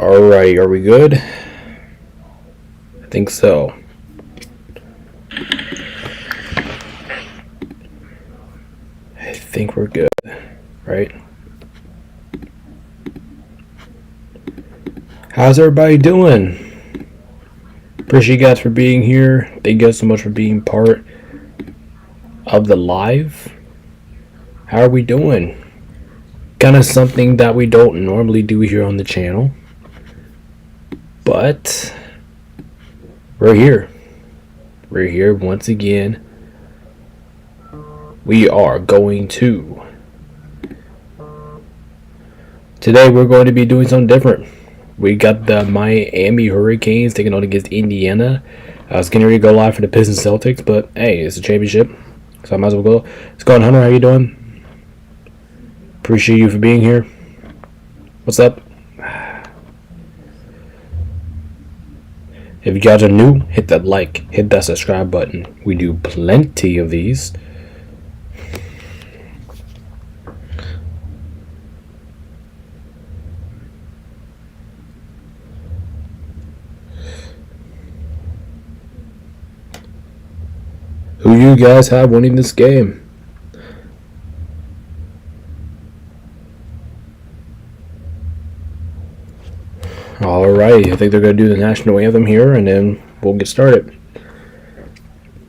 Alrighty, are we good? I think so. I think we're good, right? How's everybody doing? Appreciate you guys for being here. Thank you guys so much for being part of the live. How are we doing? Kind of something that we don't normally do here on the channel. But we're here. We're here once again. We are going to. Today we're going to be doing something different. We got the Miami Hurricanes taking on against Indiana. I was getting ready to go live for the Pistons Celtics, but hey, it's a championship, so I might as well go. What's going on, Hunter? How you doing? Appreciate you for being here. What's up? If you guys are new, hit that like, hit that subscribe button. We do plenty of these. Who you guys have winning this game? Alright, I think they're going to do the national anthem here, and then we'll get started.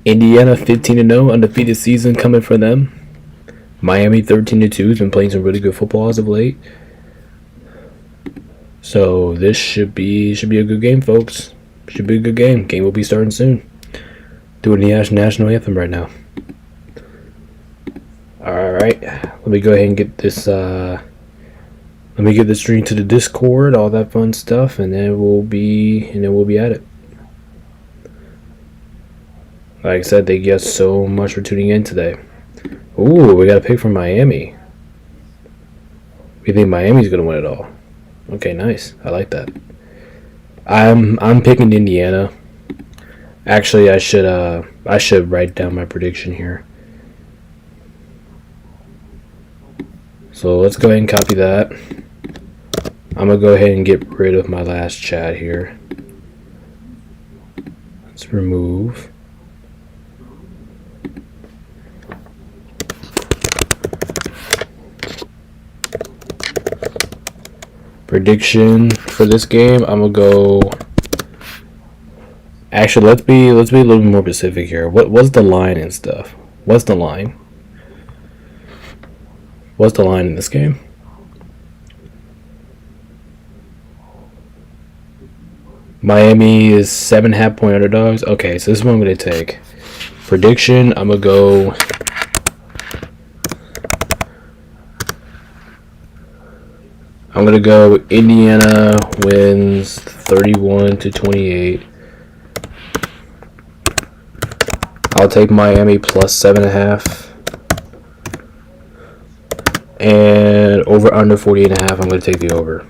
Indiana 15-0, undefeated season coming for them. Miami 13-2, has been playing some really good football as of late. So this should be a good game, folks. Should be a good game. Game will be starting soon. Doing the national anthem right now. Alright, let me go ahead and get this let me get the stream to the Discord, all that fun stuff, and then we'll be at it. Like I said, thank you guys so much for tuning in today. Ooh, we got a pick from Miami. We think Miami's gonna win it all. Okay, nice. I like that. I'm picking Indiana. Actually, I should write down my prediction here. So let's go ahead and copy that. I'm gonna go ahead and get rid of my last chat here. Let's remove. Prediction for this game, I'm gonna go. Actually, let's be a little bit more specific here. What's the line and stuff? What's the line? What's the line in this game? Miami is 7.5 point underdogs. Okay, so this is what I'm gonna take. Prediction, I'm gonna go. I'm gonna go Indiana wins 31-28. I'll take Miami plus 7.5. And over under 48.5, I'm going to take the over.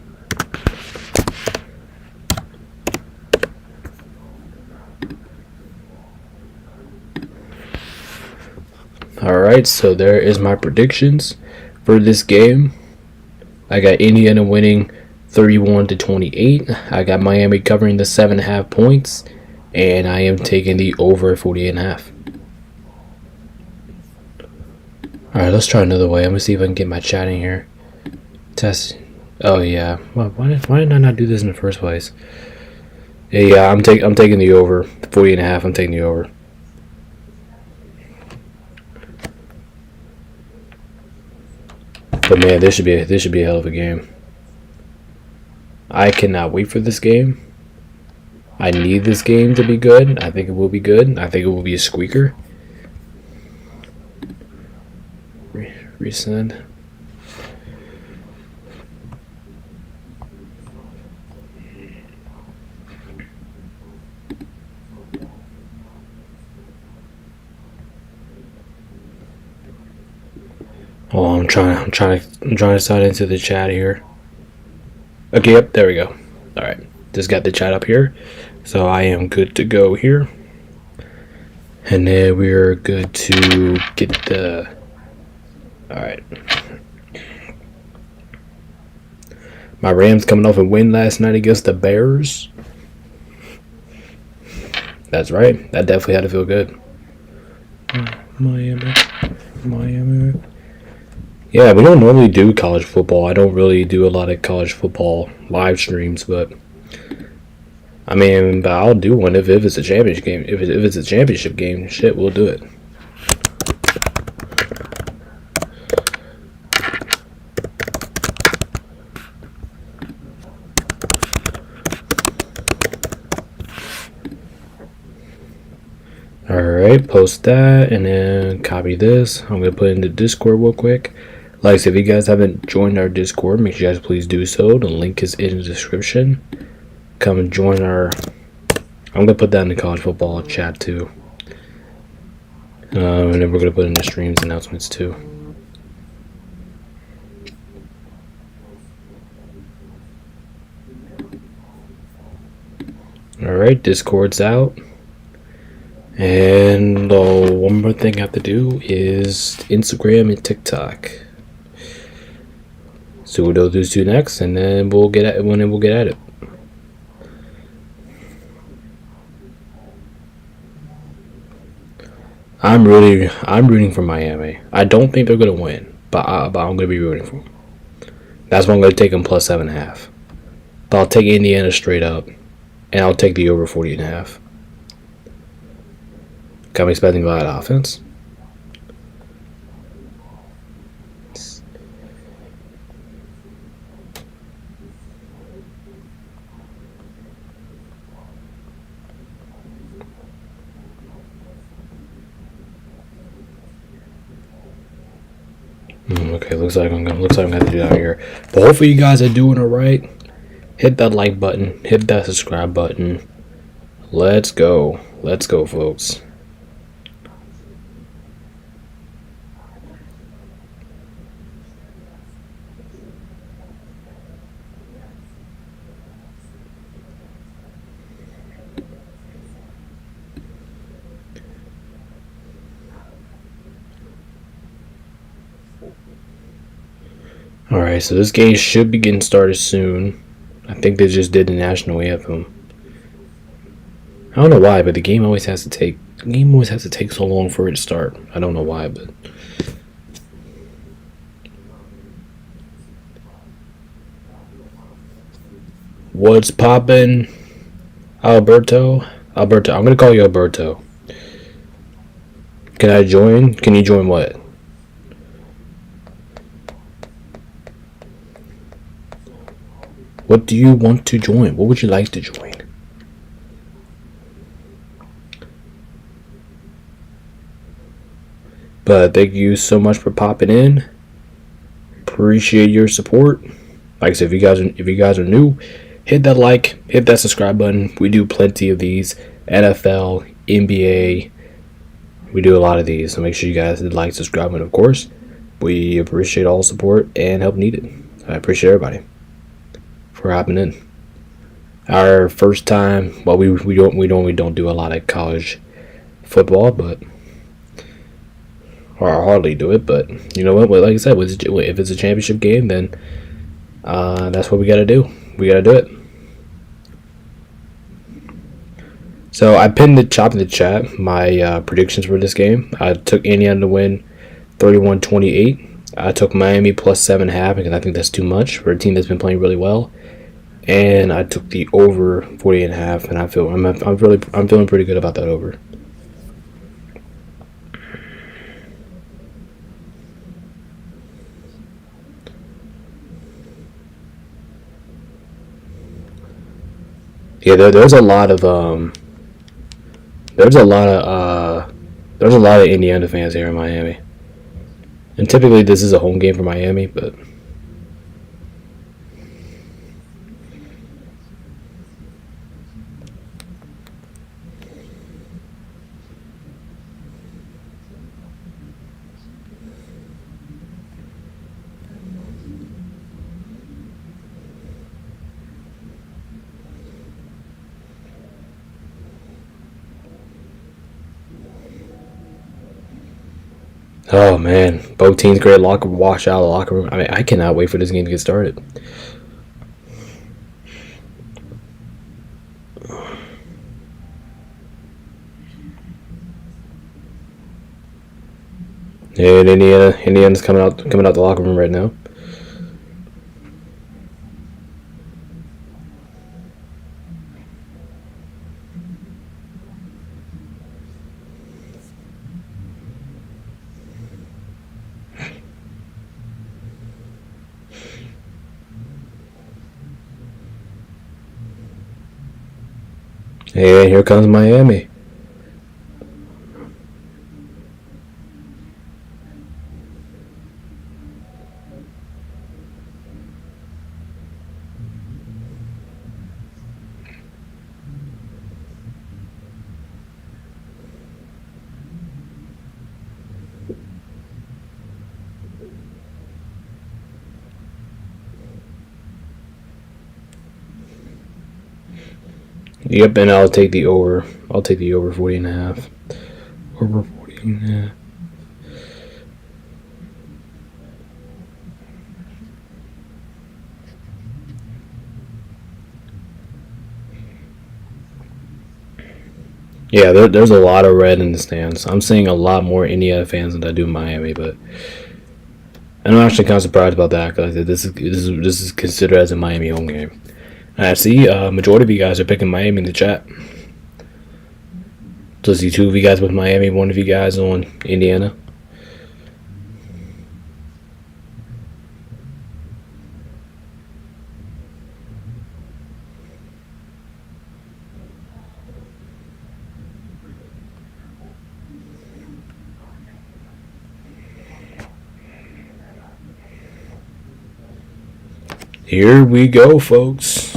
Alright, so there is my predictions for this game. I got Indiana winning 31-28. I got Miami covering the 7.5 points. And I am taking the over 48.5. Alright, let's try another way. I'm gonna see if I can get my chat in here. Test. Oh yeah. Well, why did I not do this in the first place? Yeah, I'm taking the over. 40.5. I'm taking the over. But man, this should be a hell of a game. I cannot wait for this game. I need this game to be good. I think it will be good. I think it will be a squeaker. Resend. Oh, I'm trying to sign into the chat here. Okay, yep, there we go. All right, just got the chat up here, so I am good to go here. And then we're good to get the. All right. My Rams coming off a win last night against the Bears. That's right. That definitely had to feel good. Miami. Yeah, we don't normally do college football. I don't really do a lot of college football live streams, but I mean, but I'll do one if it's a championship game. If it's a championship game, shit, we'll do it. Alright, post that and then copy this. I'm going to put it into Discord real quick. Like I said, if you guys haven't joined our Discord, make sure you guys please do so. The link is in the description. Come and join our... I'm going to put that in the college football chat too. And then we're going to put in the streams announcements too. Alright, Discord's out. And one more thing I have to do is Instagram and TikTok. So we'll do those two next, and then we'll get at it. I'm rooting for Miami. I don't think they're gonna win, but I'm gonna be rooting for them. That's why I'm gonna take them plus 7.5. But I'll take Indiana straight up, and I'll take the over 40.5. Got me expecting a lot of offense. Okay, looks like I'm gonna have to do that here. But hopefully you guys are doing alright. Hit that like button, hit that subscribe button. Let's go, folks. Alright, so this game should be getting started soon. I think they just did the national anthem. I don't know why, but the game always has to take so long for it to start. I don't know why, but what's poppin'? Alberto, I'm gonna call you Alberto. Can I join? Can you join what? What do you want to join? What would you like to join? But thank you so much for popping in. Appreciate your support. Like I said, if you guys are new, hit that like, hit that subscribe button. We do plenty of these. NFL, NBA. We do a lot of these. So make sure you guys hit like, subscribe, and of course, we appreciate all support and help needed. I appreciate everybody for hopping in. Our first time, well, we don't do a lot of college football, but or hardly do it. But you know what? Like I said, if it's a championship game, then that's what we gotta do. We gotta do it. So I pinned the chop in the chat my predictions for this game. I took Indiana to win 31-28. I took Miami plus 7.5 because I think that's too much for a team that's been playing really well. And I took the over 40.5, and I'm feeling pretty good about that over. Yeah, there's a lot of Indiana fans here in Miami, and typically this is a home game for Miami, but. Oh man, both teams great wash out of the locker room. I mean, I cannot wait for this game to get started. And Indiana's coming out the locker room right now. And here comes Miami. Yep, and I'll take the over. I'll take the over 40.5. Over 40.5. Yeah, there's a lot of red in the stands. I'm seeing a lot more Indiana fans than I do Miami, but I'm actually kind of surprised about that because this is considered as a Miami home game. And I see majority of you guys are picking Miami in the chat. So I see 2 of you guys with Miami, 1 of you guys on Indiana. Here we go, folks.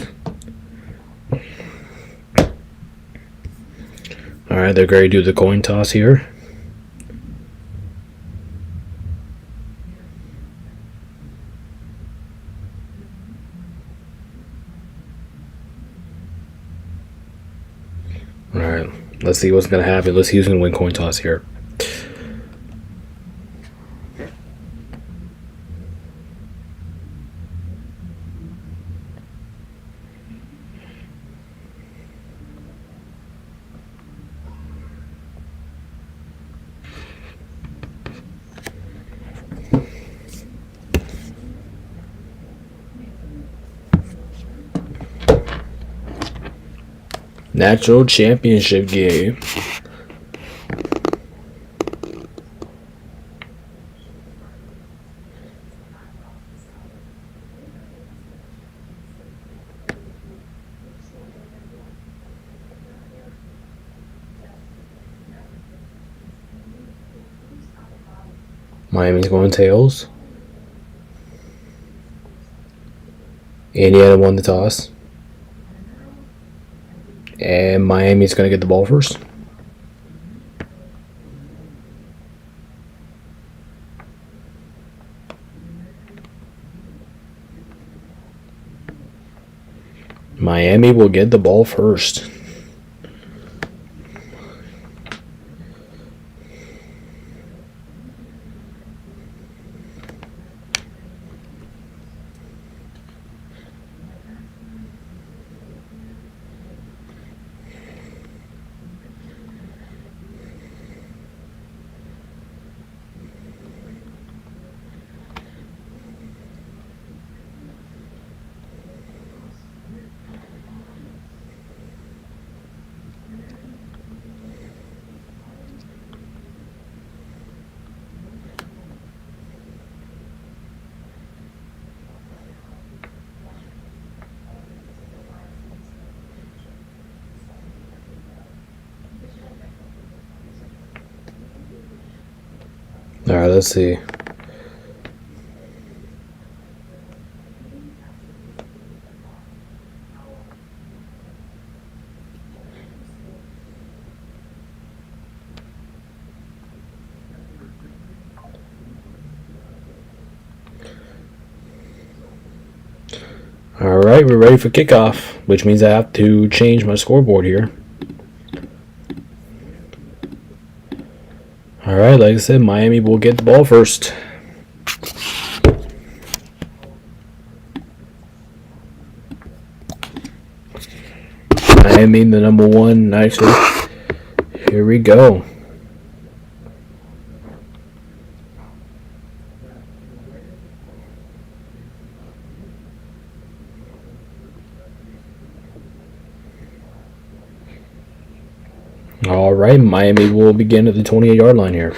Alright, they're going to do the coin toss here. Alright, let's see what's going to happen. Let's see who's going to win coin toss here. Natural championship game. Miami's going tails. Indiana won the toss. And Miami's going to get the ball first. Miami will get the ball first. All right, let's see. All right, we're ready for kickoff, which means I have to change my scoreboard here. All right, like I said, Miami will get the ball first. Miami, the number one, nicely. Here we go. All right, Miami will begin at the 28-yard line here.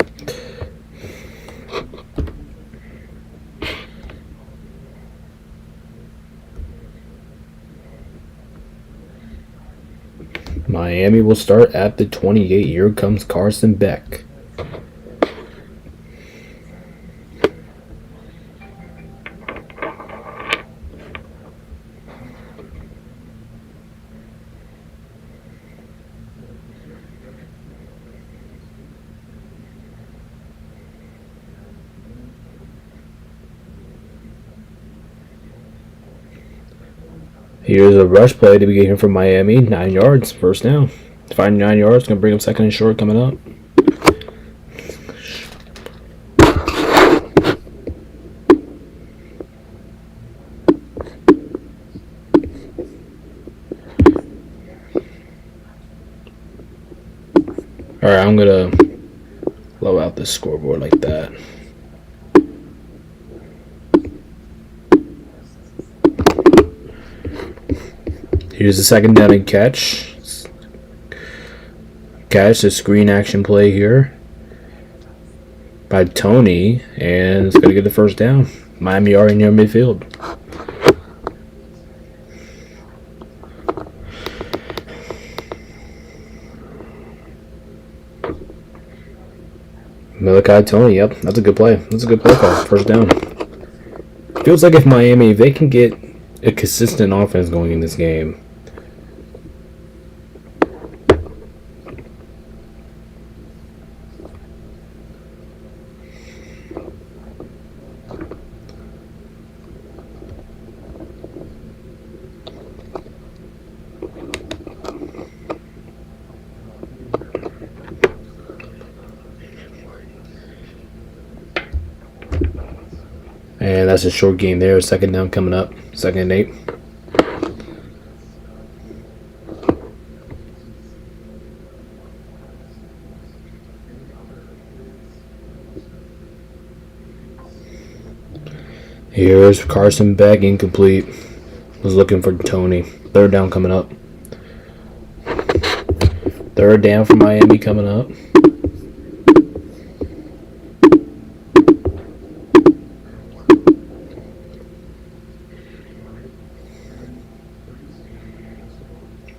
Miami will start at the 28. Here comes Carson Beck. Here's a rush play to begin here from Miami. 9 yards, first down. Find 9 yards, gonna bring up second and short coming up. Alright, I'm gonna blow out this scoreboard like that. Here's the second down and catch. Catch, a screen action play here by Tony, and it's gonna get the first down. Miami already near midfield. Malachi Tony, yep, that's a good play. That's a good play call. First down. Feels like if Miami, if they can get a consistent offense going in this game. And that's a short game there. Second down coming up. Second and 8. Here's Carson Beck, incomplete. Was looking for Tony. Third down coming up. Third down for Miami coming up.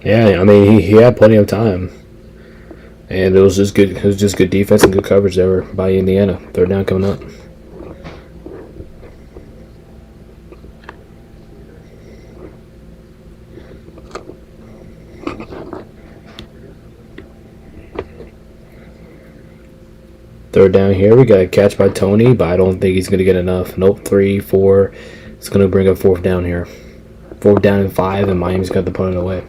Yeah, I mean he had plenty of time, and it was just good. It was just good defense and good coverage there by Indiana. Third down coming up. Third down here. We got a catch by Tony, but I don't think he's gonna get enough. Nope. 3, 4. It's gonna bring up fourth down here. Fourth down and 5, and Miami's got the punt away.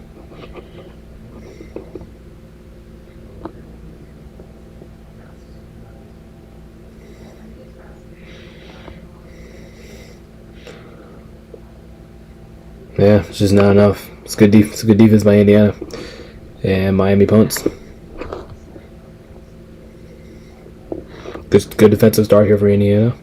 Yeah, it's just not enough. It's good. It's good defense by Indiana, and Miami punts. Good defensive start here for Indiana.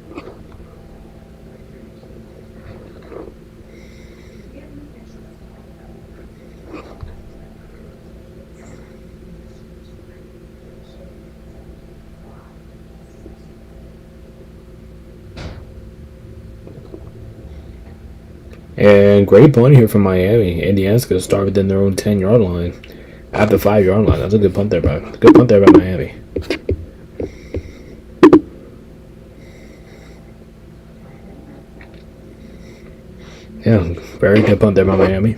And great punt here from Miami. Indiana's going to start within their own 10-yard line. At the 5-yard line. That's a good punt there by Miami. Yeah, very good punt there by Miami.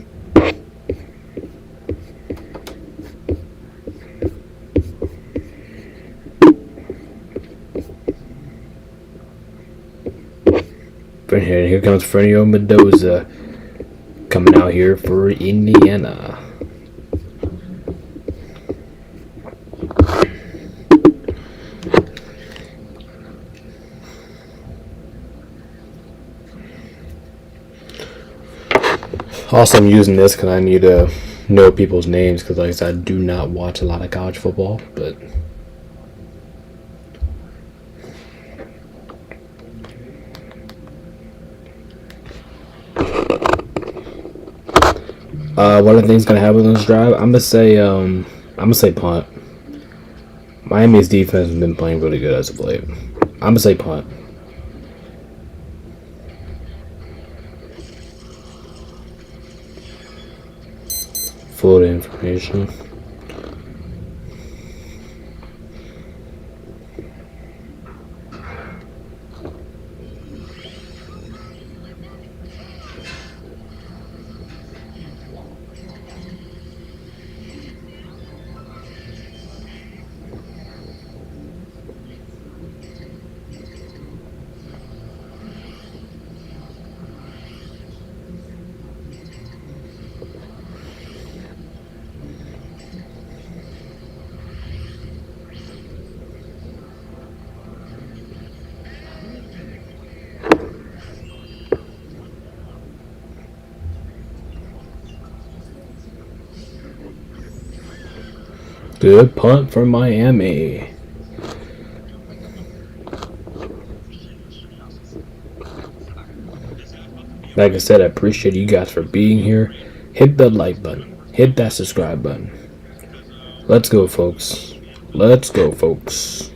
Here comes Fernando Mendoza coming out here for Indiana. Also, I'm using this because I need to know people's names because, like I said, I do not watch a lot of college football, but what are things gonna happen on this drive? I'm gonna say punt. Miami's defense has been playing really good as of late. I'm gonna say punt. Full information. Good punt from Miami. Like I said, I appreciate you guys for being here. Hit the like button. Hit that subscribe button. Let's go, folks. Let's go, folks.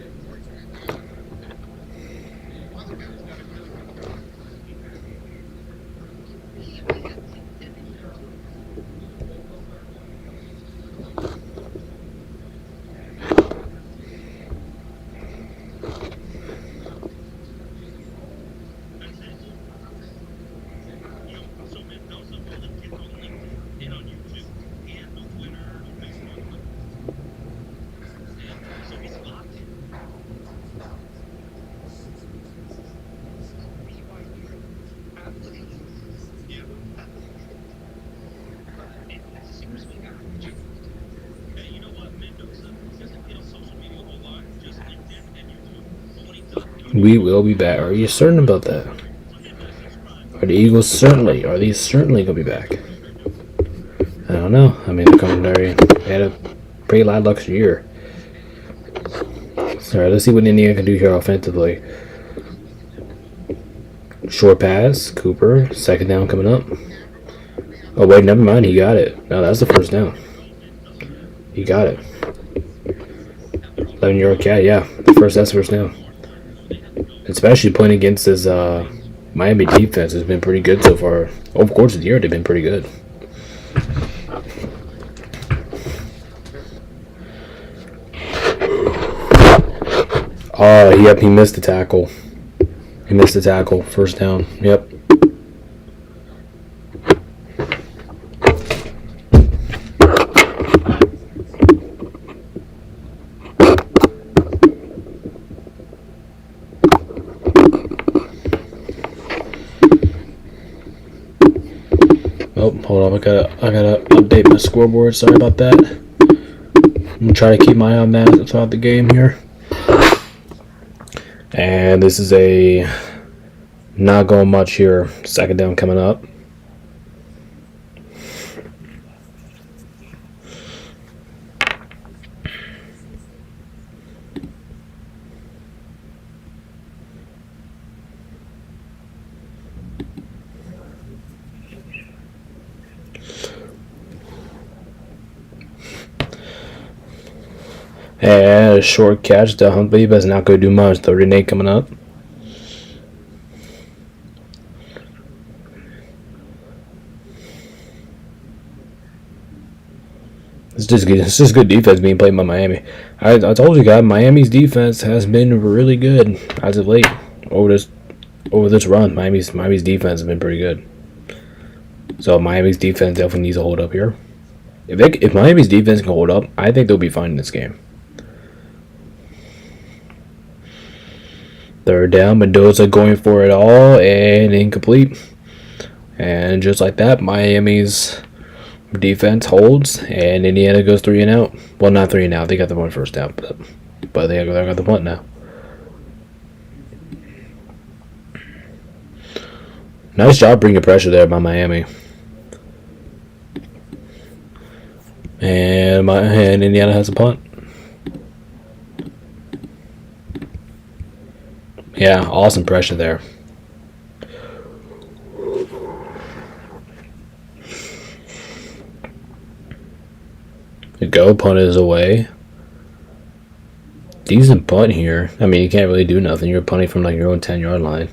We will be back. Are you certain about that? Are the Eagles certainly? Are these certainly gonna be back? I don't know. I mean, they had a pretty lackluster year. Alright, let's see what Indiana can do here offensively. Short pass, Cooper. Second down coming up. Oh wait, never mind. He got it. No, that's the first down. He got it. 11-yard cat. Yeah, that's first down. Especially playing against this Miami defense has been pretty good so far. Over the course of the year, they've been pretty good. Yep, he missed the tackle. First down. Yep. Oh, hold on. I gotta update my scoreboard. Sorry about that. I'm gonna try to keep my eye on that throughout the game here. And this is a not going much here. Second down coming up. And a short catch to Huntley, but it's not going to do much. 38 coming up. It's just good defense being played by Miami. I told you guys, Miami's defense has been really good as of late. Over this run, Miami's defense has been pretty good. So Miami's defense definitely needs to hold up here. If Miami's defense can hold up, I think they'll be fine in this game. Third down, Mendoza going for it all and incomplete. And just like that, Miami's defense holds and Indiana goes 3 and out. Well, not 3 and out. They got the one first down, but they got the punt now. Nice job bringing pressure there by Miami. And Indiana has a punt. Yeah, awesome pressure there. The go punt is away. Decent punt here. I mean, you can't really do nothing. You're punting from like your own 10-yard line.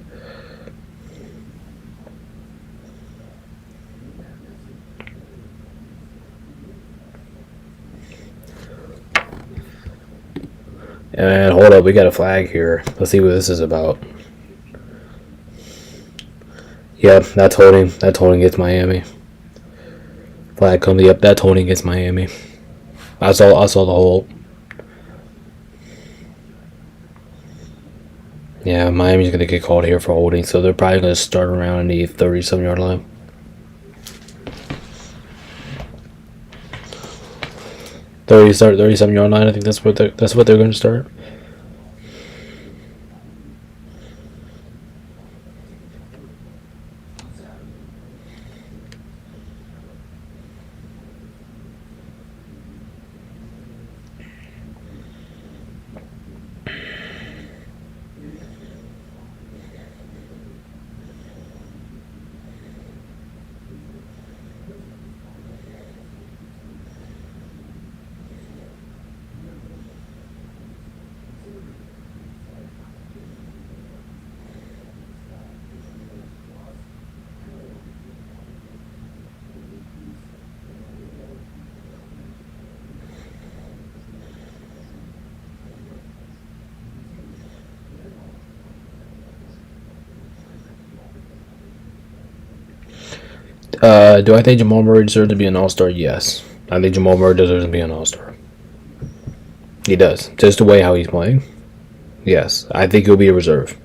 And hold up, we got a flag here. Let's see what this is about. Yep, that's holding. That's holding against Miami. Flag comes. Yep, that's holding against Miami. I saw the hold. Yeah, Miami's gonna get called here for holding, so they're probably gonna start around the 37-yard line. Start 37-yard line. I think that's what they're going to start. Do I think Jamal Murray deserves to be an All-Star? Yes. I think Jamal Murray deserves to be an All-Star. He does. Just the way how he's playing. Yes. I think he'll be a reserve.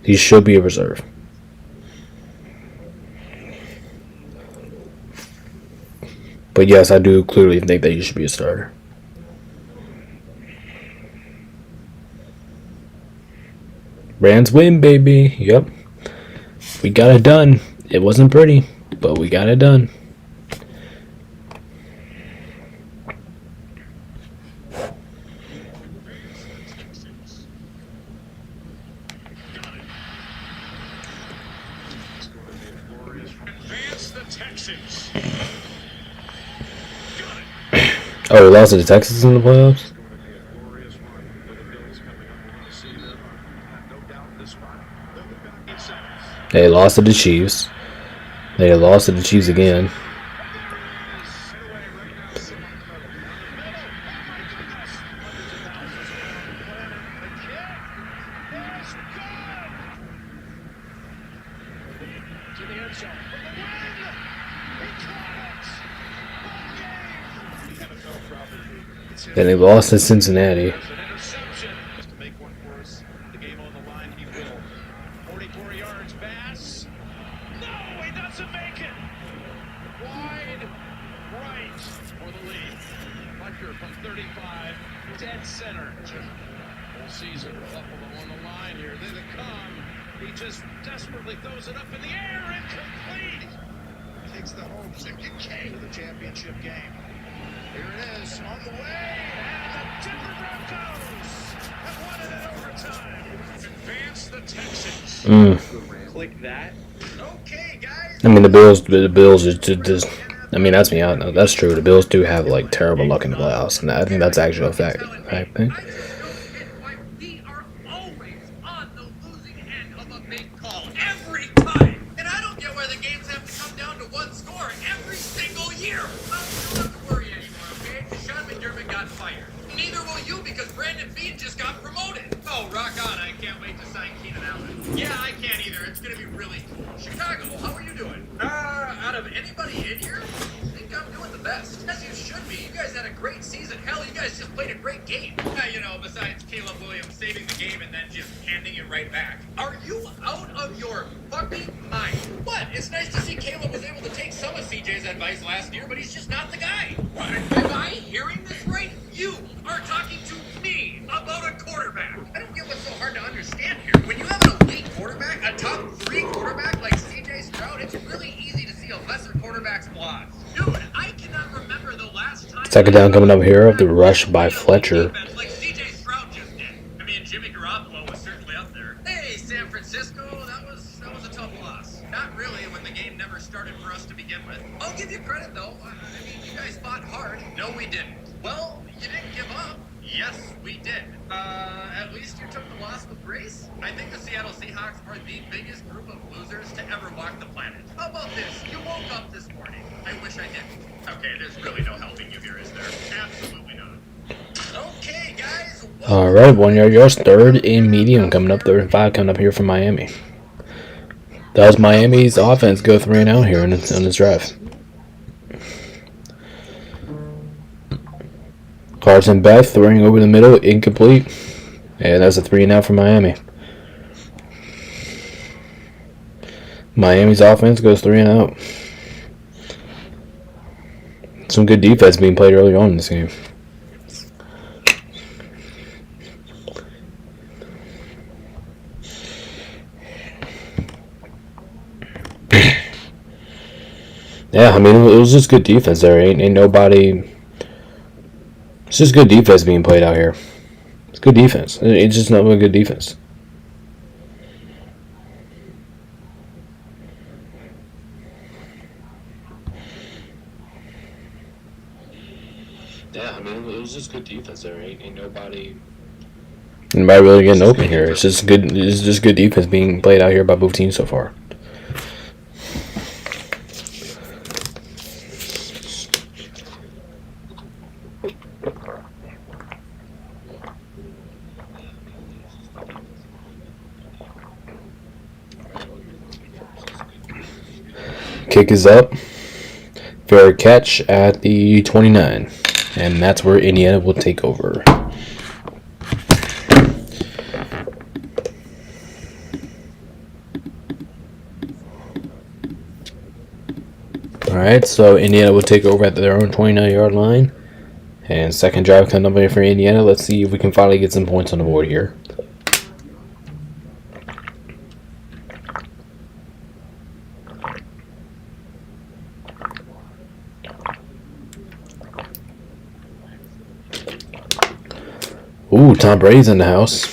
He should be a reserve. But yes, I do clearly think that he should be a starter. Rams win, baby. Yep. We got it done. It wasn't pretty, but we got it done. Oh, we lost to the Texans in the playoffs? They lost to the Chiefs. They lost to the Chiefs again. Then they lost to Cincinnati. Click that. Okay, guys. I mean, the Bills is just. I mean, that's me out. That's true. The Bills do have like terrible luck in the playoffs, and I think that's actually a fact. I think. We are always on the losing end of a big call every time, and I don't get why the games have to come down to one score every single year. Well, you don't have to worry anymore, okay? Because Sean McDermott got fired. Neither will you, because Brandon Beane just got promoted. Oh, rock on! I can't wait to sign Keenan Allen. Yeah, I can't either. It's gonna be really cool. Chicago, how are you doing? Out of anybody in here, I think I'm doing the best. As you should be. You guys had a great season. Hell, you guys just played a great game. You know, besides Caleb Williams saving the game and then just handing it right back. Are you out of your fucking mind? What? It's nice to see Caleb was able to take some of CJ's advice last year, but he's just not the guy. What? Am I hearing this right? You are talking to me about a quarterback. I don't get what's so hard to understand here. When you have an elite quarterback, a top 3 quarterback like CJ Stroud, it's really easy to see a lesser quarterback's flaws. Dude, I cannot remember the last time. Second down coming up here. The rush by Fletcher. Like CJ Stroud just did. I mean, Jimmy Garoppolo was certainly up there. Hey, San Francisco, that was a tough loss. Not really, when the game never started for us to begin with. I'll give you credit though. I mean, you guys fought hard. No, we didn't. Well, you didn't give up. Yes, we did. At least you took the loss with grace. I think the Seattle Seahawks are the biggest group of losers to ever walk the planet. How about this? You woke up this morning. I wish I didn't. Okay, there's really no helping you here, is there? Absolutely not. Okay, guys. All right, 1 yard yards, third and medium coming up, third and 5 coming up here from Miami. Does Miami's offense go 3 and out here on this drive? Carson Beth throwing over the middle, incomplete. And that's a 3 and out for Miami. Miami's offense goes 3 and out. Some good defense being played early on in this game. Yeah, I mean, it was just good defense there. Ain't nobody. It's just good defense being played out here. It's good defense. It's just not a good defense. Yeah, I mean, it was just good defense there. Ain't nobody. Nobody really getting open here. It's just good. It's just good defense being played out here by both teams so far. Kick is up. Fair catch at the 29. And that's where Indiana will take over. Alright, so Indiana will take over at their own 29-yard line. And second drive coming up here for Indiana. Let's see if we can finally get some points on the board here. Ooh, Tom Brady's in the house.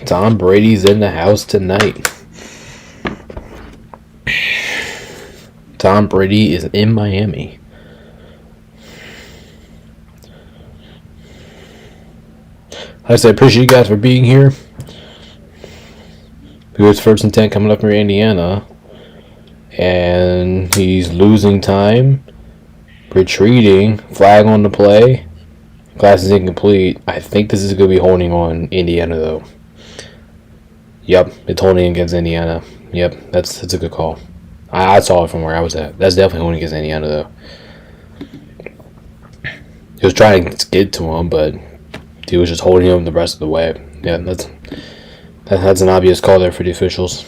Tom Brady's in the house tonight. Tom Brady is in Miami. Like I said, appreciate you guys for being here. Here's first and 10 coming up for Indiana. And he's losing time. Retreating. Flag on the play. Class is incomplete. I think this is going to be holding on Indiana, though. Yep, it's holding against Indiana. Yep, that's a good call. I saw it from where I was at. That's definitely holding against Indiana, though. He was trying to get to him, but he was just holding him the rest of the way. Yeah, that's an obvious call there for the officials.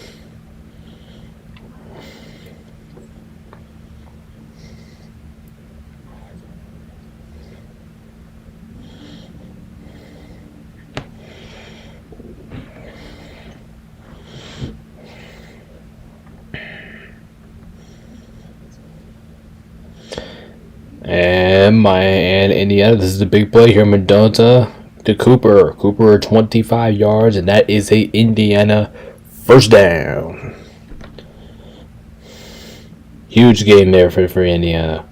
And Indiana, this is the big play here. Mendoza to Cooper. Cooper 25 yards, and that is a Indiana first down. Huge game there for Indiana.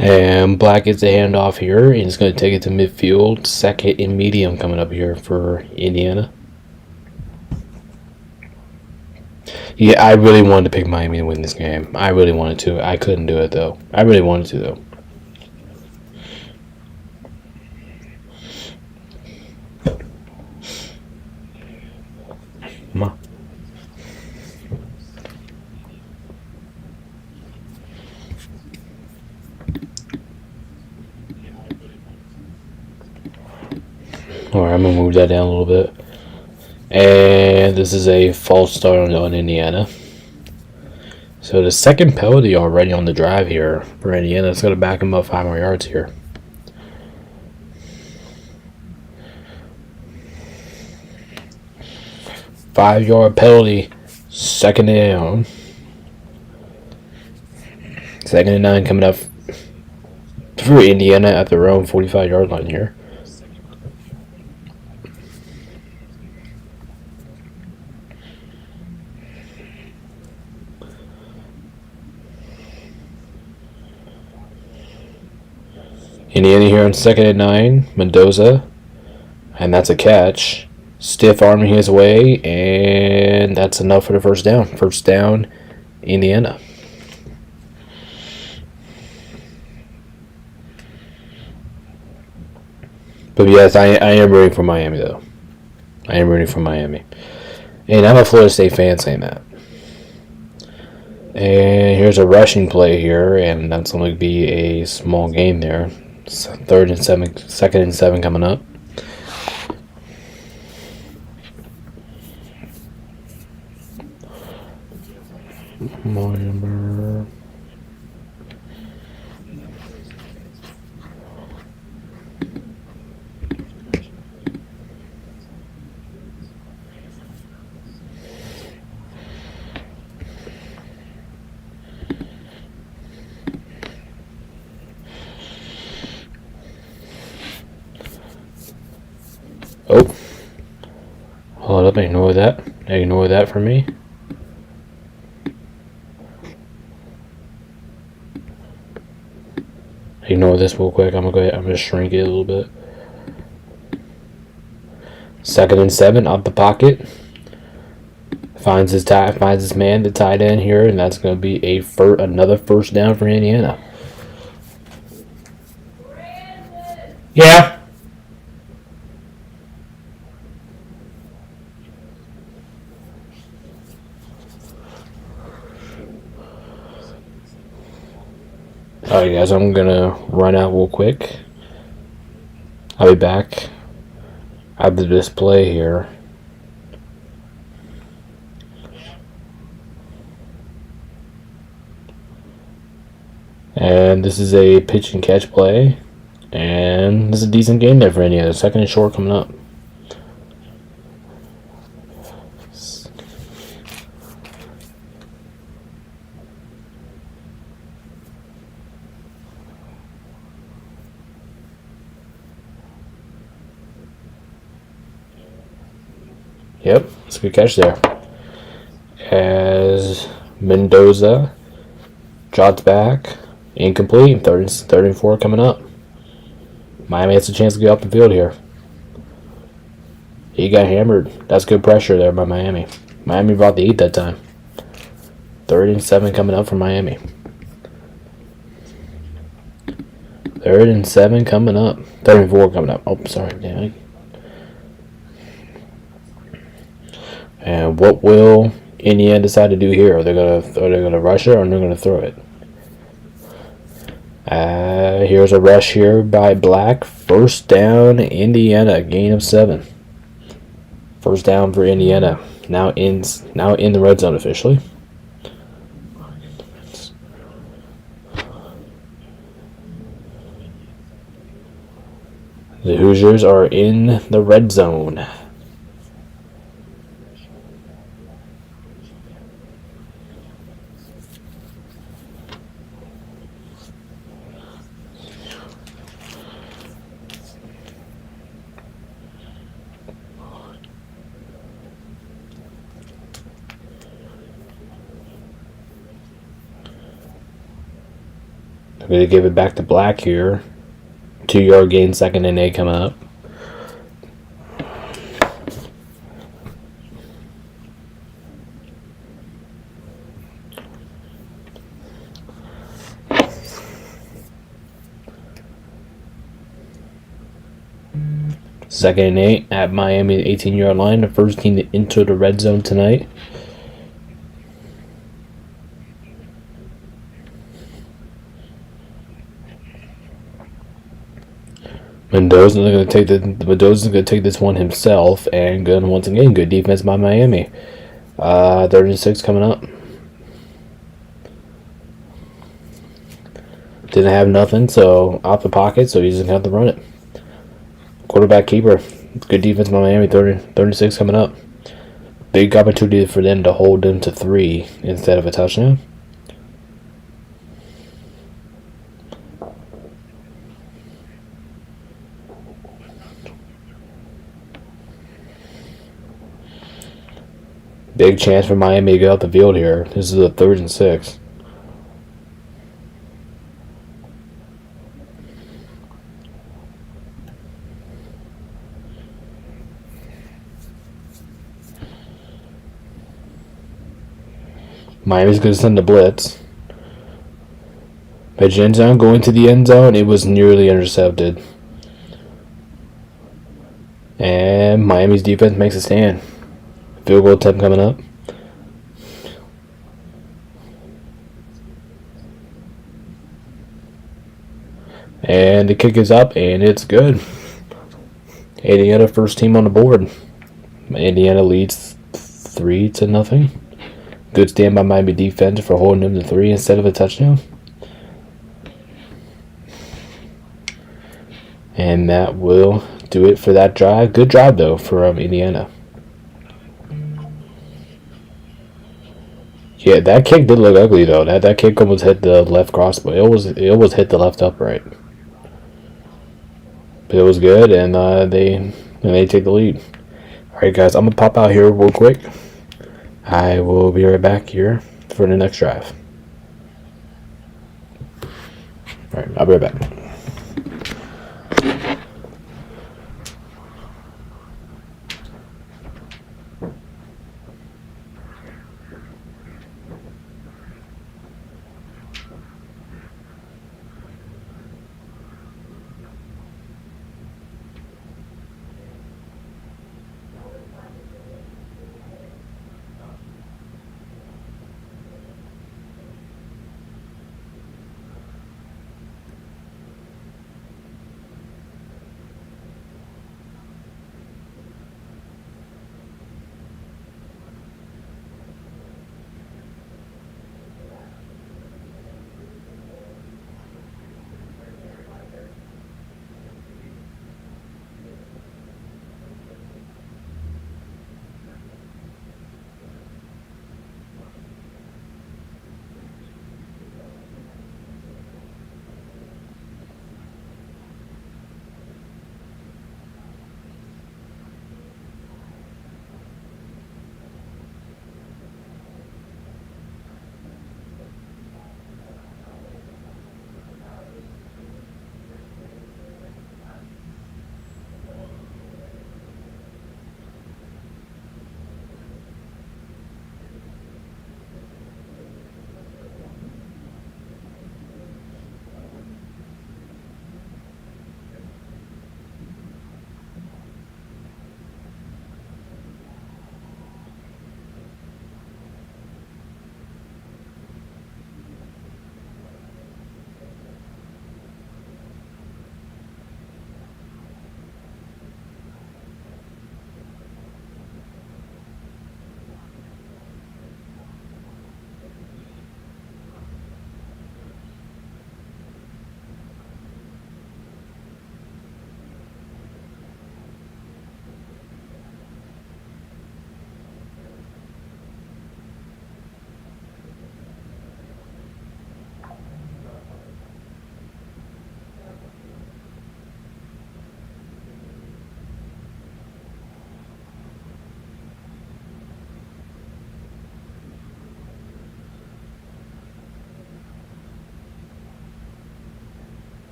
And Black gets a handoff here, and he's going to take it to midfield. Second and medium coming up here for Indiana. Yeah, I really wanted to pick Miami to win this game. I really wanted to. I couldn't do it, though. I really wanted to, though. Come on. Alright, I'm going to move that down a little bit. And this is a false start on Indiana. So the second penalty already on the drive here for Indiana. It's going to back them up 5 more yards here. 5-yard penalty. Second down. 2nd and 9 coming up for Indiana at their own 45-yard line here. Indiana here on 2nd and 9. Mendoza. And that's a catch. Stiff arming his way. And that's enough for the first down. First down, Indiana. But yes, I am rooting for Miami, though. I am rooting for Miami. And I'm a Florida State fan saying that. And here's a rushing play here. And that's going to be a small gain there. 3rd and 7, 2nd and 7 coming up. Number. Oh, hold up! Ignore that. Ignore that for me. Ignore this real quick. I'm gonna shrink it a little bit. 2nd and 7 up the pocket. Finds his man, the tight end here, and that's gonna be another first down for Indiana. Yeah. Alright guys, I'm gonna run out real quick. I'll be back. I have the display here. And this is a pitch and catch play. And this is a decent game there for Indiana. 2nd and short coming up. Yep, it's a good catch there. As Mendoza jots back, incomplete. 3rd and 4 coming up. Miami has a chance to get up the field here. He got hammered. That's good pressure there by Miami. Miami brought the heat that time. 3rd and 7 coming up for Miami. 3rd and 7 coming up. 3rd and 4 coming up. Oh, sorry, damn. And what will Indiana decide to do here? Are they gonna rush it, or are they gonna throw it? Here's a rush here by Black. First down, Indiana. Gain of 7. First down for Indiana. Now in the red zone officially. The Hoosiers are in the red zone. I'm going to give it back to Black here. 2-yard gain, 2nd and 8 coming up. Second and 8 at Miami 18-yard line. The first team to enter the red zone tonight. Mendoza's going to take this one himself, and good once again. Good defense by Miami. 3rd and 6 coming up. Didn't have nothing, so out the pocket, so he's going to have to run it. Quarterback keeper. Good defense by Miami. 3rd and 6 coming up. big opportunity for them to hold them to 3 instead of a touchdown. Big chance for Miami to get out the field here. This is a 3rd and 6. Miami's going to send the blitz. But Jensen going to the end zone, it was nearly intercepted. And Miami's defense makes a stand. Field goal attempt coming up. And the kick is up, and it's good. Indiana first team on the board. Indiana leads 3-0. Good stand by Miami defense for holding them to 3 instead of a touchdown. And that will do it for that drive. Good drive, though, from Indiana. Yeah, that kick did look ugly, though. That kick almost hit the left crossbar. It almost hit the left upright. But it was good, and they take the lead. All right, guys, I'm going to pop out here real quick. I will be right back here for the next drive. All right, I'll be right back.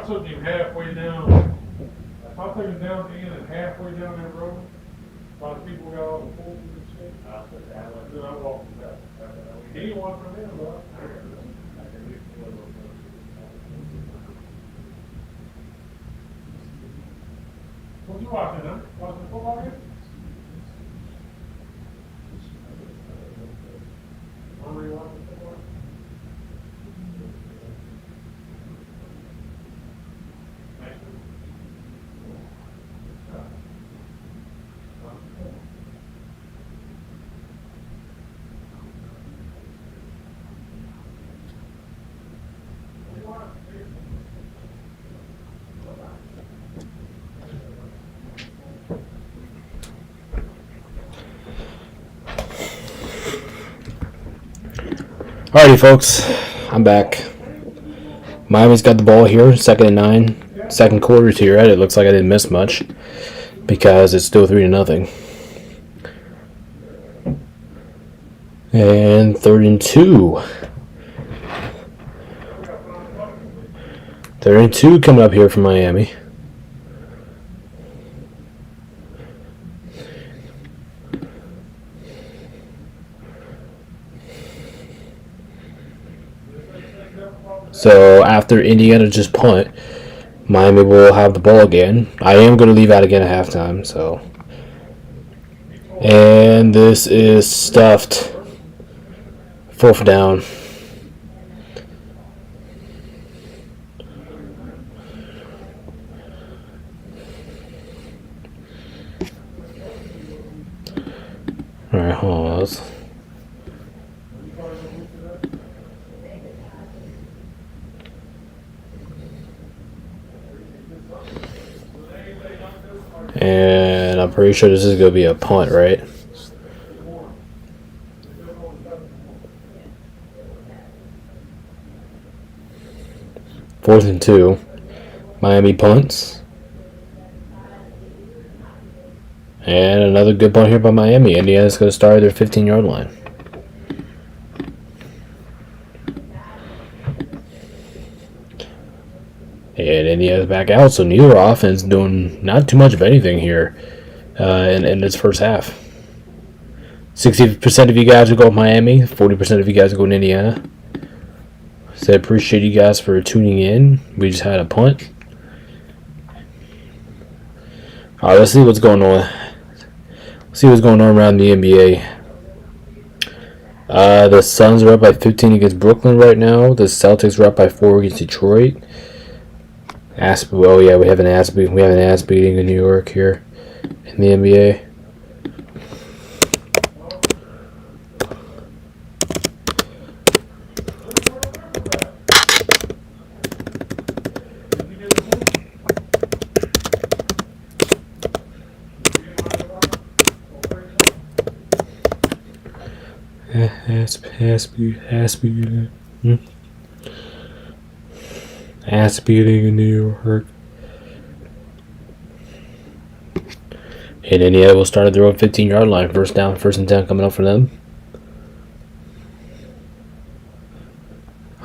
I took him halfway down. I took him down the end and halfway down that road. By the people got all the pools and shit. Then I walked him back. He didn't want from them, though. What you watching, huh? Watching the football game? Are you watching football? Alrighty, folks, I'm back. Miami's got the ball here, 2nd and 9. Second quarter to your edit. Looks like I didn't miss much because it's still 3-0. And 3rd and 2. 3rd and 2 coming up here from Miami. So after Indiana just punt, Miami will have the ball again. I am going to leave out again at halftime. So, and this is stuffed. 4th down. All right, hold on. And I'm pretty sure this is going to be a punt, right? Fourth and 2. Miami punts. And another good punt here by Miami. Indiana's going to start at their 15-yard line. And Indiana's back out, so neither offense doing not too much of anything here in this first half. 60% of you guys will go with Miami, 40% of you guys will go in Indiana. So I appreciate you guys for tuning in. We just had a punt. Alright, let's see what's going on. Let's see what's going on around the NBA. The Suns are up by 15 against Brooklyn right now. The Celtics are up by 4 against Detroit. Oh yeah, we have an ass beating in New York here in the NBA. Ass beating in New York. And Indiana will start at their own 15-yard line. First and 10 coming up for them.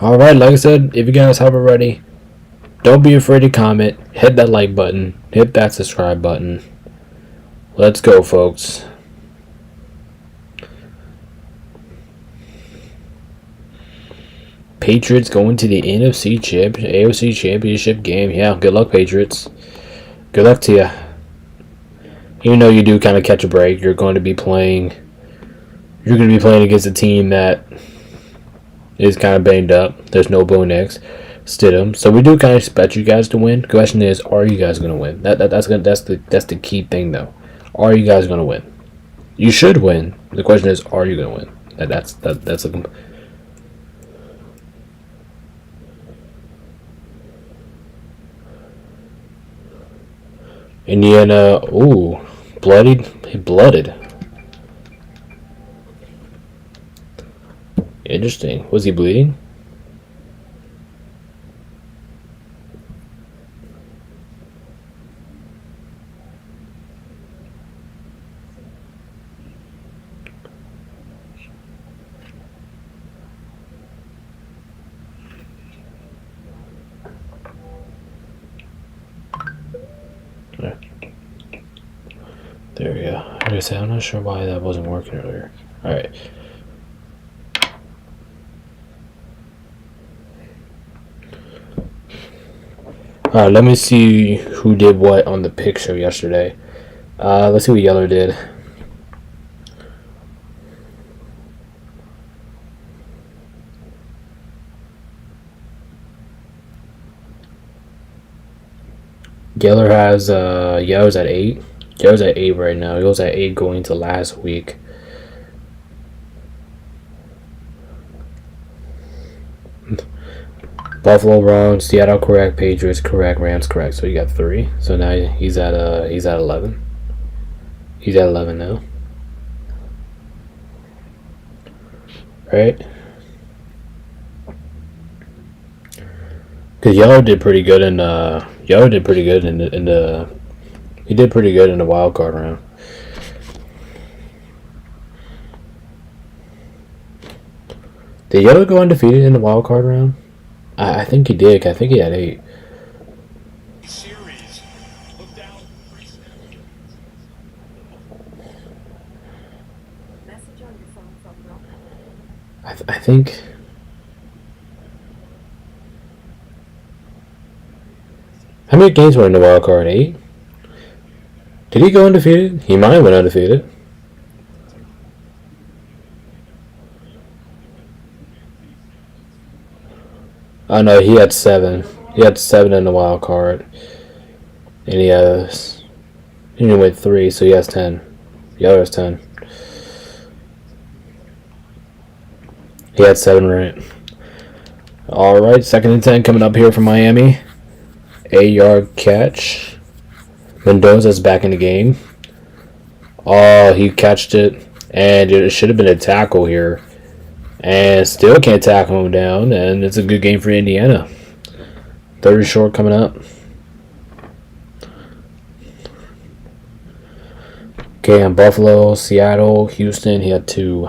Alright, like I said, if you guys have already, don't be afraid to comment. Hit that like button. Hit that subscribe button. Let's go, folks. Patriots going to the AFC Championship game. Yeah, good luck, Patriots. Good luck to you. Even though you do kind of catch a break, you're going to be playing against a team that is kind of banged up. There's no Bo Nix, Stidham, so we do kind of expect you guys to win. The question is, are you guys going to win? That's the key thing, though. Are you guys going to win? You should win. The question is, are you going to win? That's a. Indiana, ooh, blooded. Interesting. Was he bleeding? There we go. Like I said, I'm not sure why that wasn't working earlier. Alright. Alright, let me see who did what on the pick show yesterday. Let's see what Yeller did. Yeller's at 8. Yeller's at 8 right now. He was at 8 going to last week. Buffalo wrong, Seattle correct, Patriots correct, Rams correct. So you got 3. So now he's at 11. He's at 11 now. Right? Because Yeller did pretty good in the he did pretty good in the wild card round. Did Yeller go undefeated in the wild card round? I think he did. I think he had 8. I think. How many games were in the wild card? 8? Did he go undefeated? He might have went undefeated. Oh no, he had 7. He had 7 in the wild card. And he went 3, so he has 10. The other has 10. He had 7 right. Alright, 2nd and 10 coming up here from Miami. 8-yard catch. Mendoza's back in the game. Oh, he catched it. And it should have been a tackle here. And still can't tackle him down. And it's a good game for Indiana. 3rd short coming up. Okay, on Buffalo, Seattle, Houston, he had 2.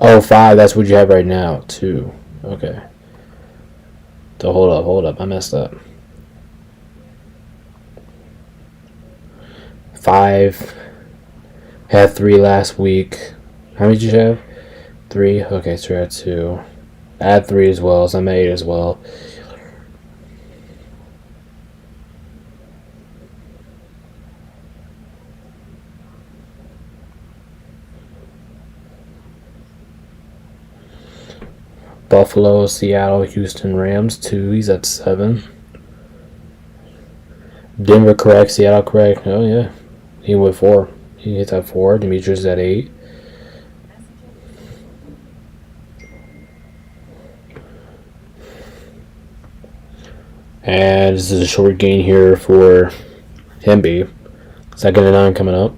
Oh, 5, that's what you have right now. 2. Okay. So hold up. I messed up. 5. Had 3 last week. How many did you have? 3? Okay, so you're at 2. Add 3 as well, so I'm at 8 as well. Buffalo, Seattle, Houston, Rams, 2. He's at 7. Denver correct, Seattle correct. Oh, yeah. He went 4. He hits at 4. Demetrius at 8. And this is a short gain here for Hemby. 2nd and 9 coming up.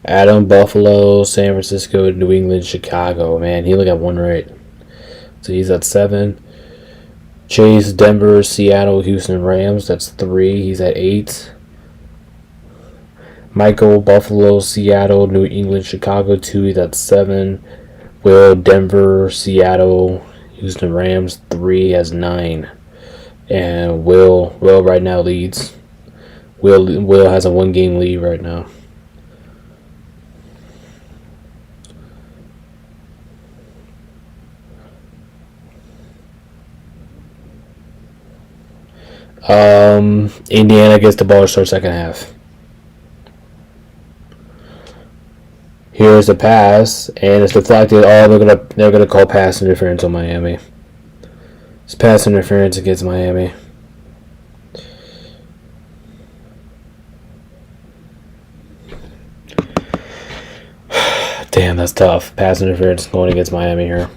Adam, Buffalo, San Francisco, New England, Chicago. Man, he only got 1 right. So he's at 7. Chase, Denver, Seattle, Houston, Rams. That's 3. He's at 8. Michael, Buffalo, Seattle, New England, Chicago, 2. He's at 7. Will, Denver, Seattle, Houston, Rams, 3. Has 9. And Will right now leads. Will has a 1-game lead right now. Indiana gets the ball to start second half. Here's the pass, and it's deflected. Oh, they're gonna call pass interference on Miami. It's pass interference against Miami. Damn, that's tough. Pass interference going against Miami here.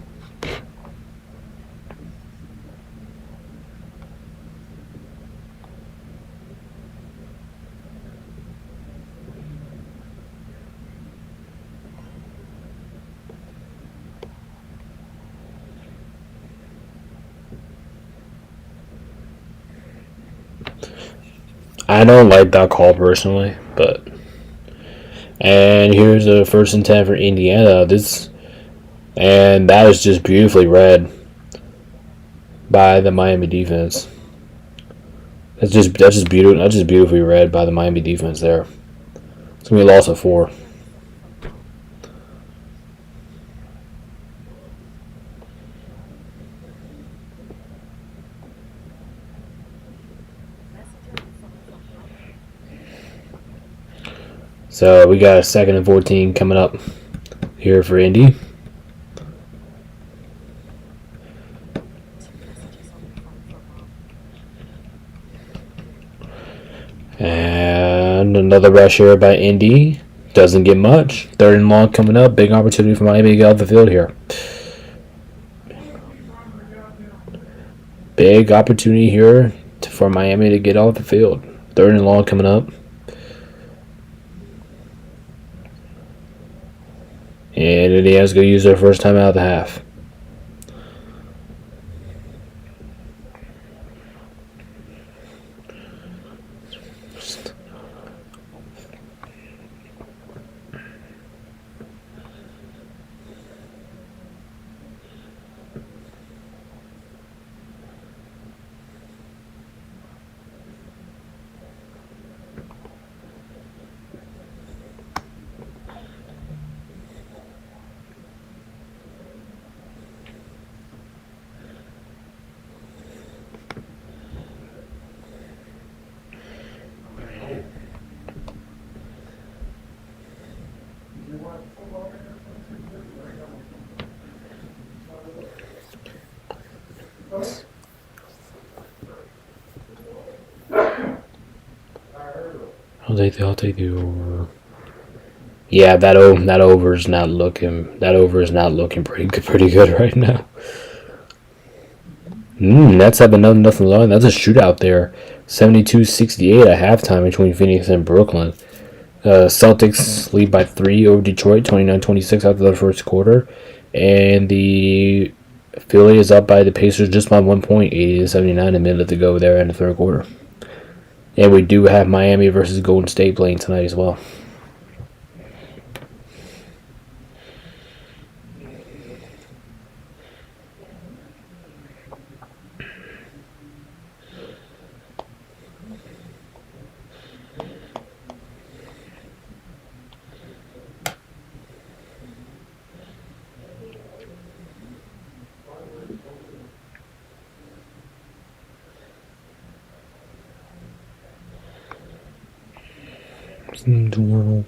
I don't like that call personally, but. And here's a 1st and 10 for Indiana. And that is just beautifully read by the Miami defense. That's just beautiful. That's just beautifully read by the Miami defense there. It's gonna be a loss of 4. So we got a 2nd and 14 coming up here for Indy. And another rush here by Indy. Doesn't get much. 3rd and long coming up. Big opportunity for Miami to get off the field here. Big opportunity here for Miami to get off the field. 3rd and long coming up. And Indiana's going to use their first time out of the half. I'll take the over. Yeah, that over is not looking pretty good right now. Nets have nothing long. That's a shootout there. 72-68 at halftime between Phoenix and Brooklyn. Celtics lead by 3 over Detroit, 29-26 after the first quarter. And the Philly is up by the Pacers just by 1 point, 80-79, a minute to go there in the third quarter. And we do have Miami versus Golden State playing tonight as well. Tomorrow.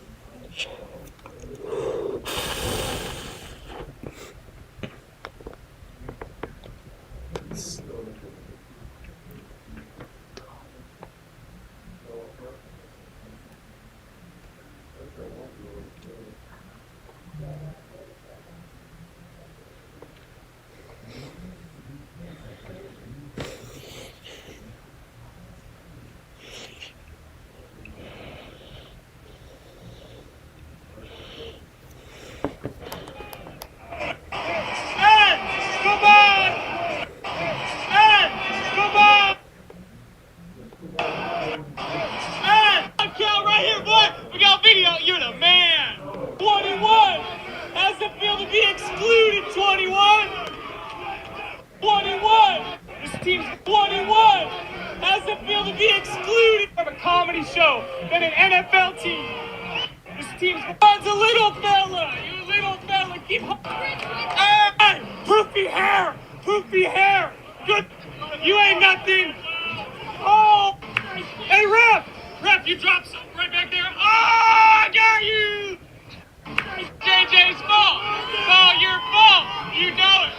How's it feel to be excluded from a comedy show than an NFL team? This team's a little fella. You little fella. Keep. Hey, poofy hair. Good. You ain't nothing. Oh, hey ref, you dropped something right back there. Oh, I got you. JJ's fault. It's all your fault. You know it.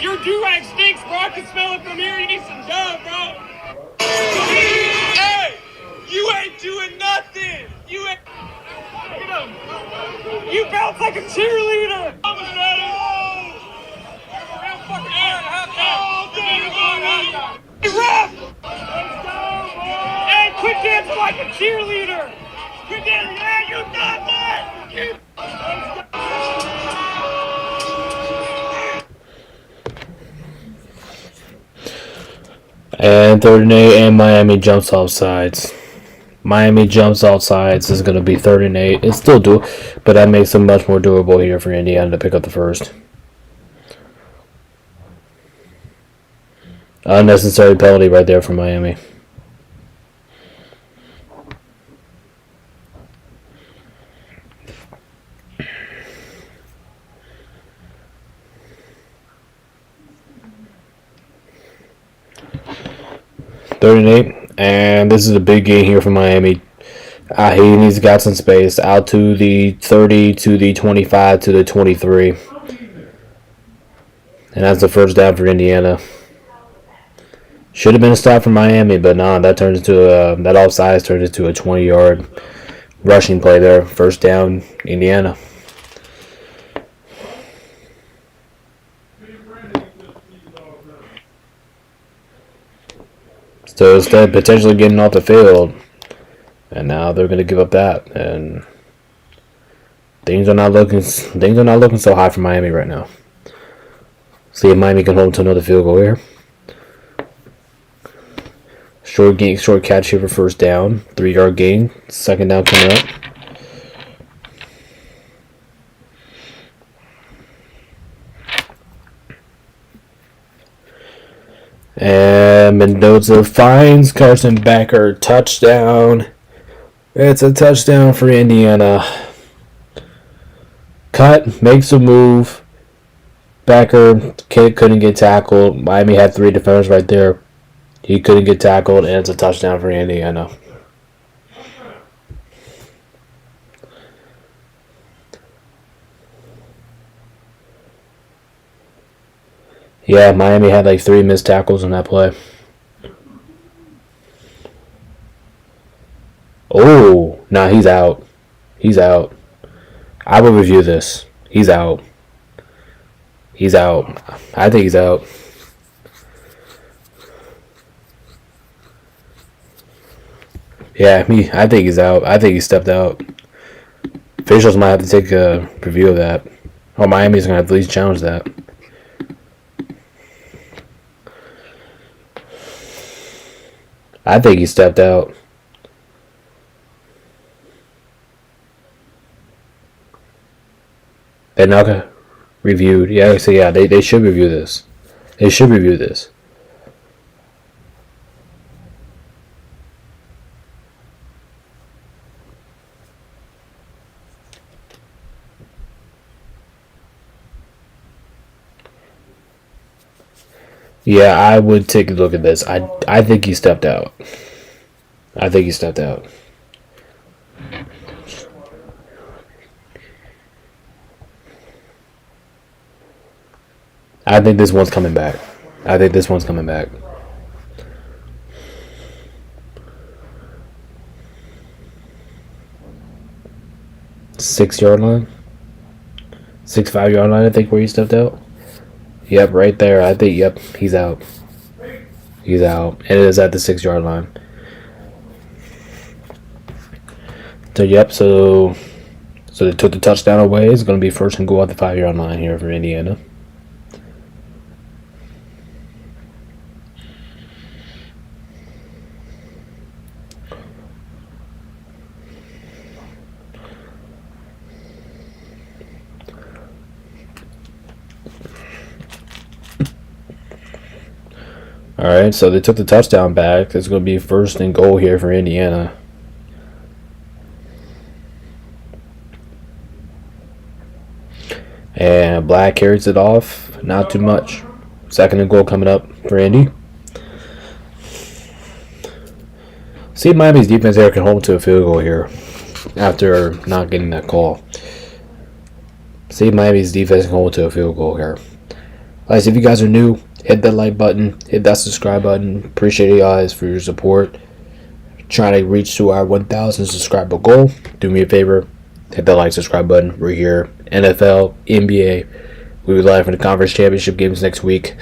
Your do-rag stinks, bro. I can smell it from here. You need some Dove, bro. Hey, you ain't doing nothing. You ain't. Look at him. You bounce like a cheerleader. Hey, ref! Hey, quit dancing like a cheerleader. Quit dancing. Hey, you got that. You. And 3rd and 8, and Miami jumps off sides. Miami jumps off sides is going to be 3rd and 8. It's still doable, but that makes it much more doable here for Indiana to pick up the first. Unnecessary penalty right there for Miami. Third and 8, and this is a big game here for Miami. He needs to got some space out to the 30, to the 25, to the 23, and that's the first down for Indiana. Should have been a stop for Miami, but nah, that turns into that offsides turns into a 20-yard rushing play there. First down, Indiana. So instead, potentially getting off the field, and now they're going to give up that, and things are not looking so high for Miami right now. See if Miami can hold to another field goal here. Short catch here for first down, 3-yard gain. Second down coming up. And Mendoza finds Carson Becker. Touchdown. It's a touchdown for Indiana. Cut, makes a move. Becker couldn't get tackled. Miami had 3 defenders right there. He couldn't get tackled, and it's a touchdown for Indiana. Yeah, Miami had like 3 missed tackles in that play. Oh, nah, he's out. He's out. I will review this. He's out. He's out. I think he's out. Yeah, I think he's out. I think he stepped out. Officials might have to take a review of that. Or Miami's going to have to at least challenge that. I think he stepped out. They're not going to reviewed. Yeah, so yeah, they should review this. They should review this. Yeah, I would take a look at this. I think he stepped out. I think he stepped out. I think this one's coming back. I think this one's coming back. Six-yard line? 5-yard line, I think, where he stepped out. Yep, right there. I think, yep, he's out. He's out. And it is at the 6-yard line. So, yep, so they took the touchdown away. It's going to be first and goal at the 5-yard line here for Indiana. Alright, so they took the touchdown back. It's going to be first and goal here for Indiana. And Black carries it off. Not too much. Second and goal coming up for Indy. See if Miami's defense here can hold to a field goal here after not getting that call. See if Miami's defense can hold to a field goal here. Guys, if you guys are new, hit that like button, hit that subscribe button. Appreciate you guys for your support. Trying to reach to our 1,000 subscriber goal. Do me a favor, hit that like, subscribe button. We're here, NFL, NBA. We'll be live for the conference championship games next week.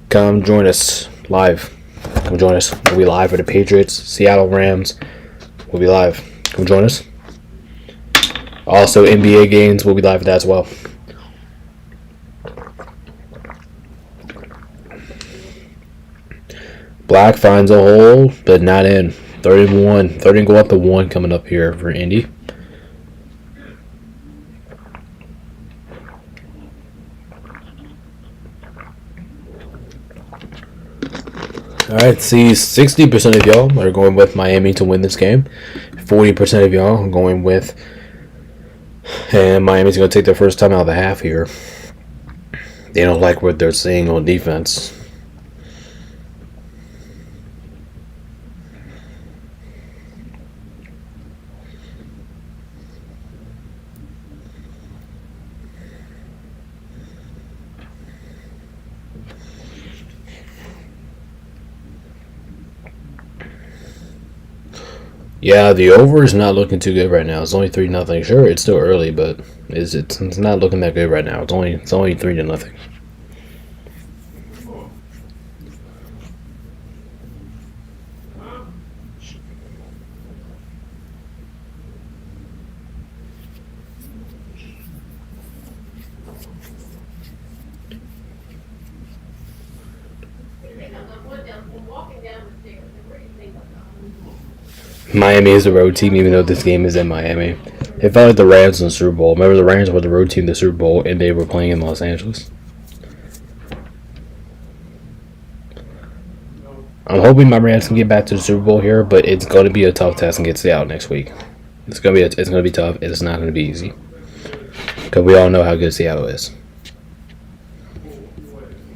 Come join us live. Come join us. We'll be live for the Patriots, Seattle Rams. We'll be live. Come join us. Also, NBA games, we'll be live for that as well. Black finds a hole, but not in. 3rd and 1. 3rd and goal up to 1 coming up here for Indy. Alright, see, 60% of y'all are going with Miami to win this game. 40% of y'all are going with, and Miami's going to take their first time out of the half here. They don't like what they're seeing on defense. Yeah, the over is not looking too good right now. It's only 3-0. Sure, it's still early, but it's not looking that good right now. It's only 3-0. Miami is a road team, even though this game is in Miami. It felt like the Rams in the Super Bowl. Remember, the Rams were the road team in the Super Bowl, and they were playing in Los Angeles. I'm hoping my Rams can get back to the Super Bowl here, but it's going to be a tough test and get Seattle next week. It's going to be tough. It's not going to be easy, because we all know how good Seattle is.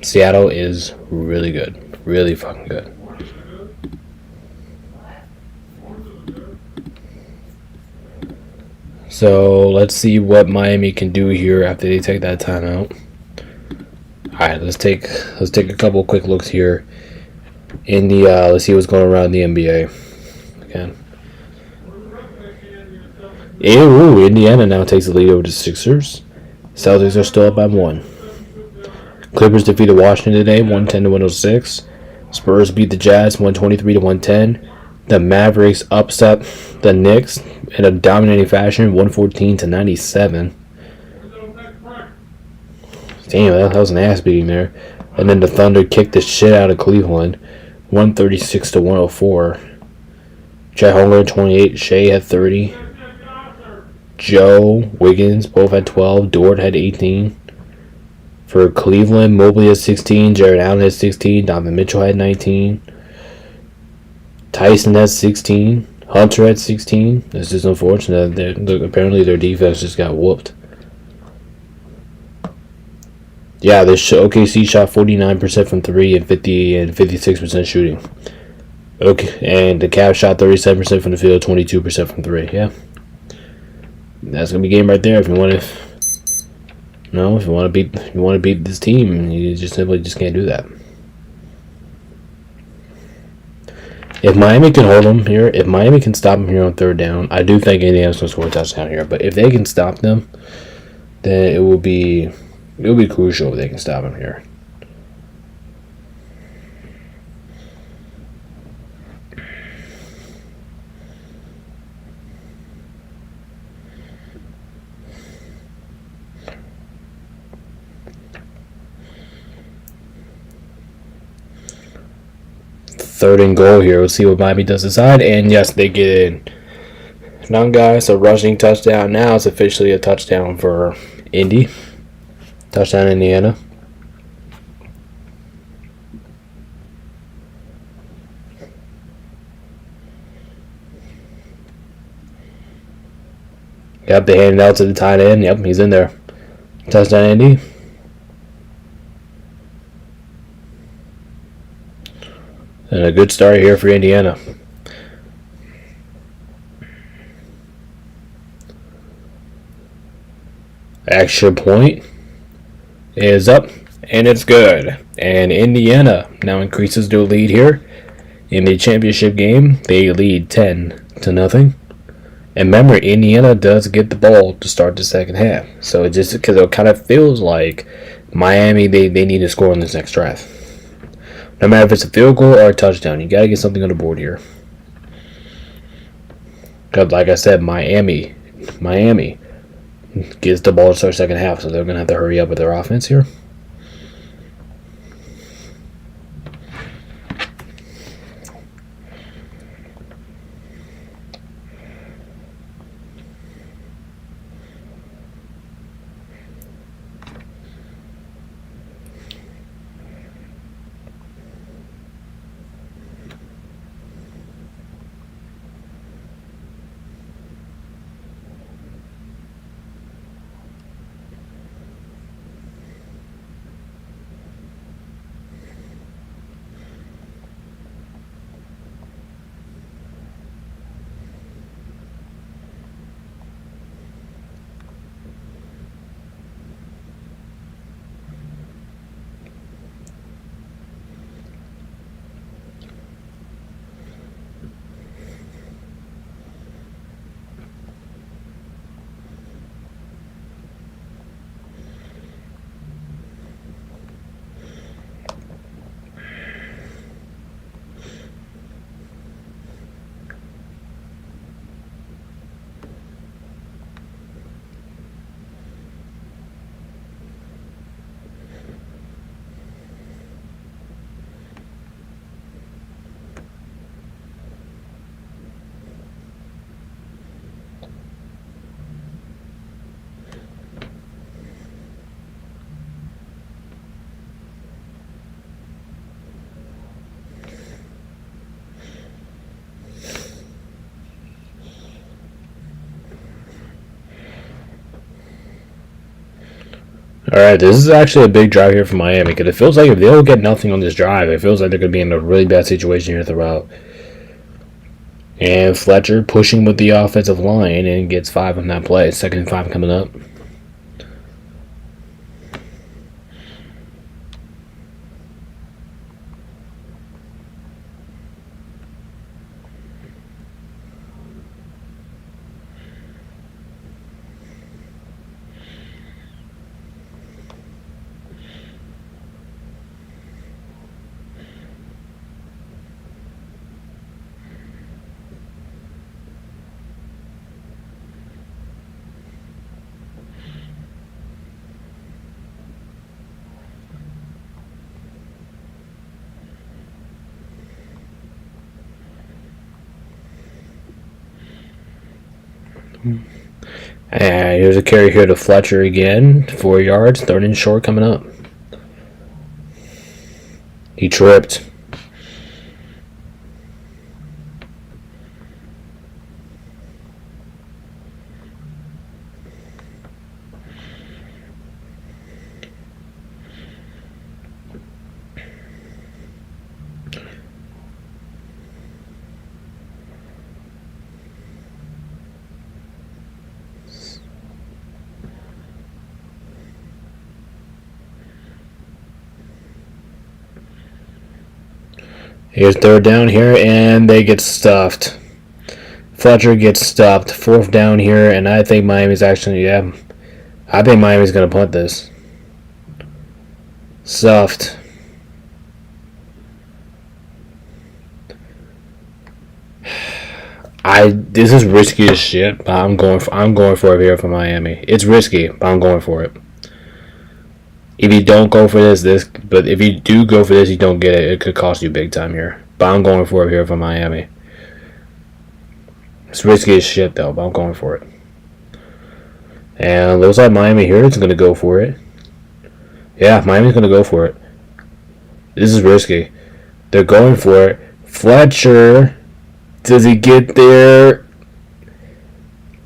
Seattle is really good, really fucking good. So let's see what Miami can do here after they take that timeout. Alright, let's take a couple quick looks here in the let's see what's going around the NBA. Again. Ooh, Indiana now takes the lead over the Sixers. Celtics are still up by 1. Clippers defeated Washington today, 110-106. Spurs beat the Jazz 123-110. The Mavericks upset the Knicks in a dominating fashion, 114-97. Damn, that was an ass beating there. And then the Thunder kicked the shit out of Cleveland, 136-104. Chet Holmgren 28, Shea had 30. Joe, Wiggins both had 12. Dort had 18. For Cleveland, Mobley had 16. Jared Allen had 16. Donovan Mitchell had 19. Tyson had 16. Hunter had 16. It's just unfortunate that apparently their defense just got whooped. Yeah, OKC shot 49% from 3 and 56% shooting. Okay, and the Cavs shot 37% from the field, 22% from 3. Yeah, that's gonna be a game right there. If you want to beat this team, you just simply can't do that. If Miami can hold them here, if Miami can stop them here on 3rd down, I do think Indiana's going to score a touchdown here. But if they can stop them, then it will be crucial if they can stop them here. Third and goal here. We'll see what Miami does decide. And yes, they get in. None, guys. A rushing touchdown. Now it's officially a touchdown for Indy. Touchdown, Indiana. Yep, they handed out to the tight end. Yep, he's in there. Touchdown, Andy. And a good start here for Indiana. Extra point is up, and it's good. And Indiana now increases their lead here. In the championship game, they lead 10-0. And remember, Indiana does get the ball to start the second half. So it just because it kind of feels like Miami, they need to score in this next drive. No matter if it's a field goal or a touchdown, you got to get something on the board here. Because like I said, Miami gets the ball to start second half. So they're going to have to hurry up with their offense here. Alright, this is actually a big drive here for Miami, because it feels like if they don't get nothing on this drive, it feels like they're going to be in a really bad situation here throughout. And Fletcher pushing with the offensive line and gets 5 on that play. 2nd and 5 coming up. And here's a carry here to Fletcher again. 4 yards, 3rd and short coming up. He tripped. Here's 3rd down here, and they get stuffed. Fletcher gets stuffed. 4th down here, and I think Miami's actually, I think Miami's going to punt this. Stuffed. This is risky as shit, but I'm going for it here for Miami. It's risky, but I'm going for it. If you don't go for but if you do go for this, you don't get it. It could cost you big time here. But I'm going for it here for Miami. It's risky as shit though, but I'm going for it. And looks like Miami here is going to go for it. Yeah, Miami's going to go for it. This is risky. They're going for it. Fletcher, does he get there?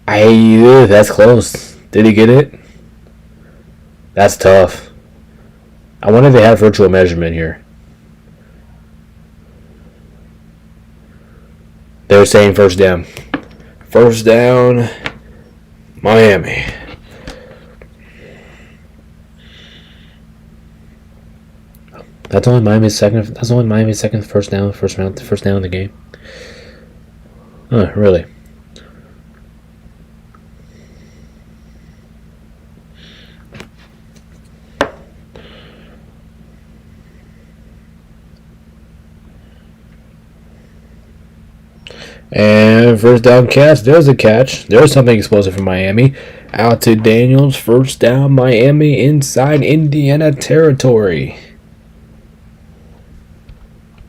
That's close. Did he get it? That's tough. I wonder if they have virtual measurement here. They're saying first down. First down, Miami. That's only Miami's second. That's only Miami's second first down in the game. Oh, really? And first down catch. There's a catch. There's something explosive from Miami. Out to Daniels. First down, Miami inside Indiana territory.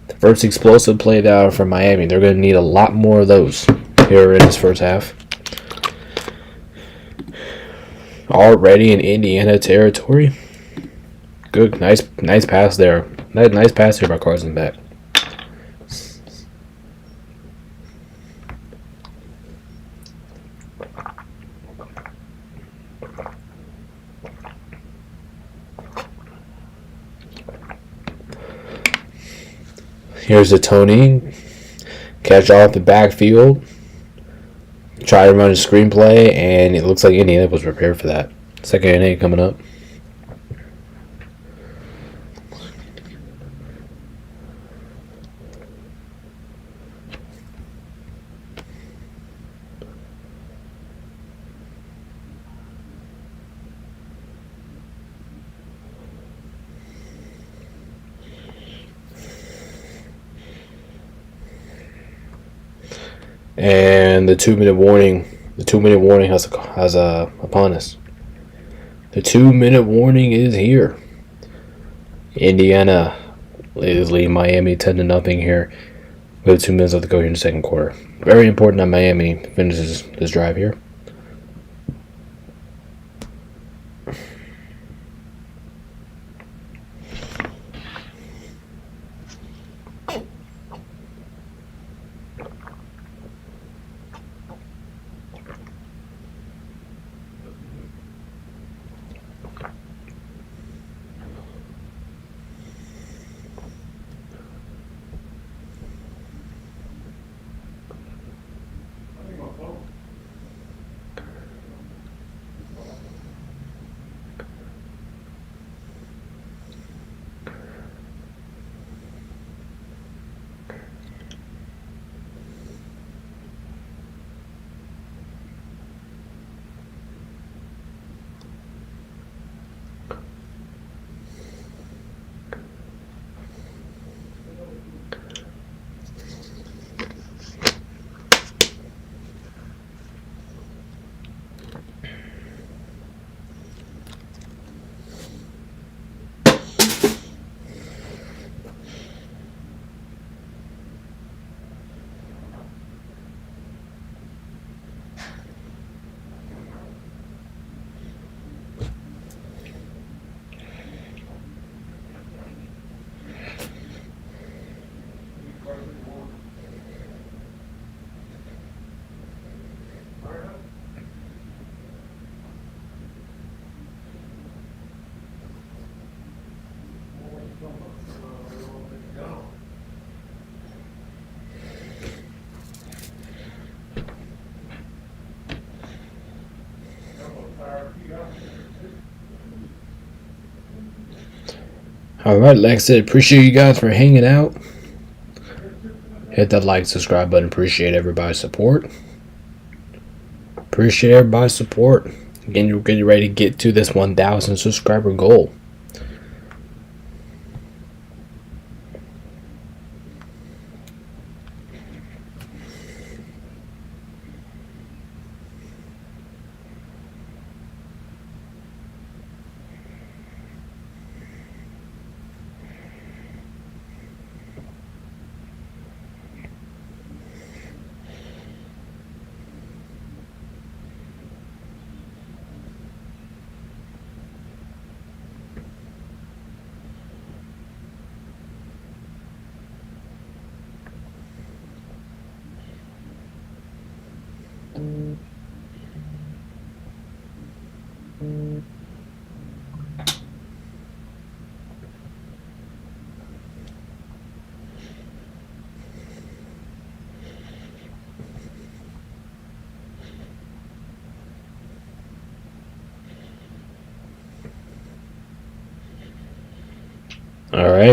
The first explosive play down from Miami. They're going to need a lot more of those here in this first half. Already in Indiana territory. Good, nice pass there. Nice pass here by Carson Beck. Here's the Tony. Catch off the backfield. Try to run a screenplay, and it looks like Indiana was prepared for that. Second and 8 coming up. And the 2-minute warning. The 2-minute warning has upon us. The 2-minute warning is here. Indiana is leading Miami 10-0 here. With 2 minutes left to go here in the second quarter. Very important that Miami finishes this drive here. Alright, like I said, appreciate you guys for hanging out. Hit that like, subscribe button. Appreciate everybody's support. Appreciate everybody's support. Again, you're getting ready to get to this 1,000 subscriber goal. Alright,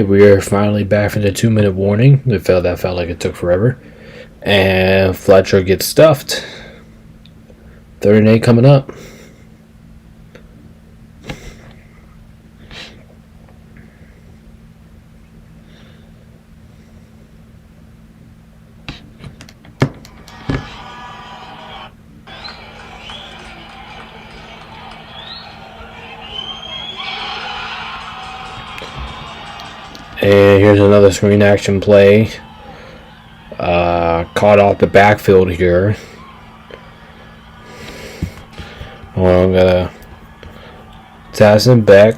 we are finally back from the 2-minute warning. That felt like it took forever. And Fletcher gets stuffed. 3rd and 8 coming up. And here's another screen action play. Caught off the backfield here. Well, I'm gonna toss him back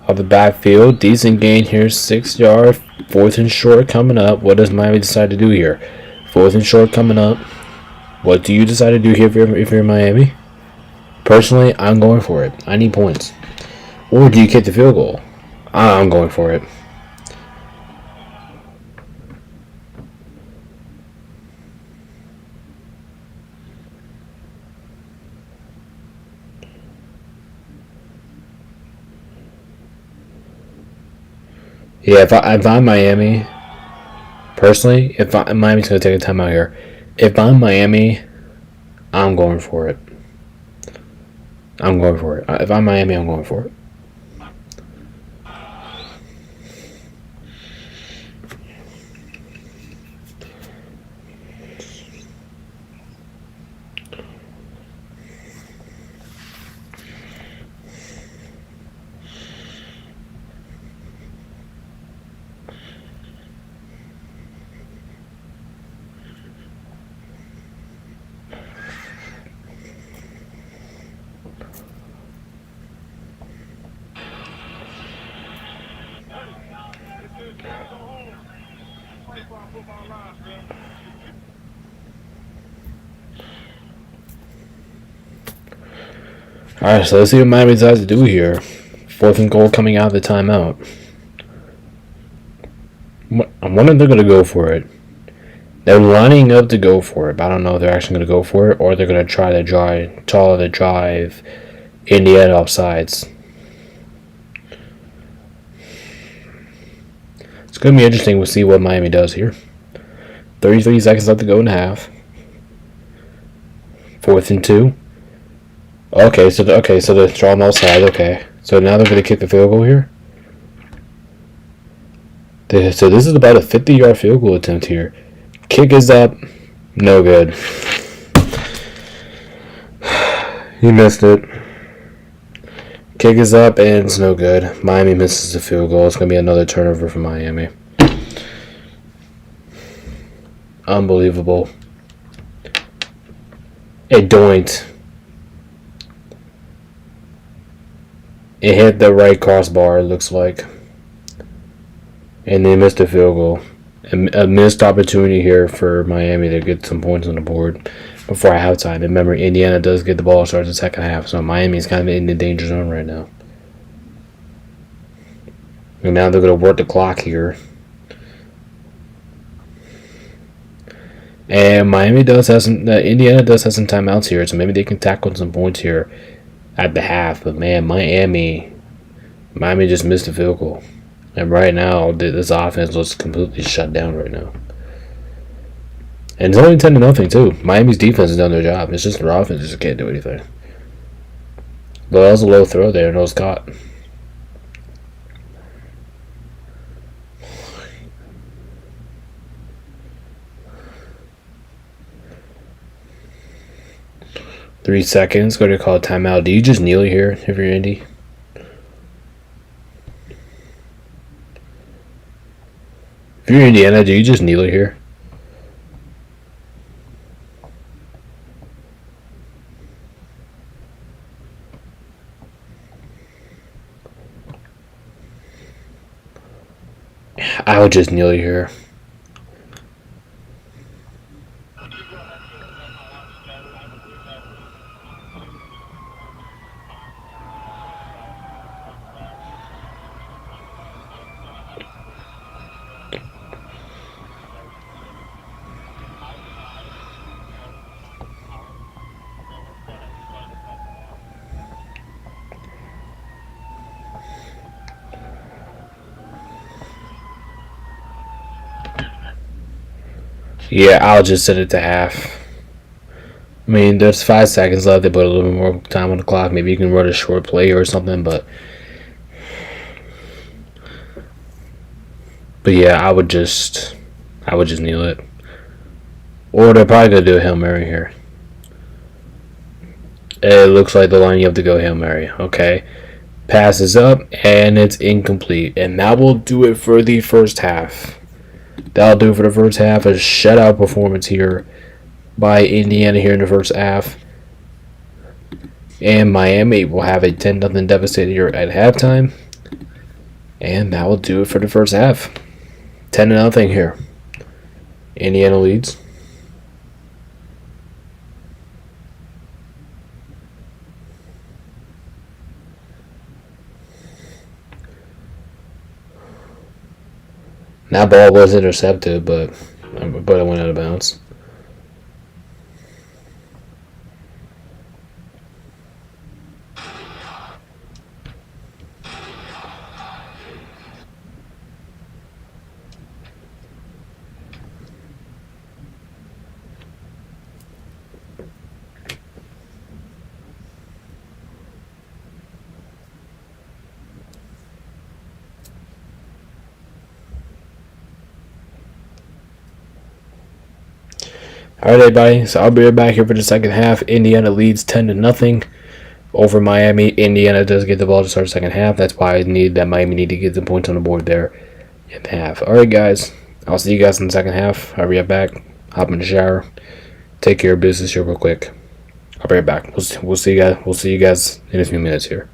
off the backfield. Decent gain here, 6 yards. 4th and short coming up. What does Miami decide to do here? 4th and short coming up. What do you decide to do here if you're Miami? Personally, I'm going for it. I need points. Or do you kick the field goal? I'm going for it. Yeah, if I'm Miami, personally, Miami's going to take a timeout here. If I'm Miami, I'm going for it. I'm going for it. If I'm Miami, I'm going for it. Alright, so let's see what Miami decides to do here. 4th and goal coming out of the timeout. I'm wondering if they're going to go for it. They're lining up to go for it, but I don't know if they're actually going to go for it or they're going to try to drive Indiana offsides. It's going to be interesting. We'll see what Miami does here. 33 seconds left to go in the half. 4th and 2. Okay, so they're drawing offside. Okay, so now they're going to kick the field goal here. So this is about a 50-yard field goal attempt here. Kick is up. No good. He missed it. Kick is up and it's no good. Miami misses the field goal. It's going to be another turnover for Miami. Unbelievable. It doinked. It hit the right crossbar, it looks like. And they missed a field goal. A missed opportunity here for Miami to get some points on the board before halftime. And remember, Indiana does get the ball starts the second half, so Miami's kind of in the danger zone right now. And now they're going to work the clock here. And Indiana does have some timeouts here, so maybe they can tackle some points here at the half. But man, Miami just missed a field goal. And right now, this offense looks completely shut down right now. And it's only 10-0 too. Miami's defense has done their job. It's just their offense just can't do anything. But that was a low throw there, and it was caught. Three seconds. Go to call a timeout. Do you just kneel here if you're Indy? If you're Indiana, do you just kneel here? I would just kneel here. Yeah, I'll just set it to half. I mean, there's 5 seconds left. They put a little bit more time on the clock. Maybe you can run a short play or something. But yeah, I would just kneel it. Or they're probably gonna do a Hail Mary here. It looks like the line you have to go Hail Mary. Okay. Passes up and it's incomplete. And that will do it for the first half. That'll do it for the first half. A shutout performance here by Indiana here in the first half. And Miami will have a 10-0 deficit here at halftime. And that will do it for the first half. 10-0 here. Indiana leads. That ball was intercepted, but it went out of bounds. All right, everybody. So I'll be right back here for the second half. Indiana leads 10-0 over Miami. Indiana does get the ball to start the second half. That's why I need that Miami need to get the points on the board there in the half. All right, guys. I'll see you guys in the second half. I'll be right back. Hop in the shower. Take care of business here real quick. I'll be right back. We'll see you guys. We'll see you guys in a few minutes here.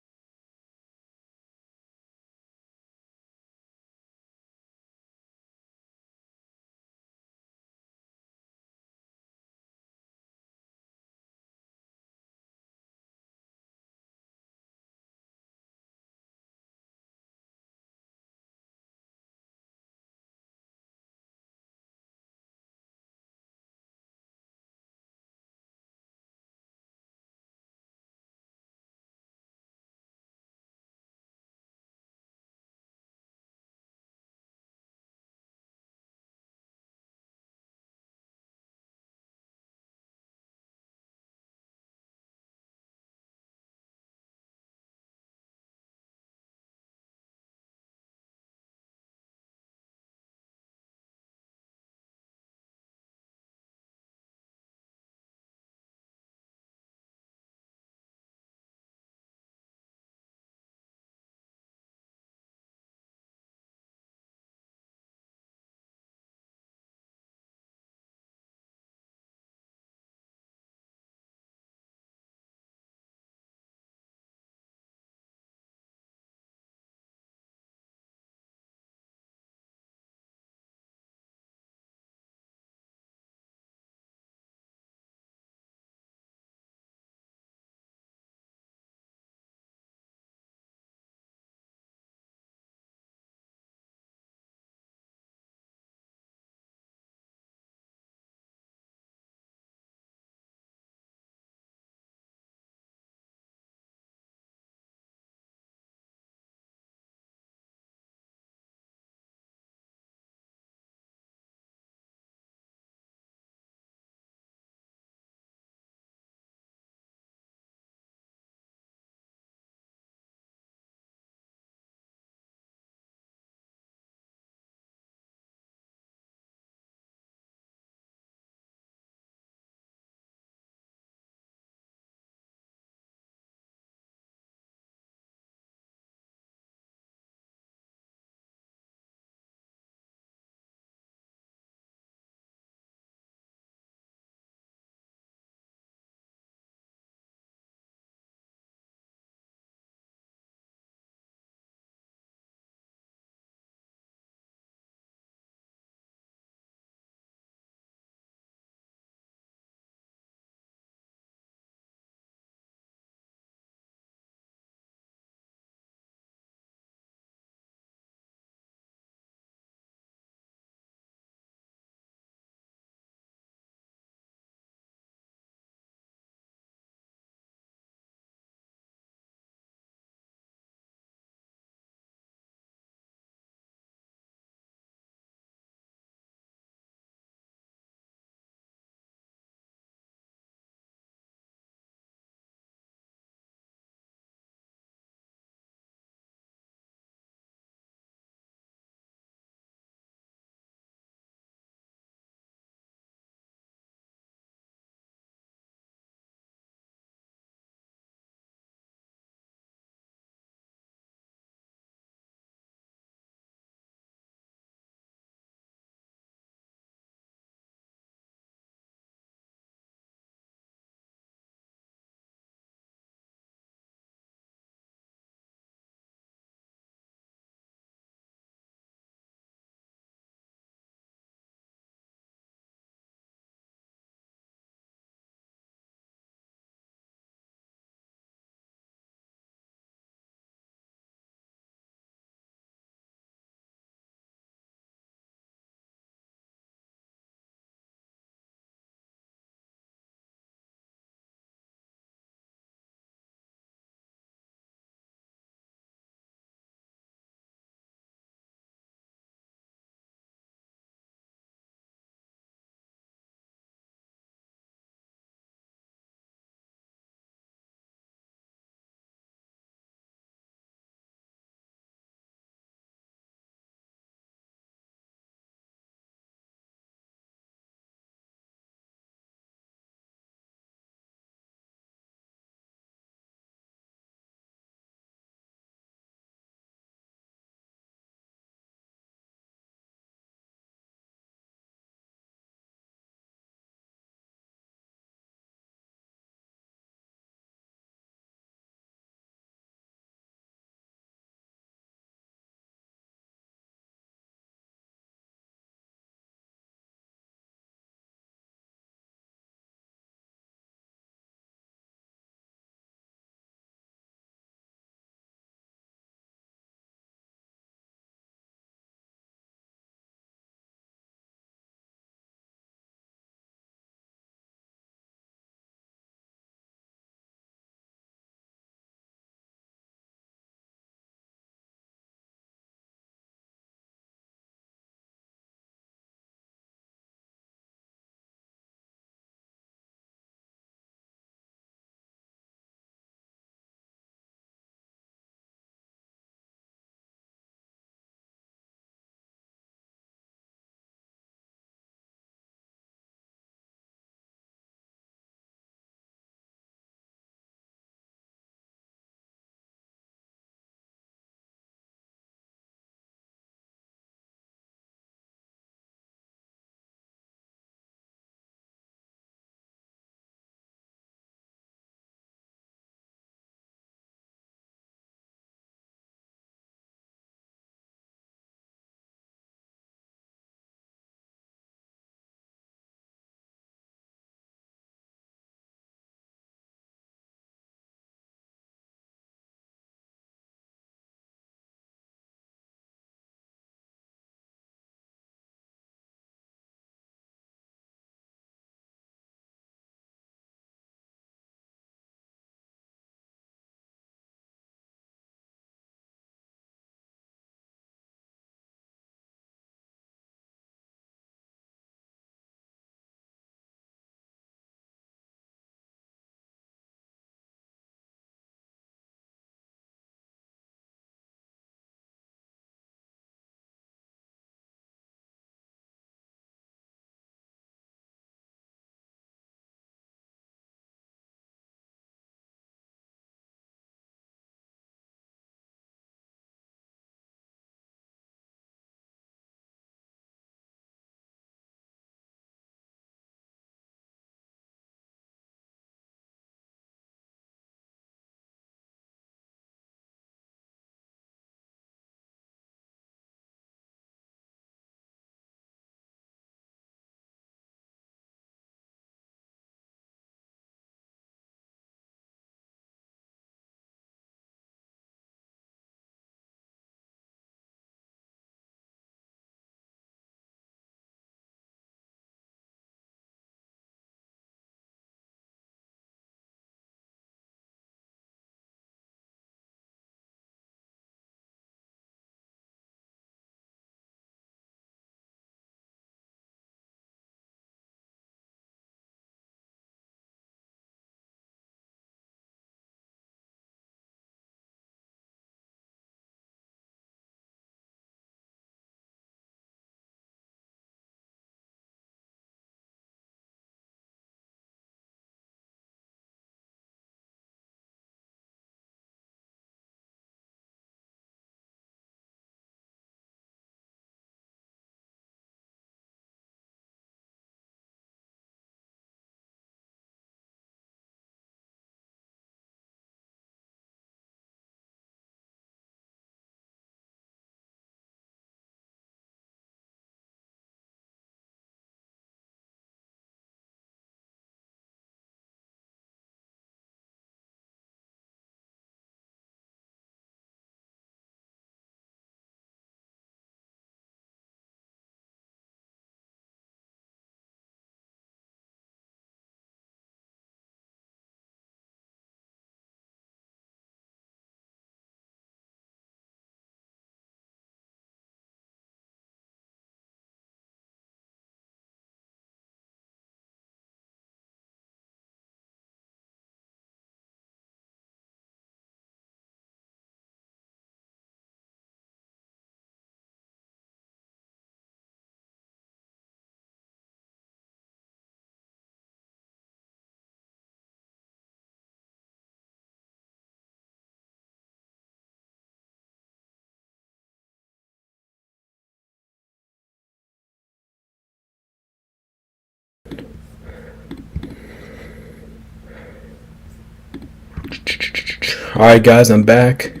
Alright guys, I'm back.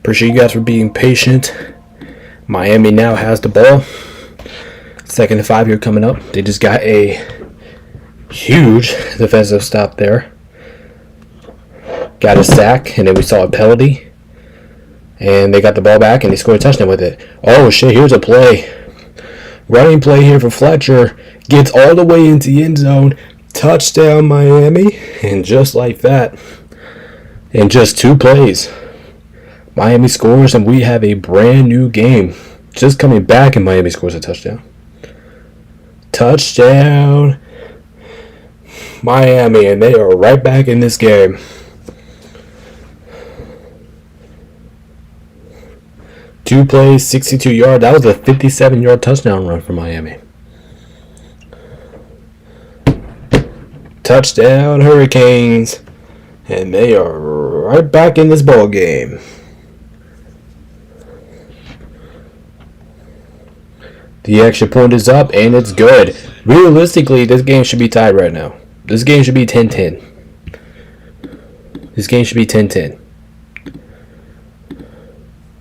Appreciate you guys for being patient. Miami now has the ball. 2nd and 5 here coming up. They just got a huge defensive stop there. Got a sack, and then we saw a penalty. And they got the ball back, and they scored a touchdown with it. Oh shit, here's a play. Running play here for Fletcher. Gets all the way into the end zone. Touchdown Miami. And just like that, in just 2 plays, Miami scores, and we have a brand new game. Just coming back, and Miami scores a touchdown. Touchdown Miami, and they are right back in this game. Two plays, 62 yards. That was a 57-yard touchdown run for Miami. Touchdown Hurricanes, and they are right back in this ball game. The extra point is up, and it's good. Realistically, this game should be tied right now. This game should be 10-10. This game should be 10-10.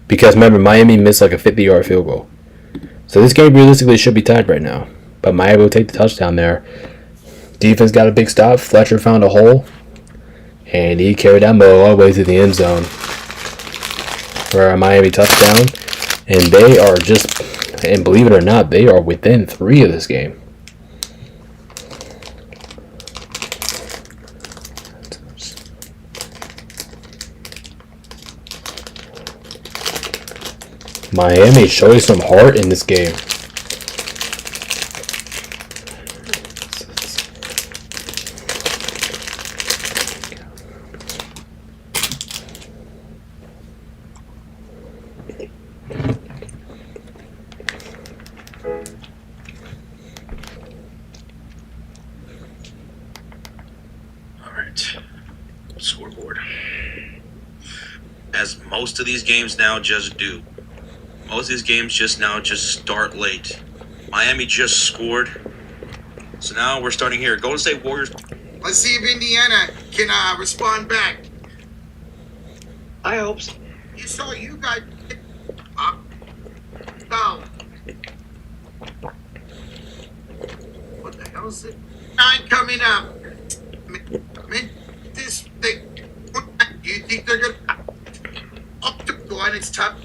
Because remember, Miami missed like a 50-yard field goal. So this game realistically should be tied right now. But Miami will take the touchdown there. Defense got a big stop. Fletcher found a hole. And he carried that ball all the way to the end zone for a Miami touchdown. And they are just... And believe it or not, they are within 3 of this game. Miami showing some heart in this game. Scoreboard. As most of these games now just do. Most of these games just start late. Miami just scored. So now we're starting here. Golden State Warriors. Let's see if Indiana can respond back. I hope so. You saw you guys. No. What the hell is it? 9 coming up. This thing. You think they're gonna up the line? It's tough.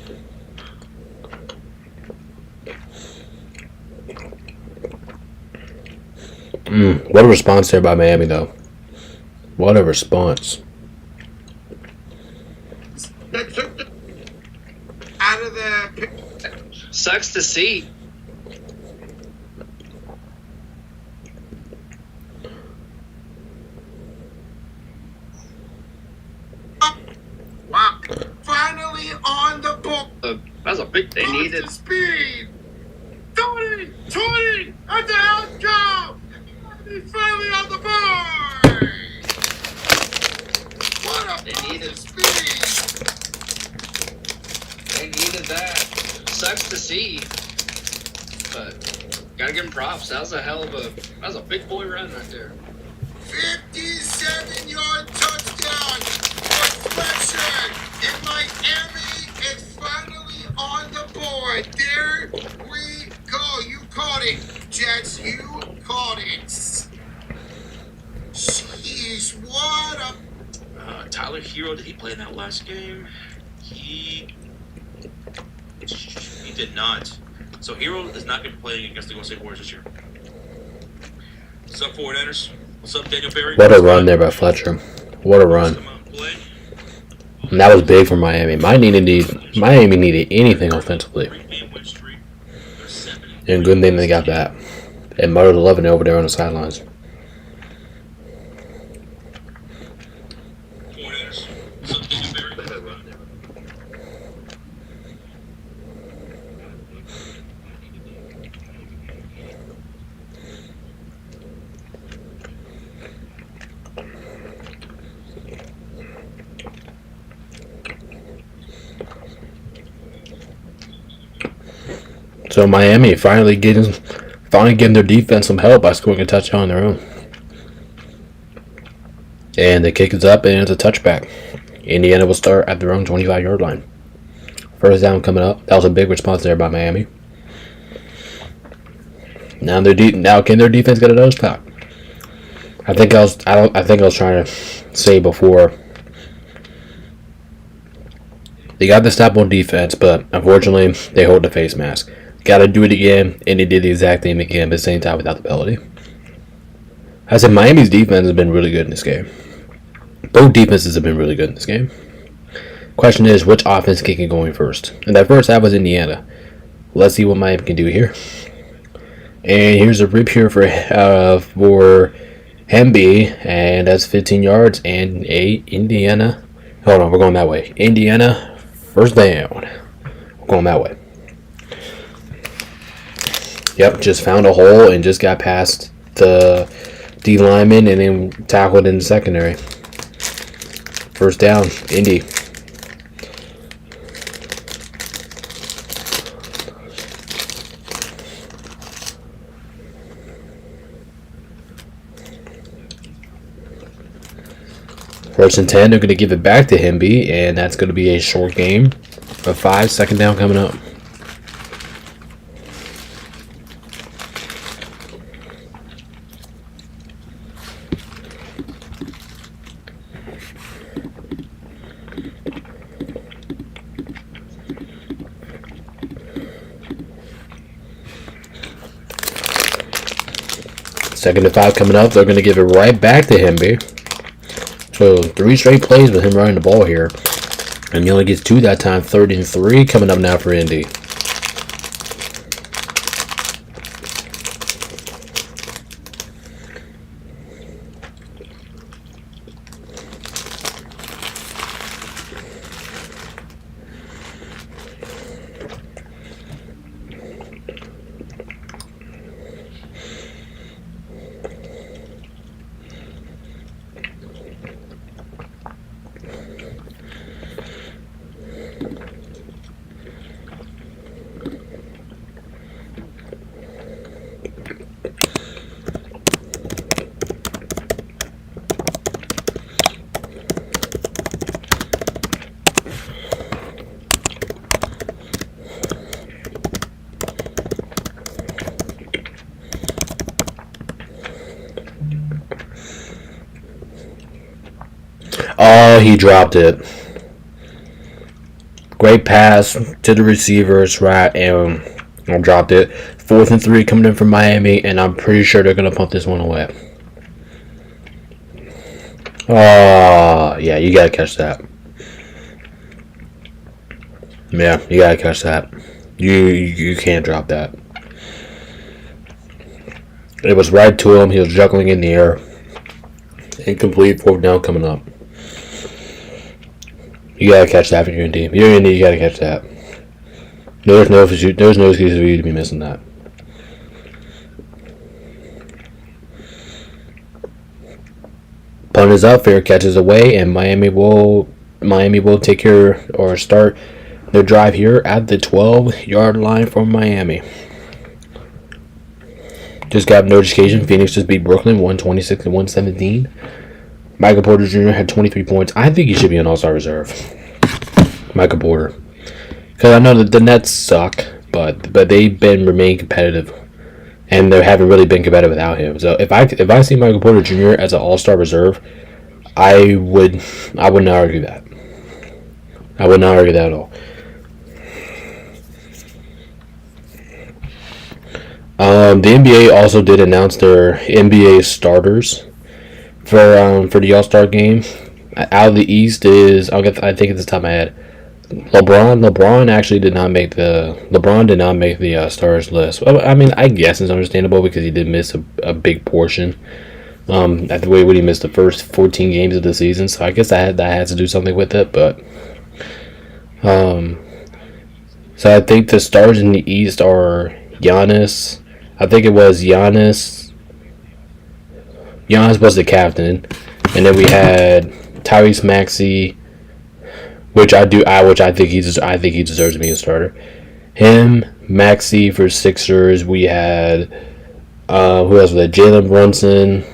What a response there by Miami, though. What a response. That took the out of the. Sucks to see. Wow! Finally on the ball. That's a big. They needed. The speed. 20 at the outcome. He's finally on the board. What a They needed. speed. They needed that. Sucks to see. But gotta give him props. That was a big boy run right there. 57-yard touchdown for Fletcher. And Miami is finally on the board. There we go. You caught it, Jets. You caught it. Jeez, what a... Tyler Hero, did he play in that last game? He did not. So Hero is not going to be playing against the Golden State Warriors this year. What's up, 49ers? What's up, Daniel Berry? What a run there by Fletcher. What a run. Come out and play. And that was big for Miami. Miami needed anything offensively. 3-game win streak. They're 7. And good thing they got that. And muttered 11 over there on the sidelines. 49ers. What's up, Daniel Berry? So Miami finally getting their defense some help by scoring a touchdown on their own. And the kick is up, and it's a touchback. Indiana will start at their own 25-yard line. First down coming up. That was a big response there by Miami. Now can their defense get another stop? I think I was trying to say before. They got the stop on defense, but unfortunately they hold the face mask. Got to do it again, and they did the exact thing again, but at the same time without the penalty. I said Miami's defense has been really good in this game. Both defenses have been really good in this game. Question is, which offense can get going first? And that first half was Indiana. Let's see what Miami can do here. And here's a rip here for Hemby, and that's 15 yards and a Indiana. Hold on, we're going that way. Indiana, first down. We're going that way. Yep, just found a hole and just got past the D lineman and then tackled in the secondary. First down, Indy. First and 10, they're going to give it back to Hemby, and that's going to be a short game of 5. Second down coming up. Second and 5 coming up. They're going to give it right back to Hemby. So 3 straight plays with him running the ball here. And he only gets 2 that time. 3rd and 3 coming up now for Indy. Oh, he dropped it. Great pass to the receivers, right, and dropped it. 4th and 3 coming in from Miami, and I'm pretty sure they're going to punt this one away. Oh, yeah, you got to catch that. Yeah, you got to catch that. You can't drop that. It was right to him. He was juggling in the air. Incomplete. 4th down coming up. You gotta catch that for your team. You're Indy, you gotta catch that. There's no excuse for you to be missing that. Punt is up, fair catches away, and Miami will take care or start their drive here at the 12-yard line from Miami. Just got notification. Phoenix just beat Brooklyn 126 to 117. Michael Porter Jr. had 23 points. I think he should be an All-Star reserve. Michael Porter. Because I know that the Nets suck, but they've remained competitive. And they haven't really been competitive without him. So if I see Michael Porter Jr. as an All-Star reserve, I would not argue that. I would not argue that at all. The NBA also did announce their NBA starters for the All-Star game. Out of the East is I think at the top of my head, LeBron actually did not make the stars list. I mean, I guess it's understandable because he did miss a big portion. At the way when he missed the first 14 games of the season, so I guess that had to do something with it. But so I think the stars in the East are Giannis. I think it was Giannis. Giannis was the captain, and then we had Tyrese Maxey, which I think he deserves to be a starter. Him, Maxey for Sixers. We had who else was that? Jalen Brunson,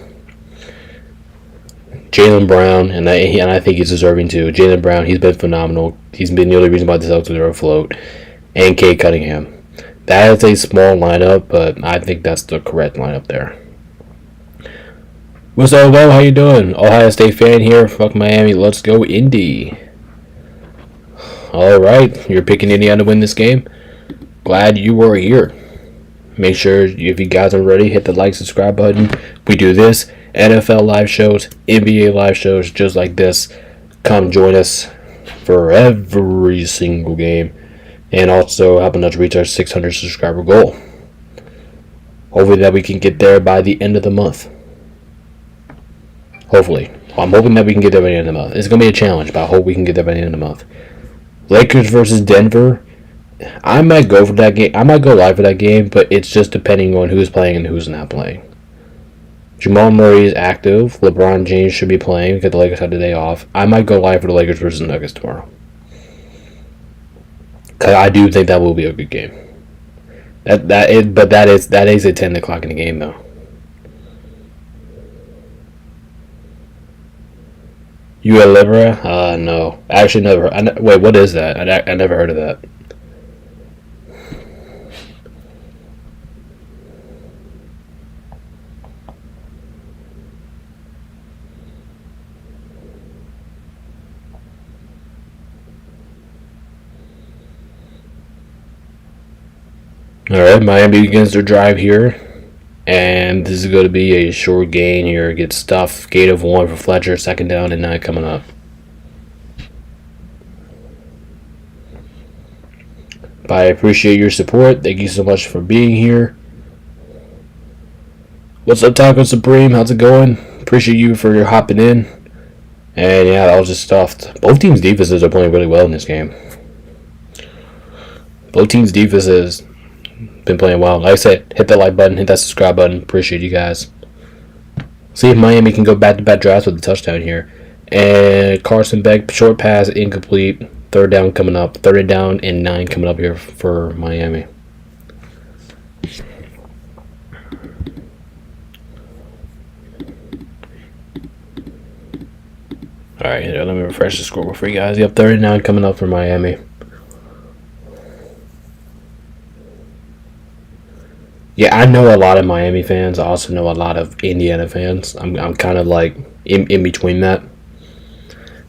Jaylen Brown, and I think he's deserving too. Jaylen Brown, he's been phenomenal. He's been the only reason why the Celtics are afloat. And Cade Cunningham. That is a small lineup, but I think that's the correct lineup there. What's up, Will? How you doing? Ohio State fan here. Fuck Miami. Let's go Indy. All right, you're picking Indiana to win this game. Glad you were here. Make sure if you guys are ready, hit the like, subscribe button. We do this, NFL live shows, NBA live shows, just like this. Come join us for every single game, and also helping us reach our 600 subscriber goal. Hopefully that we can get there by the end of the month. Hopefully. I'm hoping that we can get there by the end of the month. It's going to be a challenge, but I hope we can get there by the end of the month. Lakers versus Denver. I might go for that game. I might go live for that game, but it's just depending on who's playing and who's not playing. Jamal Murray is active. LeBron James should be playing because the Lakers had the day off. I might go live for the Lakers versus Nuggets tomorrow. Because I do think that will be a good game. That is at 10 o'clock in the game, though. UL Libera? No. I actually never. Wait, what is that? I never heard of that. Alright, Miami begins their drive here. And this is going to be a short gain here. Get stuff. Gain of 1 for Fletcher. 2nd down and 9 coming up. But I appreciate your support. Thank you so much for being here. What's up, Taco Supreme? How's it going? Appreciate you for your hopping in. And yeah, that was just stuffed. Both teams' defenses are playing really well in this game. Both teams' defenses been playing well. Like I said, hit that like button, hit that subscribe button. Appreciate you guys. See if Miami can go back-to-back drives with a touchdown here. And Carson Beck, short pass, incomplete. 3rd down coming up. 3rd down and 9 coming up here for Miami. Alright, let me refresh the scoreboard for you guys. Yep, 3rd and 9 coming up for Miami. Yeah, I know a lot of Miami fans. I also know a lot of Indiana fans. I'm kind of like in between that.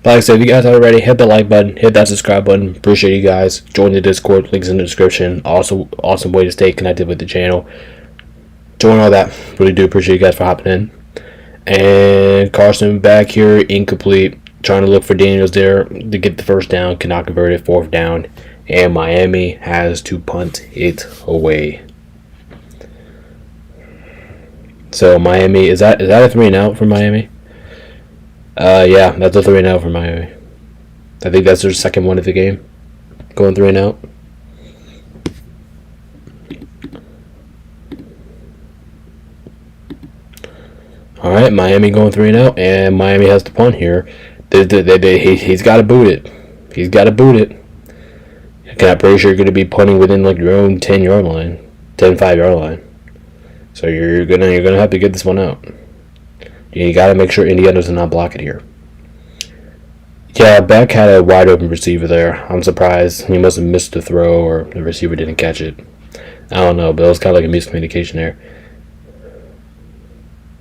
But like I said, if you guys are ready, hit the like button, hit that subscribe button. Appreciate you guys. Join the Discord. Links in the description. Also, awesome way to stay connected with the channel. Join all that. Really do appreciate you guys for hopping in. And Carson back here, incomplete. Trying to look for Daniels there to get the 1st down. Cannot convert it. 4th down. And Miami has to punt it away. So Miami, is that a 3-and-out for Miami? Yeah, that's a 3-and-out for Miami. I think that's their 2nd one of the game. Going 3-and-out. Alright, Miami going 3-and-out, and Miami has to punt here. He's got to boot it. He's got to boot it. I'm pretty sure you're going to be punting within like your own 10-yard line. 5-yard line. So you're gonna have to get this one out. You gotta make sure Indiana does not block it here. Yeah, Beck had a wide open receiver there. I'm surprised. He must have missed the throw or the receiver didn't catch it. I don't know, but it was kind of like a miscommunication there.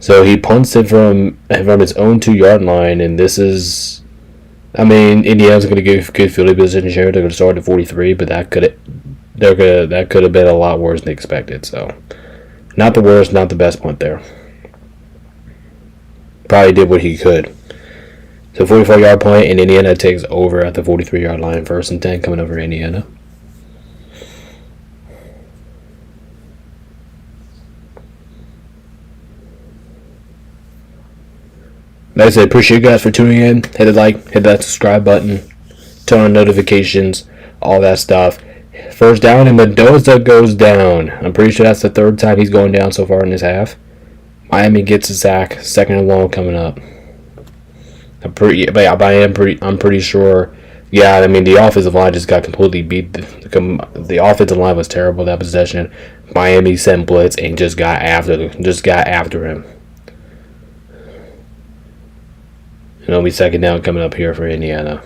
So he punts it from his own 2-yard line, and this is, I mean, Indiana's gonna give good fielding position here. They're gonna start at 43, but that could have been a lot worse than expected. So. Not the worst, not the best punt there. Probably did what he could. So 44-yard punt, and Indiana takes over at the 43-yard line. 1st and 10 coming over Indiana. Like I said, appreciate you guys for tuning in. Hit the like, hit that subscribe button, turn on notifications, all that stuff. 1st down, and Mendoza goes down. I'm pretty sure that's the 3rd time he's going down so far in this half. Miami gets a sack. 2nd and long coming up. I'm pretty sure. Yeah, I mean the offensive line just got completely beat. The offensive line was terrible that possession. Miami sent blitz and just got after him. And it'll be second down coming up here for Indiana.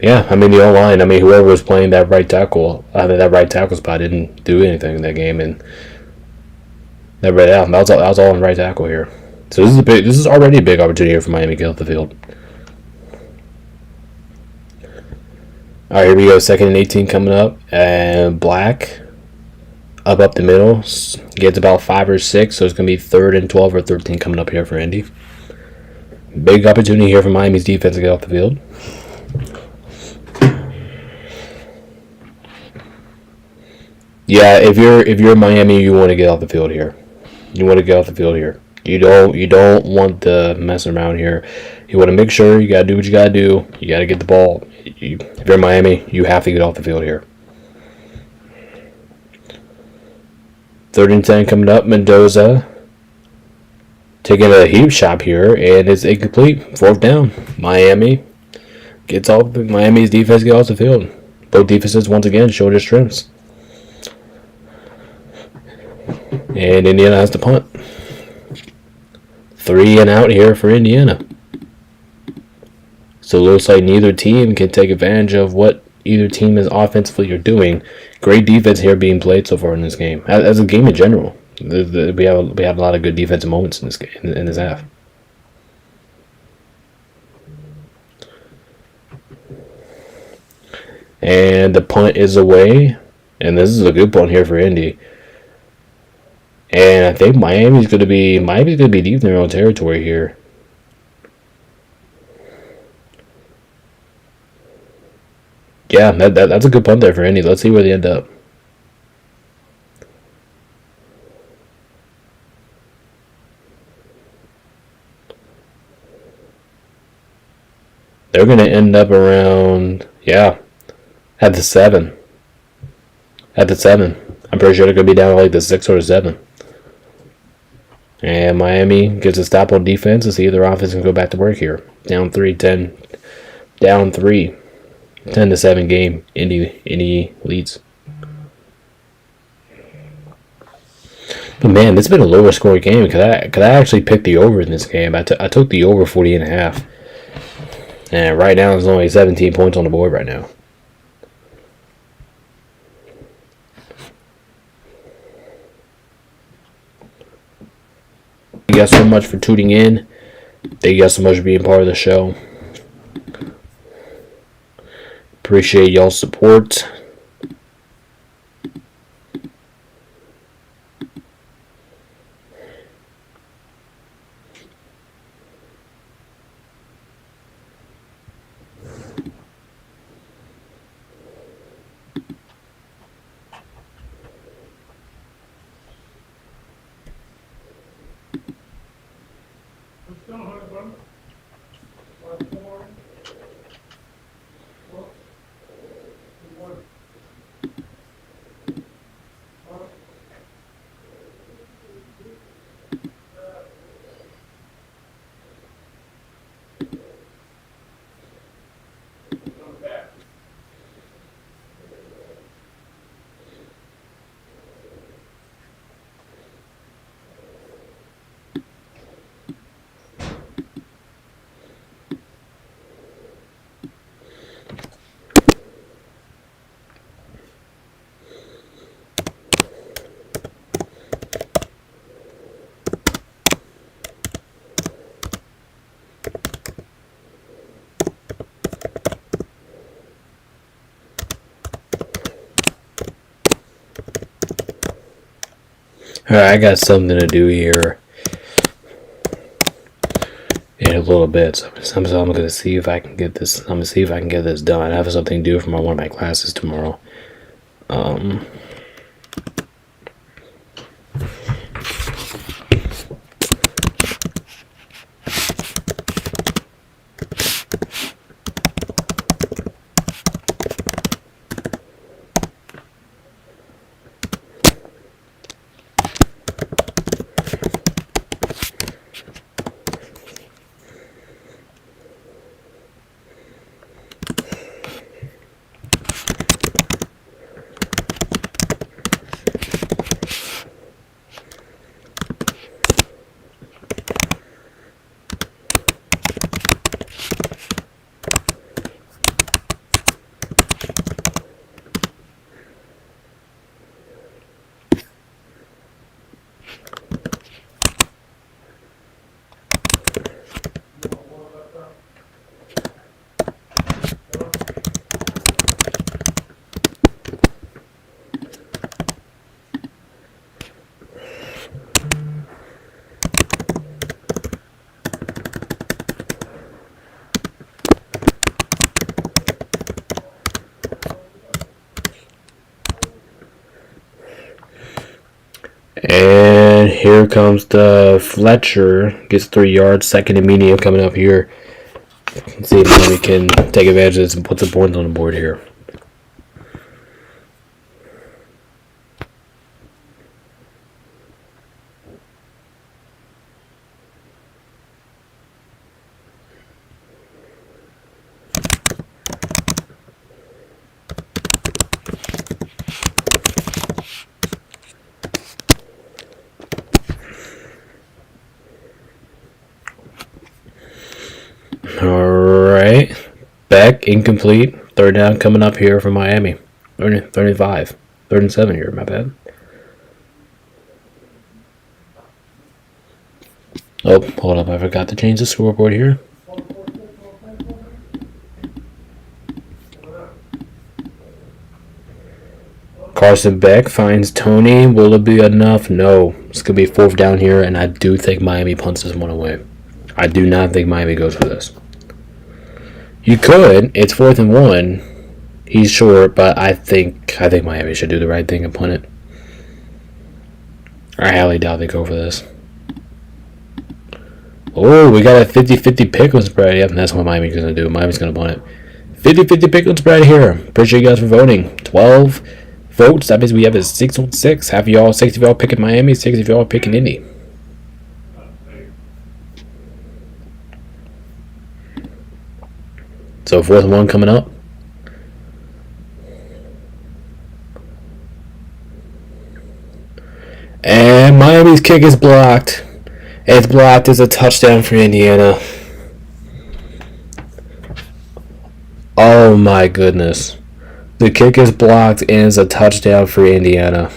Yeah, I mean, the O-line, I mean, whoever was playing that right tackle, that right tackle spot didn't do anything in that game, and that was all in right tackle here. So this is already a big opportunity here for Miami to get off the field. All right, here we go. 2nd and 18 coming up, and Black up the middle gets about 5 or 6, so it's gonna be 3rd and 12 or 13 coming up here for Indy. Big opportunity here for Miami's defense to get off the field. Yeah, if you're Miami, you want to get off the field here. You want to get off the field here. You don't want the messing around here. You want to make sure you gotta do what you gotta do. You gotta get the ball. If you're Miami, you have to get off the field here. 3rd and 10 coming up. Mendoza taking a huge shot here, and it's incomplete. 4th down. Miami gets off. Miami's defense gets off the field. Both defenses once again showed their strengths. And Indiana has to punt. 3 and out here for Indiana. So it looks like neither team can take advantage of what either team is offensively or doing. Great defense here being played so far in this game. As a game in general, we have a lot of good defensive moments in this game, in this half. And the punt is away, and this is a good punt here for Indy. And I think Miami's gonna be deep in their own territory here. Yeah, that's a good punt there for Indy. Let's see where they end up. They're gonna end up around, yeah, at the 7. At the 7. I'm pretty sure they're gonna be down to like the 6 or the 7. And Miami gets a stop on defense to see if their offense can go back to work here. Down 3-10. Down 3. 10-7 game. Indy leads. But man, it's been a lower scoring game. Could I actually pick the over in this game? I took the over 40.5. And right now there's only 17 points on the board right now. Thank you guys so much for tuning in. Thank you guys so much for being part of the show. Appreciate y'all's support. Alright, I got something to do here in a little bit. So I'm gonna see if I can get this. I'm gonna see if I can get this done. I have something to do for one of my classes tomorrow. here comes the Fletcher. Gets 3 yards. Second and medium coming up here. Let's see if Miami can take advantage of this and put some points on the board here. Alright. Back, incomplete. Third down coming up here for Miami. 35. 3rd and 7 here, my bad. Oh, hold up. I forgot to change the scoreboard here. Carson Beck finds Tony. Will it be enough? No. It's going to be 4th down here, and I do think Miami punts this one away. I do not think Miami goes for this. You could. It's 4th and 1. He's short, but I think Miami should do the right thing and punt it. I highly doubt they go for this. Oh, we got a 50-50 pick 'em spread. Yep, that's what Miami's going to do. Miami's going to punt it. 50-50 pick 'em spread here. Appreciate you guys for voting. 12 votes. That means we have a 6 on 6. Half of y'all, 6 of y'all picking Miami, 6 of y'all picking Indy. So 4th and 1 coming up. And Miami's kick is blocked. It's blocked as a touchdown for Indiana. Oh my goodness. The kick is blocked and it's a touchdown for Indiana.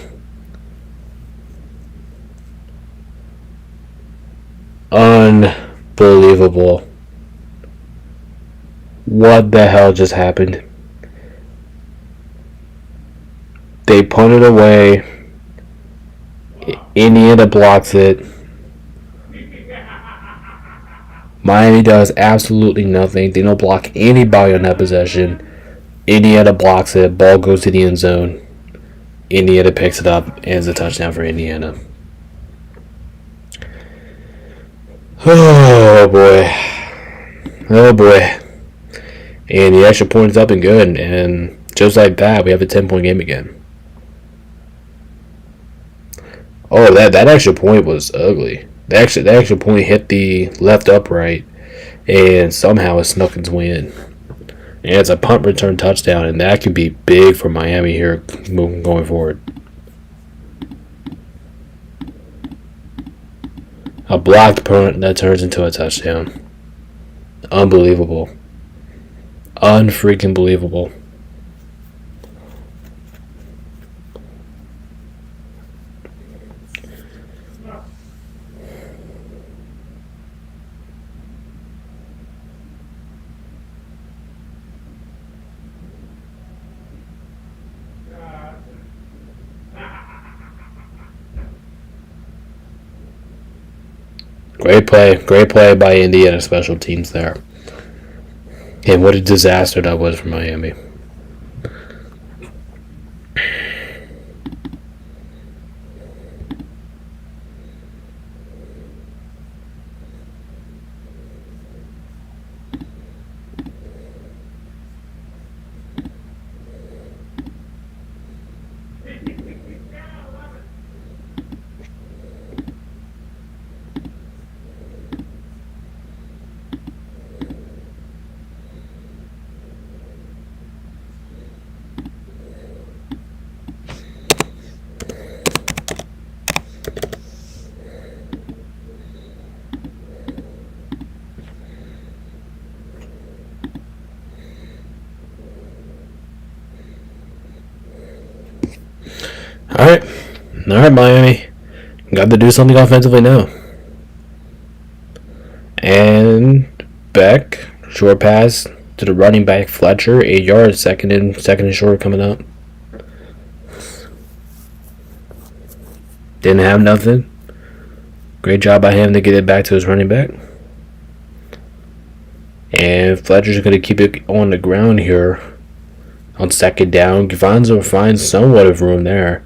Unbelievable. What the hell just happened? They punted away. Indiana blocks it. Miami does absolutely nothing. They don't block anybody on that possession. Indiana blocks it. Ball goes to the end zone. Indiana picks it up, and it's a touchdown for Indiana. Oh boy. Oh boy. And the extra point's up and good. And just like that, we have a 10-point game again. Oh, that extra point was ugly. The extra point hit the left upright, and somehow it snuck its way in. And it's a punt return touchdown, and that could be big for Miami here going forward. A blocked punt that turns into a touchdown. Unbelievable. Unfreaking believable. Great play by Indiana special teams there. And what a disaster that was for Miami. Alright, Miami. Got to do something offensively now. And Beck, short pass to the running back Fletcher, 8 yards, second and short coming up. Didn't have nothing. Great job by him to get it back to his running back. And Fletcher's going to keep it on the ground here on second down. Gonzo finds somewhat of room there.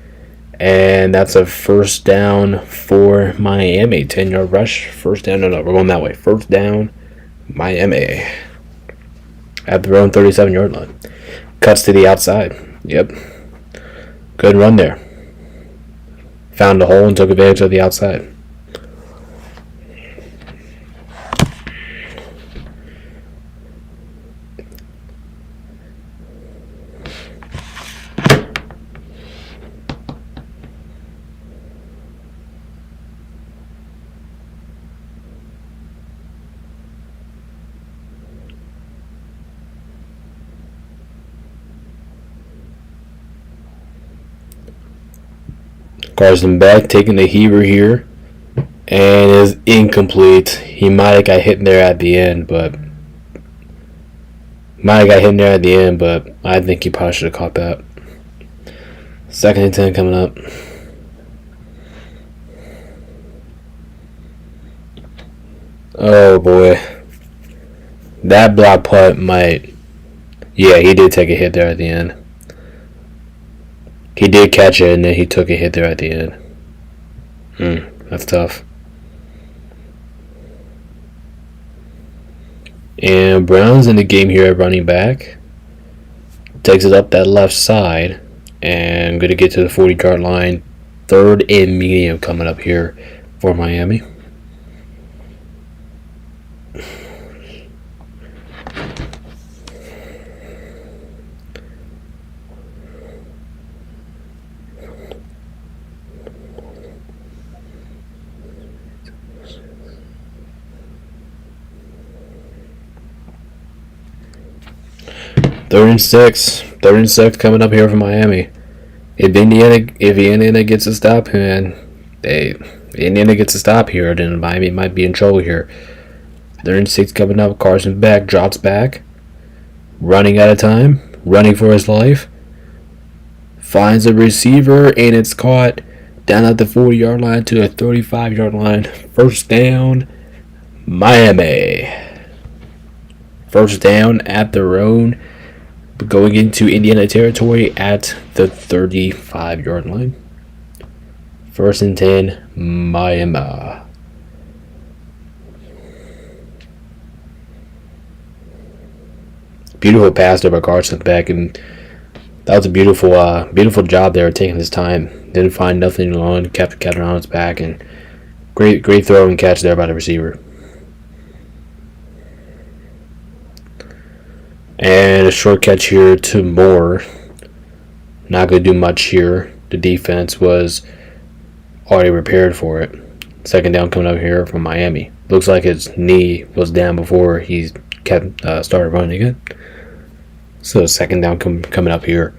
And that's a first down for Miami. 10-yard rush. First down. No, we're going that way. First down, Miami. At their own 37-yard line. Cuts to the outside. Yep. Good run there. Found a hole and took advantage of the outside. Carson Beck taking the heaver here and is incomplete. He might have got hit there at the end, but I think he probably should have caught that. 2nd and 10 coming up. Oh boy. That block punt might. Yeah, he did take a hit there at the end. He did catch it, and then he took a hit there at the end. That's tough. And Brown's in the game here at running back. Takes it up that left side. And going to get to the 40-yard line. 3rd and medium coming up here for Miami. Third and six coming up here for Miami. If Indiana gets a stop, man, Indiana gets a stop here, then Miami might be in trouble here. 3rd and 6 coming up. Carson Beck drops back, running out of time, running for his life. Finds a receiver, and it's caught down at the 40-yard line to the 35-yard line. First down, Miami. First down at their own. Going into Indiana territory at the 35-yard line. 1st and 10, Miami. Beautiful pass there by Carson Beck, and that was a beautiful job there, taking his time. Didn't find nothing wrong, kept it on his back, and great throw and catch there by the receiver. And a short catch here to Moore. Not going to do much here. The defense was already prepared for it. 2nd down coming up here from Miami. Looks like his knee was down before he started running again. So 2nd down coming up here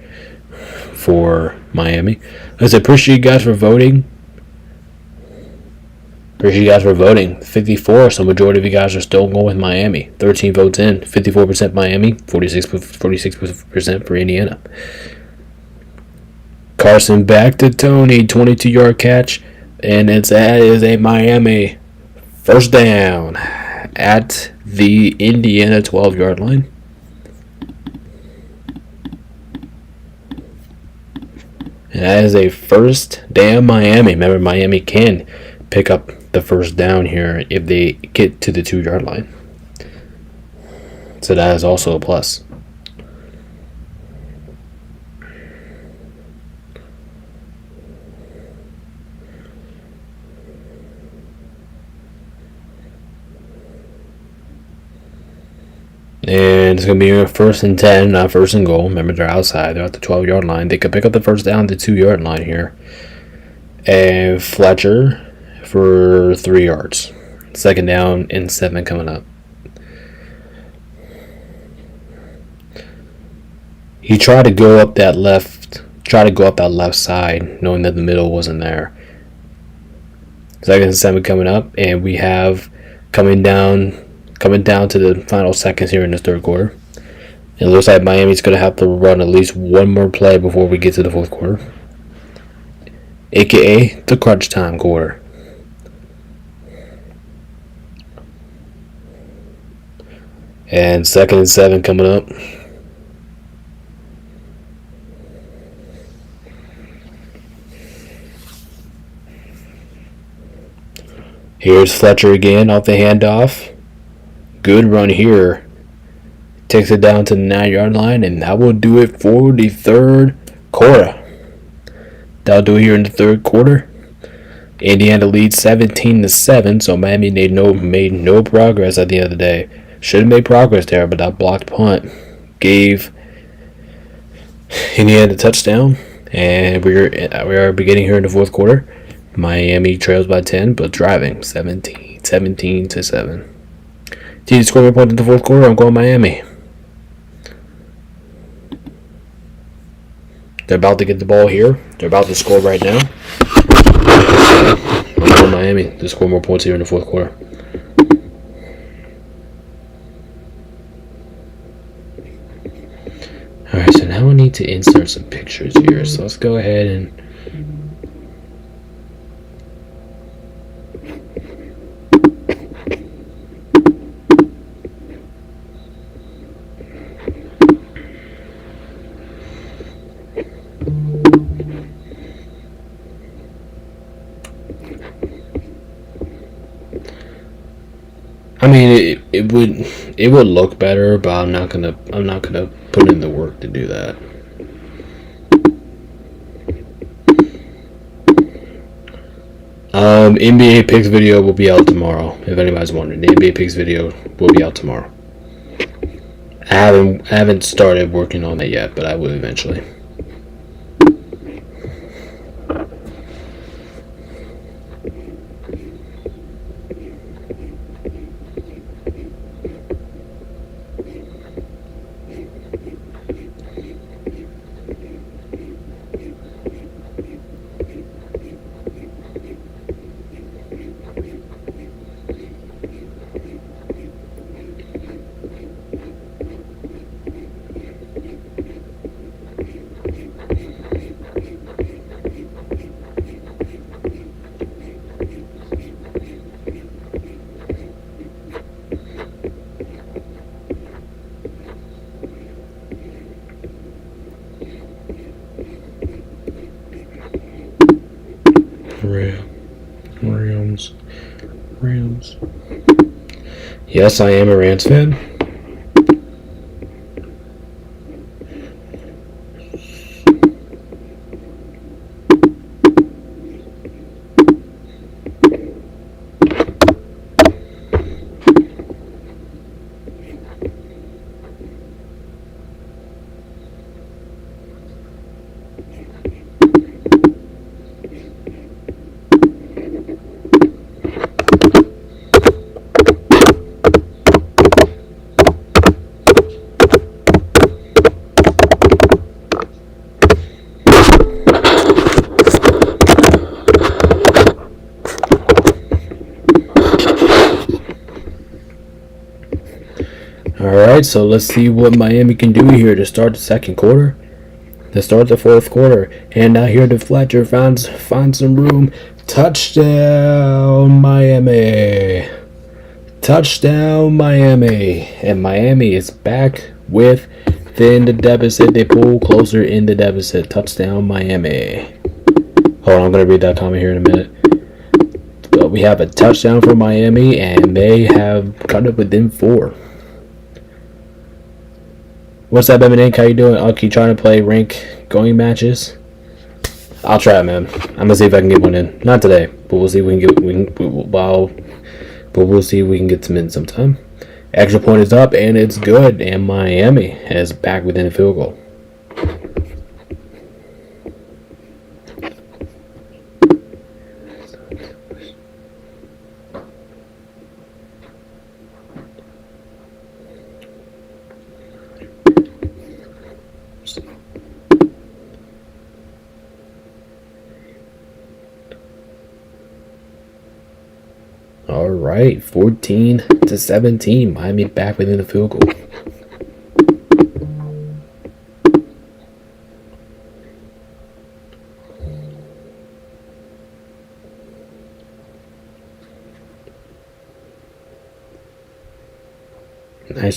for Miami. I appreciate you guys for voting. 54, so majority of you guys are still going with Miami. 13 votes in, 54% Miami, 46% for Indiana. Carson back to Tony, 22-yard catch, and that is a Miami first down at the Indiana 12-yard line. And that is a first down Miami. Remember, Miami can pick up the first down here if they get to the 2-yard line. So that is also a plus. And it's going to be a 1st and 10, not 1st and goal. Remember, they're outside. They're at the 12-yard line. They could pick up the first down at the 2-yard line here. And Fletcher for 3 yards. 2nd down and 7 coming up. He tried to go up that left side, knowing that the middle wasn't there. 2nd and 7 coming up, and we have coming down to the final seconds here in the 3rd quarter. It looks like Miami's going to have to run at least one more play before we get to the 4th quarter, aka the crunch time quarter. And 2nd and 7 coming up. Here's Fletcher again off the handoff. Good run here. Takes it down to the 9-yard line, and that will do it for the third quarter. That'll do it here in the third quarter. Indiana leads 17-7, so Miami made no progress at the end of the day. Should have made progress there, but that blocked punt gave Indiana the touchdown, and we are beginning here in the fourth quarter. Miami trails by 10, but driving 17-7. Team to score more points in the fourth quarter. I'm going Miami. They're about to get the ball here. They're about to score right now. I'm going Miami to score more points here in the fourth quarter. Alright, so now we need to insert some pictures here. So let's go ahead and I mean, it would look better, but I'm not gonna put in the work to do that. NBA picks video will be out tomorrow. If anybody's wondering, the NBA picks video will be out tomorrow. I haven't started working on it yet, but I will eventually. Rams. Yes, I am a Rams fan. Alright, so let's see what Miami can do here to start the second quarter. To start the fourth quarter. And now here to Fletcher finds some room. Touchdown Miami. Touchdown Miami. And Miami is back within the deficit. They pull closer in the deficit. Touchdown Miami. Hold on, I'm going to read that comment here in a minute. But we have a touchdown for Miami, and they have cut it within 4. What's up, Eminem? How you doing? I'll keep trying to play rank going matches. I'll try it, man. I'm gonna see if I can get one in. Not today, but we'll see if we can get. We'll see if we can get some in sometime. Extra point is up, and it's good. And Miami is back within a field goal. Alright, 14-17. Miami back within the field goal.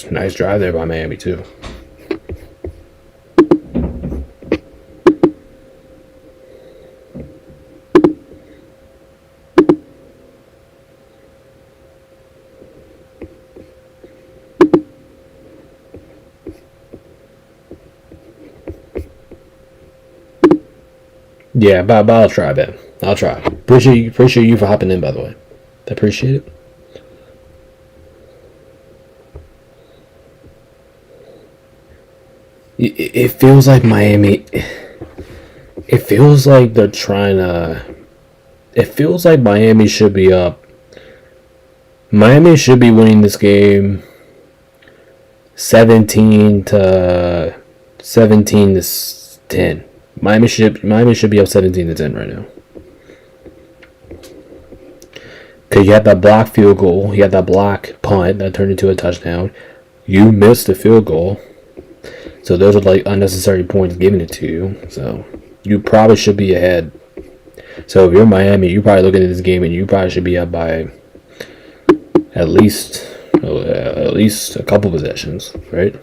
Nice drive there by Miami too. Yeah, but I'll try, Ben. I'll try. Appreciate you for hopping in, by the way. I appreciate it. It feels like Miami. It feels like they're trying to. It feels like Miami should be up. Miami should be winning this game 17 to 10. Miami should be up 17 to 10 right now. Cause you had that block field goal, you had that block punt that turned into a touchdown. You missed the field goal, so those are like unnecessary points given it to you. So you probably should be ahead. So if you're Miami, you're probably looking at this game and you probably should be up by at least a couple possessions, right?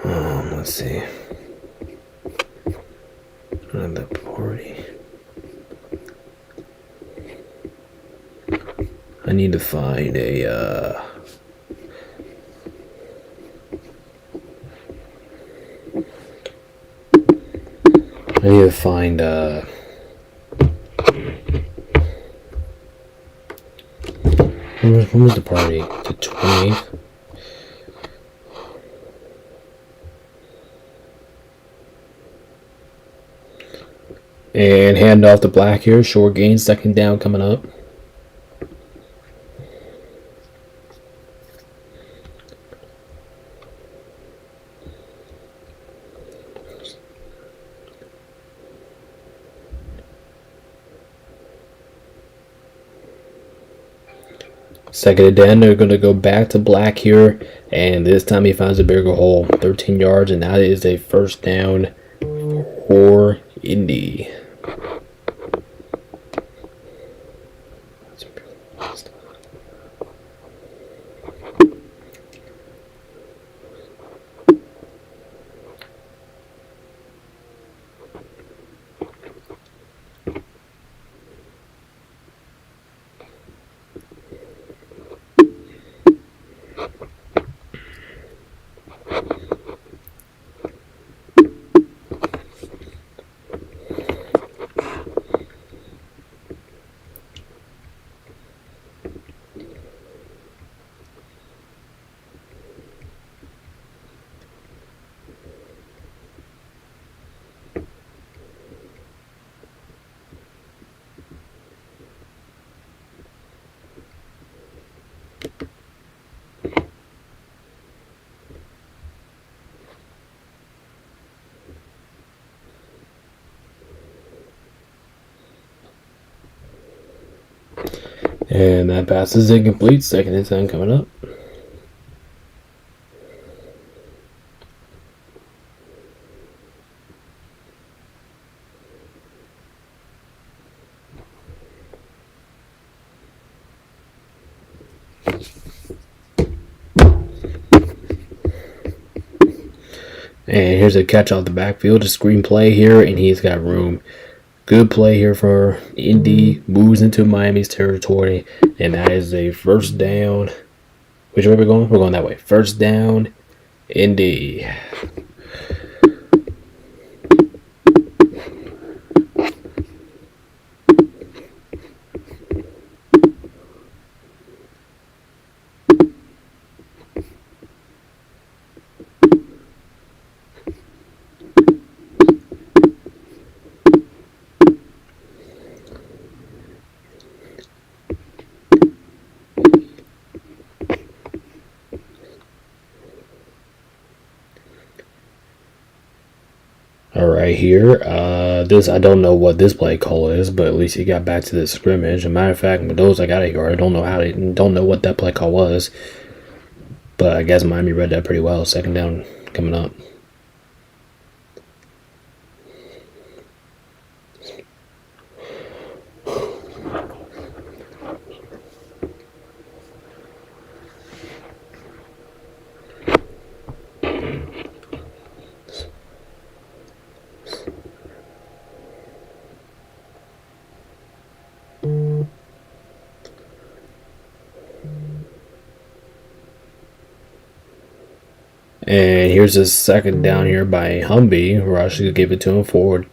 Let's see. The party. I need to find a I need to find when was the party? The 28th? And hand off to Black here. Short gain, second down coming up. Second and 10, they're going to go back to Black here. And this time he finds a bigger hole. 13 yards, and that is a first down for Indy. And that pass is incomplete. Second and 10 coming up. And here's a catch off the backfield, a screen play here, and he's got room. Good play here for Indy. Moves into Miami's territory, and that is a first down. Which way we're going? We're going that way. First down, Indy. All right, here. This I don't know what this play call is, but at least he got back to the scrimmage. As a matter of fact, with those I got it here. I don't know what that play call was, but I guess Miami read that pretty well. Second down coming up. And here's a second down here by Humby. Rush gonna give it to him forward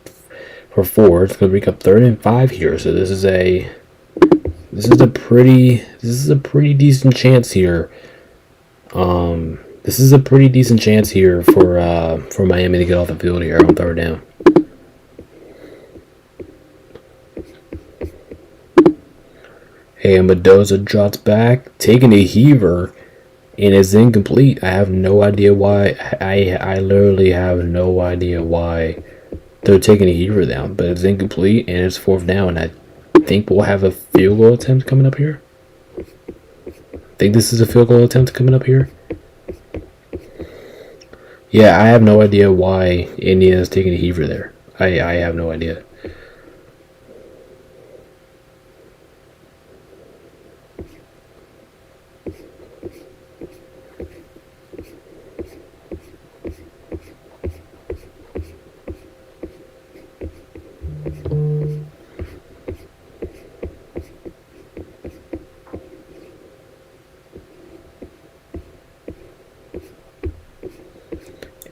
for 4. It's gonna break up 3rd and 5 here. So this is a pretty decent chance here. This is a pretty decent chance here for Miami to get off the field here on 3rd down. And Mendoza drops back, taking a heaver, and it's incomplete. I have no idea why. I literally have no idea why they're taking a heaver down, but it's incomplete, and it's 4th down. I think we'll have a field goal attempt coming up here. I think this is a field goal attempt coming up here. Yeah, I have no idea why Indiana's taking a heaver there. I have no idea.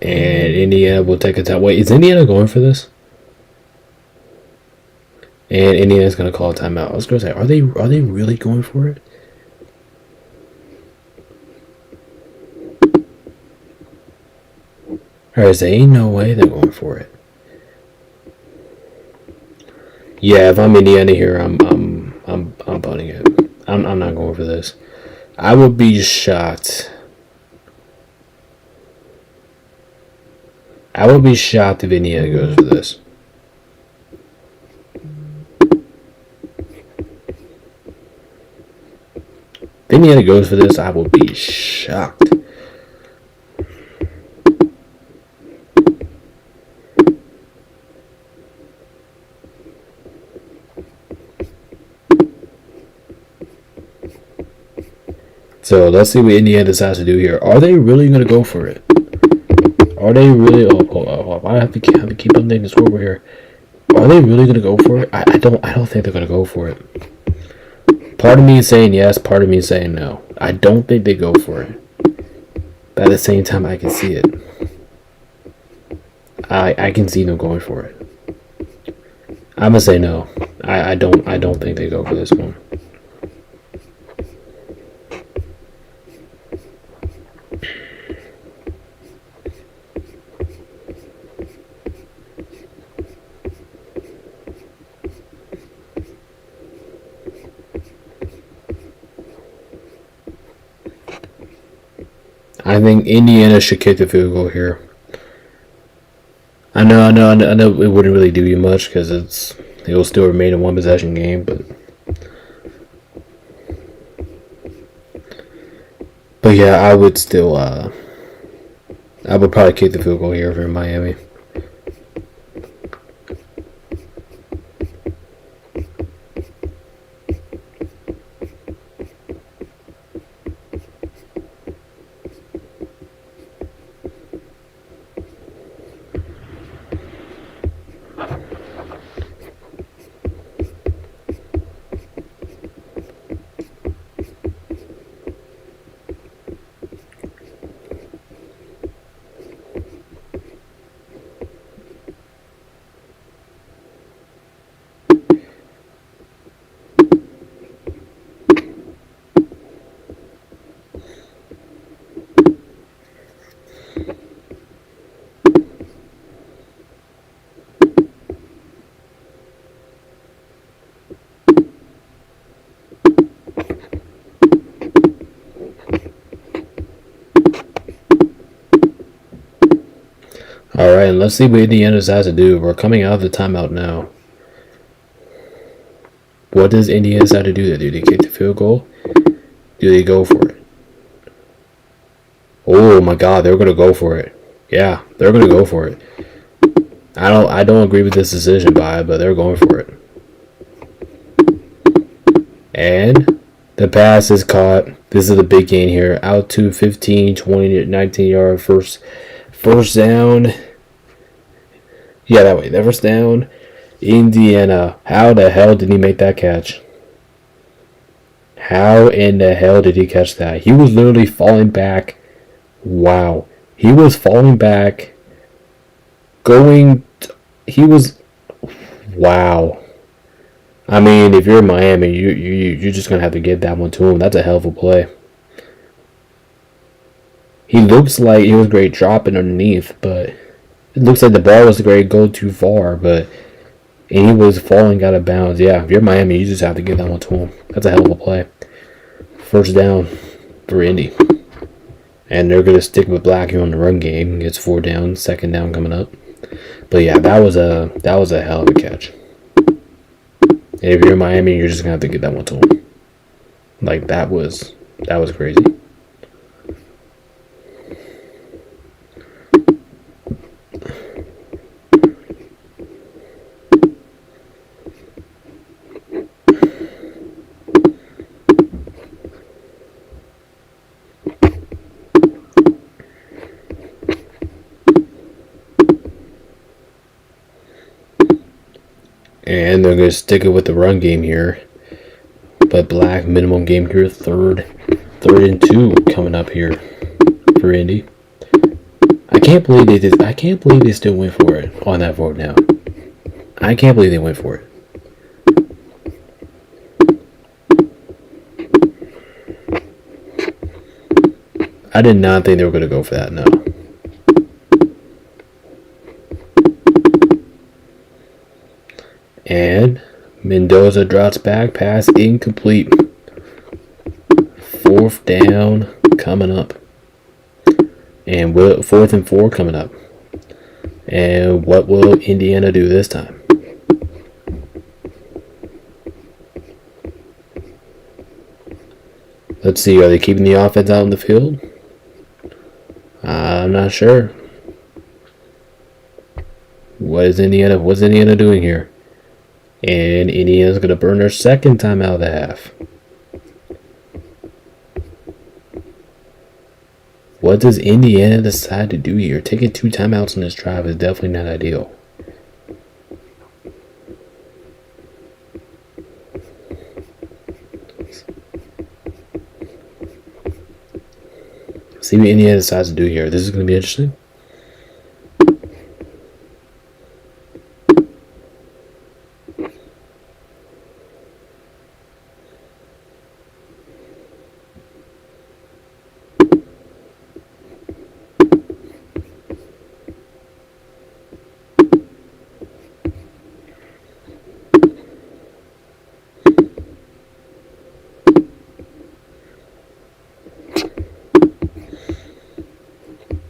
And Indiana will take a time. Wait, is Indiana going for this? And Indiana's going to call a timeout. I was going to say, are they really going for it? Alright, there ain't no way they're going for it. Yeah, if I'm Indiana here, I'm punting it. I'm not going for this. I would be shocked. I would be shocked if Indiana goes for this. If Indiana goes for this, I will be shocked. So let's see what Indiana decides to do here. Are they really going to go for it? Are they really? Oh, I have to keep updating the scoreboard here. Are they really going to go for it? I don't think they're going to go for it. Part of me is saying yes. Part of me is saying no. I don't think they go for it. But at the same time, I can see it. I can see them going for it. I'm gonna say no. I don't think they go for this one. I think Indiana should kick the field goal here. I know it wouldn't really do you much because it will still remain a 1-possession game, but yeah, I would still I would probably kick the field goal here for Miami. Alright, and let's see what Indiana has to do. We're coming out of the timeout now. What does Indiana have to do there? Do they kick the field goal? Do they go for it? Oh my god, they're gonna go for it. Yeah, they're gonna go for it. I don't agree with this decision but they're going for it. And the pass is caught. This is the big gain here. Out to 15, 20, 19 yard first down. Yeah, that way. That first down. Indiana. How the hell did he make that catch? How in the hell did he catch that? He was literally falling back. Wow. He was falling back, he was, wow. I mean, if you're Miami, you're just gonna have to get that one to him. That's a hell of a play. He looks like he was great dropping underneath, but it looks like the ball was great go too far, and he was falling out of bounds. Yeah, if you're Miami, you just have to get that one to him. That's a hell of a play. First down for Indy. And they're going to stick with Black here on the run game. Gets 4 down, second down coming up. But yeah, that was a hell of a catch. And if you're Miami, you're just going to have to get that one to him. Like, that was crazy. And they're going to stick it with the run game here. But Black minimum game here, third and 2 coming up here for Indy. I can't believe they did. I can't believe they still went for it on that vote now. I can't believe they went for it. I did not think they were going to go for that, no. And Mendoza drops back, pass incomplete. 4th down coming up. And 4th and 4 coming up. And what will Indiana do this time? Let's see, are they keeping the offense out in the field? I'm not sure. What's Indiana doing here? And Indiana's going to burn their second time out of the half. What does Indiana decide to do here? Taking 2 timeouts in this drive is definitely not ideal. See what Indiana decides to do here. This is going to be interesting.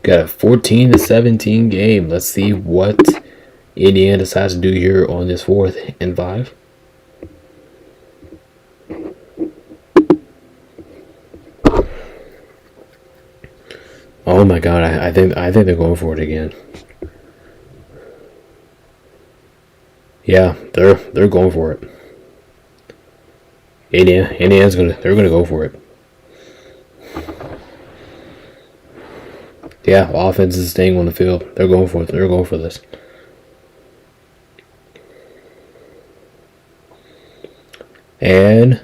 Got a 14-17 game. Let's see what Indiana decides to do here on this 4th and 5. Oh my God! I think they're going for it again. Yeah, they're going for it. Indiana's they're gonna go for it. Yeah, offense is staying on the field. They're going for it. They're going for this. And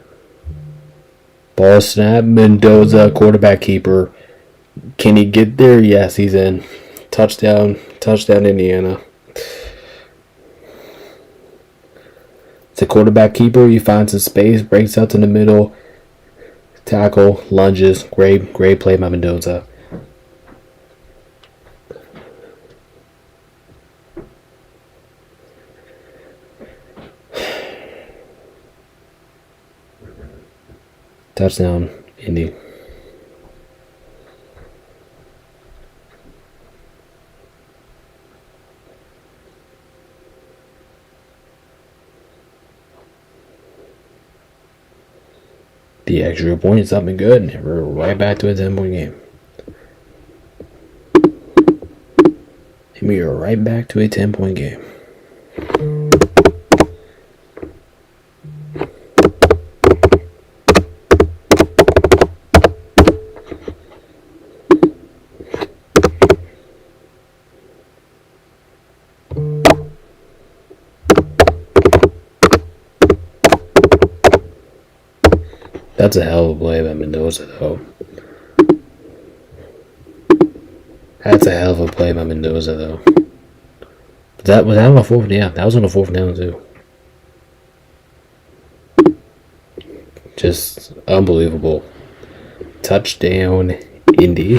ball snap. Mendoza, quarterback keeper. Can he get there? Yes, he's in. Touchdown, Indiana. It's a quarterback keeper. He finds some space, breaks out to the middle. Tackle, lunges. Great play by Mendoza. Touchdown, Indy. The extra point is up and good. We're right back to a 10-point game. And we are right back to a 10-point game. That's a hell of a play by Mendoza, though. That's a hell of a play by Mendoza, though. That was that on a fourth. Yeah, that was on a fourth down too. Just unbelievable. Touchdown, Indy.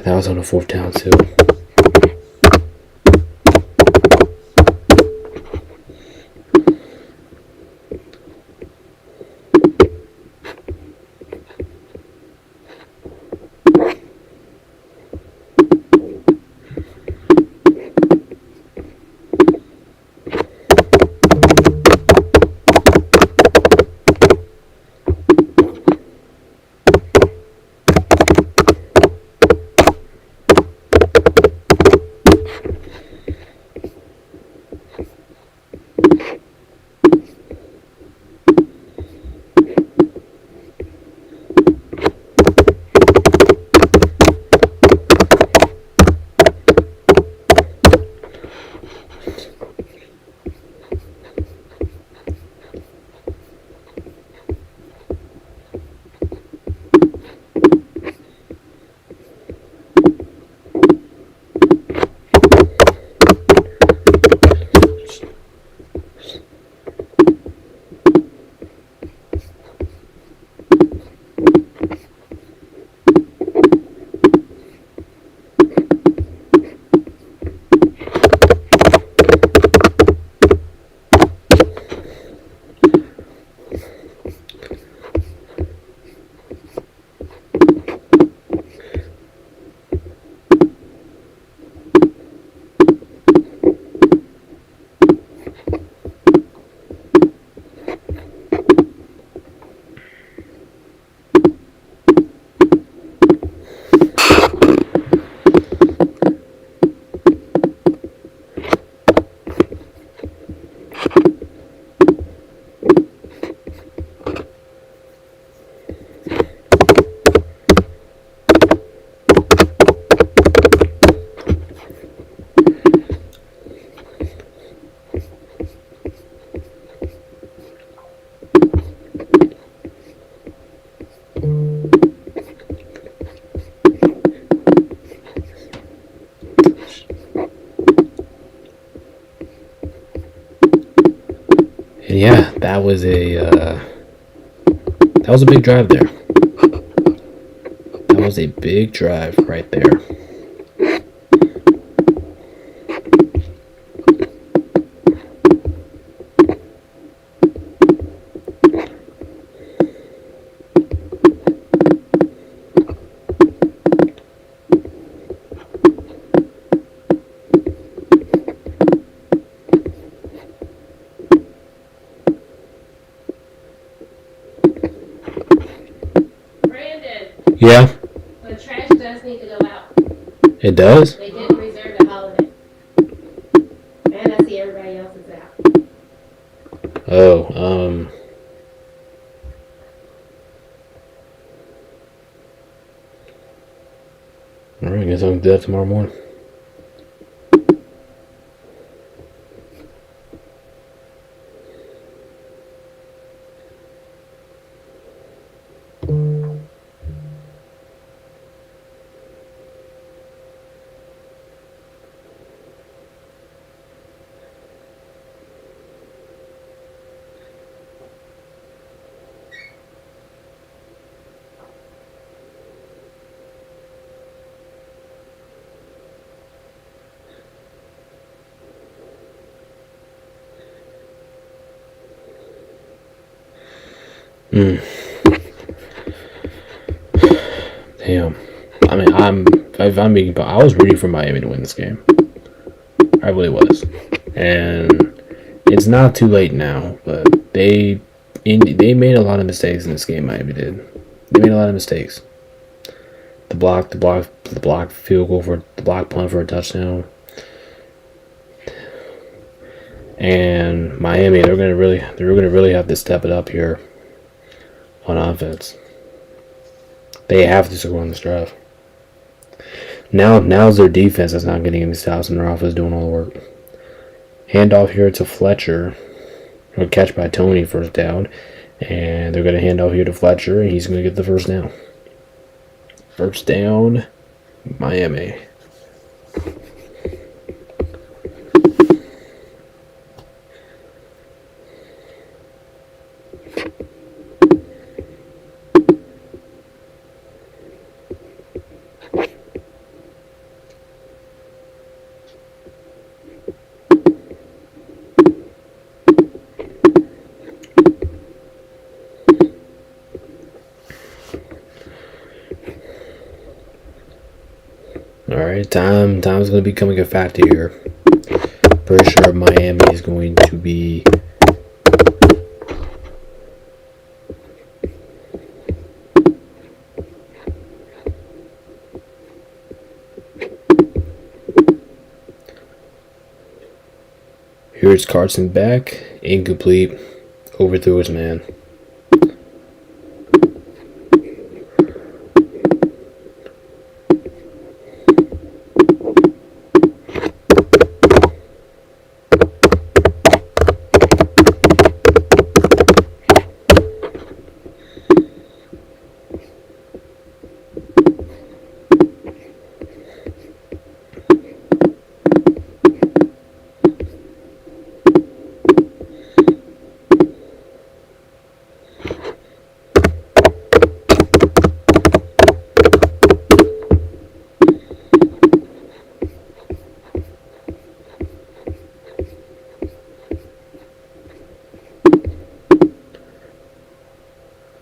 That was on a fourth down too. And yeah, that was a big drive there. That was a big drive right there. Brandon, Yeah, the trash does need to go out. it does. They didn't reserve the holiday. And I see everybody else is out. Oh, all right, I guess I'll do that tomorrow morning. Damn. I mean, I was rooting for Miami to win this game. I really was. And it's not too late now, but they made a lot of mistakes in this game. Miami did. They made a lot of mistakes. The block field goal for the block punt for a touchdown. And Miami, they're gonna really have to step it up here on offense. They have to score on this drive. Now's their defense that's not getting any stops, and their offense doing all the work. Handoff here to Fletcher. A catch by Tony, first down. And they're going to hand off here to Fletcher, and he's going to get the first down. First down, Miami. Alright, time's going to be becoming a factor here. Pretty sure Miami is going to be... Here's Carson back. Incomplete. Overthrew his man.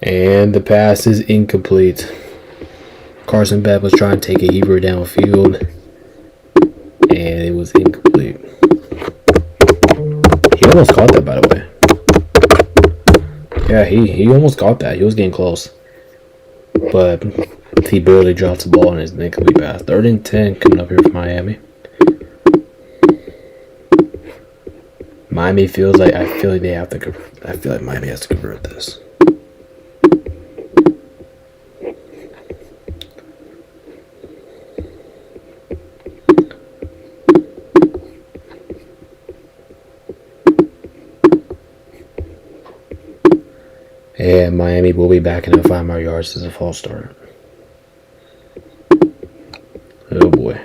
And the pass is incomplete. Carson Beck was trying to take a Hebrew downfield, and it was incomplete. He almost caught that, by the way. Yeah, he almost caught that. He was getting close. But he barely dropped the ball in his incomplete pass. 3rd and 10 coming up here for Miami. Miami feels like, I feel like Miami has to convert this. And Miami will be back in the 5 more yards as a false start. Oh boy.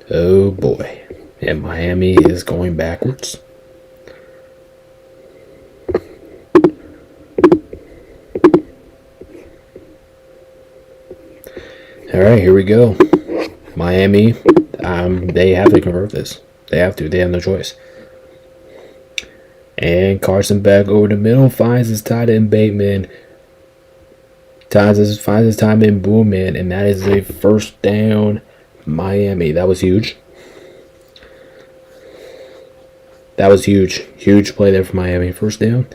Oh boy. And Miami is going backwards. Alright, here we go. Miami, they have to convert this. They have to. They have no choice. And Carson Beck over the middle finds his tight end Bateman. Finds his tight end Boomman, and that is a first down Miami. That was huge. That was huge. Huge play there for Miami. First down.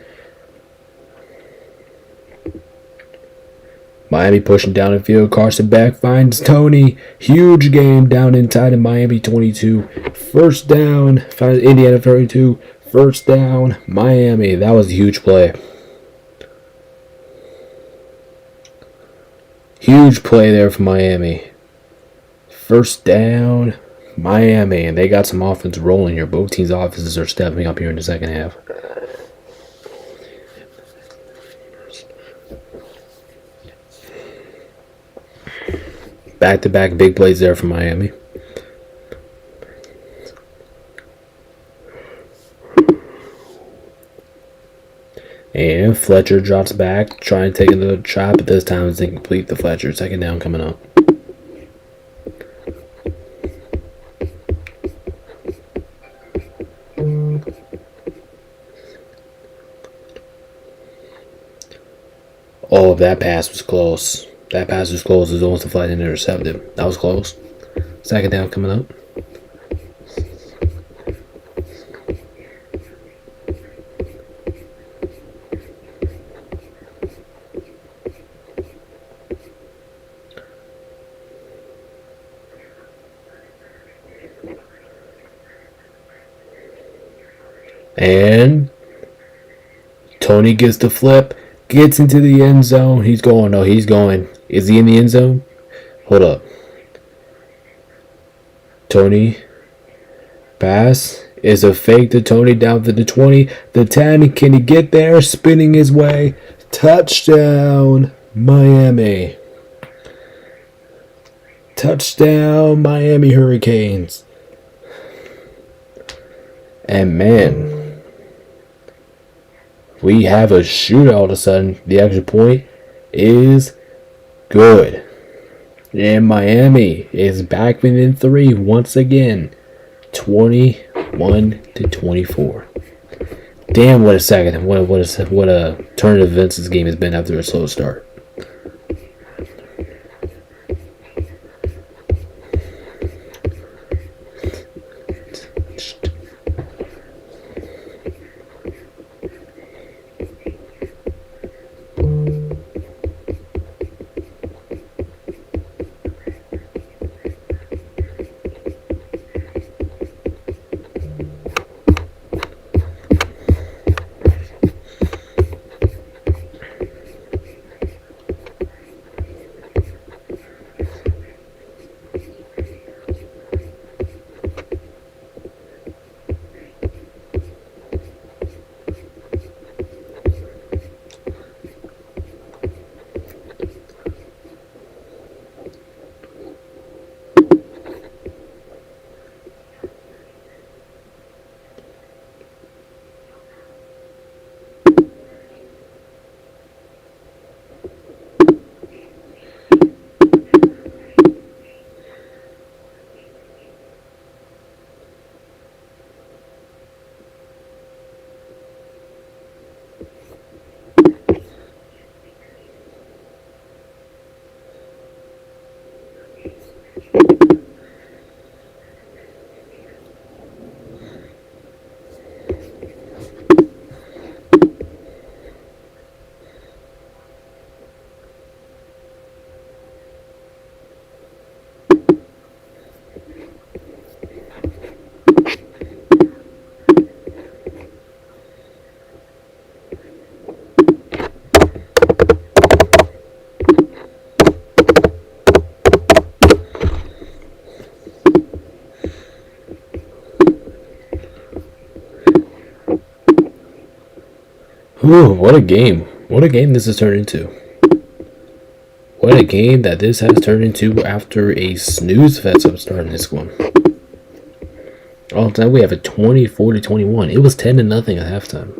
Miami pushing down the field. Carson Beck finds Tony. Huge game down inside of Miami 22. First down. Finds Indiana 32. First down, Miami. That was a huge play. Huge play there for Miami. First down, Miami. And they got some offense rolling here. Both teams' offenses are stepping up here in the second half. Back-to-back big plays there for Miami. And Fletcher drops back, trying to take another shot, but this time it's incomplete to Fletcher. Second down coming up. Oh, that pass was close. That pass was close. It was almost deflected and intercepted. That was close. Second down coming up. And Tony gets the flip, gets into the end zone. He's going. No, he's going. Is he in the end zone? Hold up. Tony. Pass is a fake to Tony down to the 20. The 10. Can he get there? Spinning his way. Touchdown, Miami. Touchdown, Miami Hurricanes. And man, we have a shootout all of a sudden. The extra point is good. And Miami is back within 3 once again. 21-24. Damn, what a second. What a turn of events this game has been after a slow start. Ooh, what a game. What a game this has turned into. What a game that this has turned into after a snooze fest of starting this one. All the time we have a 24-21. It was 10-0 at halftime.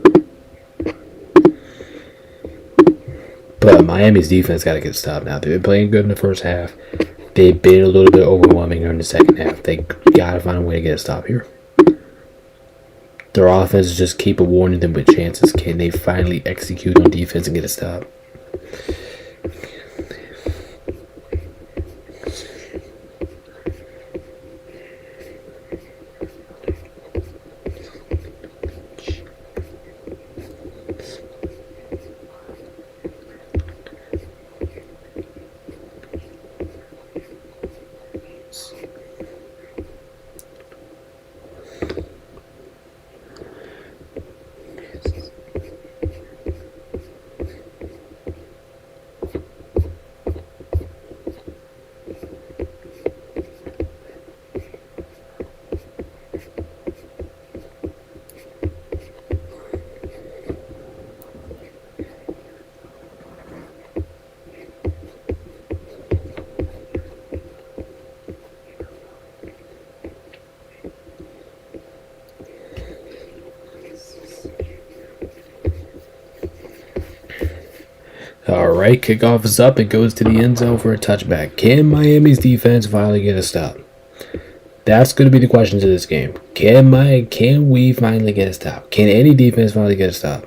But Miami's defense got to get stopped now. They've been playing good in the first half. They've been a little bit overwhelming in the second half. They got to find a way to get a stop here. Their offense just keep awarding them with chances. Can they finally execute on defense and get a stop? Alright, kickoff is up. It goes to the end zone for a touchback. Can Miami's defense finally get a stop? That's going to be the question to this game. Can we finally get a stop? Can any defense finally get a stop?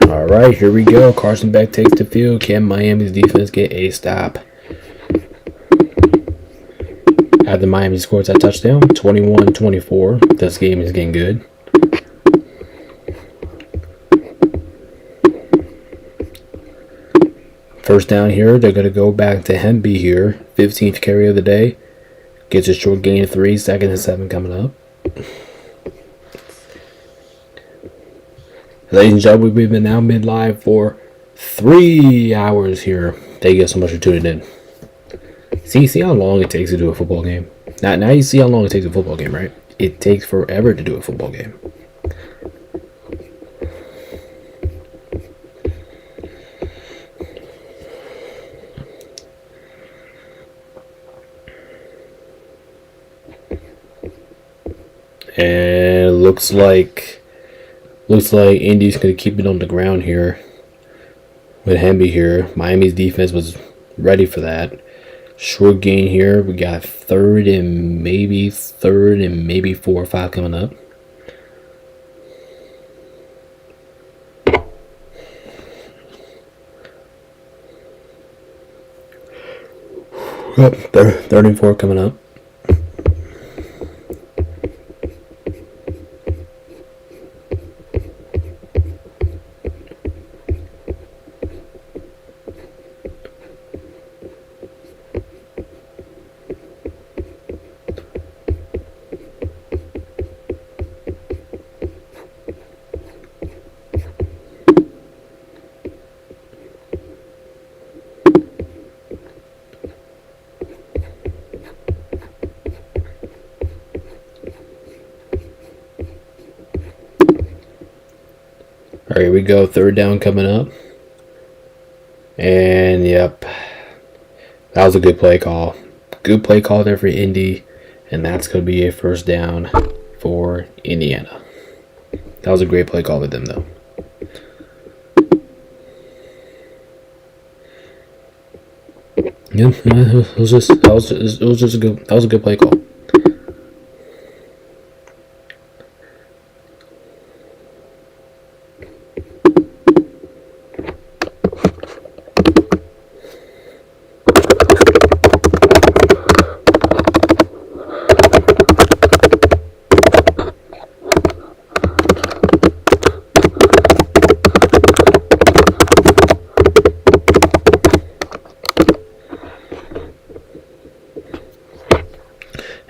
Alright, here we go. Carson Beck takes the field. Can Miami's defense get a stop? After Miami scores that touchdown, 21-24. This game is getting good. First down here. They're going to go back to Hemby here. 15th carry of the day. Gets a short gain of 3, 2nd and 7 coming up. Ladies and gentlemen, we've been now mid-live for 3 hours here. Thank you guys so much for tuning in. See how long it takes to do a football game? Now you see how long it takes a football game, right? It takes forever to do a football game. And looks like Indy's gonna keep it on the ground here with Hemby here. Miami's defense was ready for that. Short gain here. We got third and maybe 4 or 5 coming up. Yep, third and 4 coming up. All right, here we go. Third down coming up. And yep, that was a good play call. Good play call there for Indy. And that's going to be a first down for Indiana. That was a great play call with them, though. Yeah, it was just a good play call.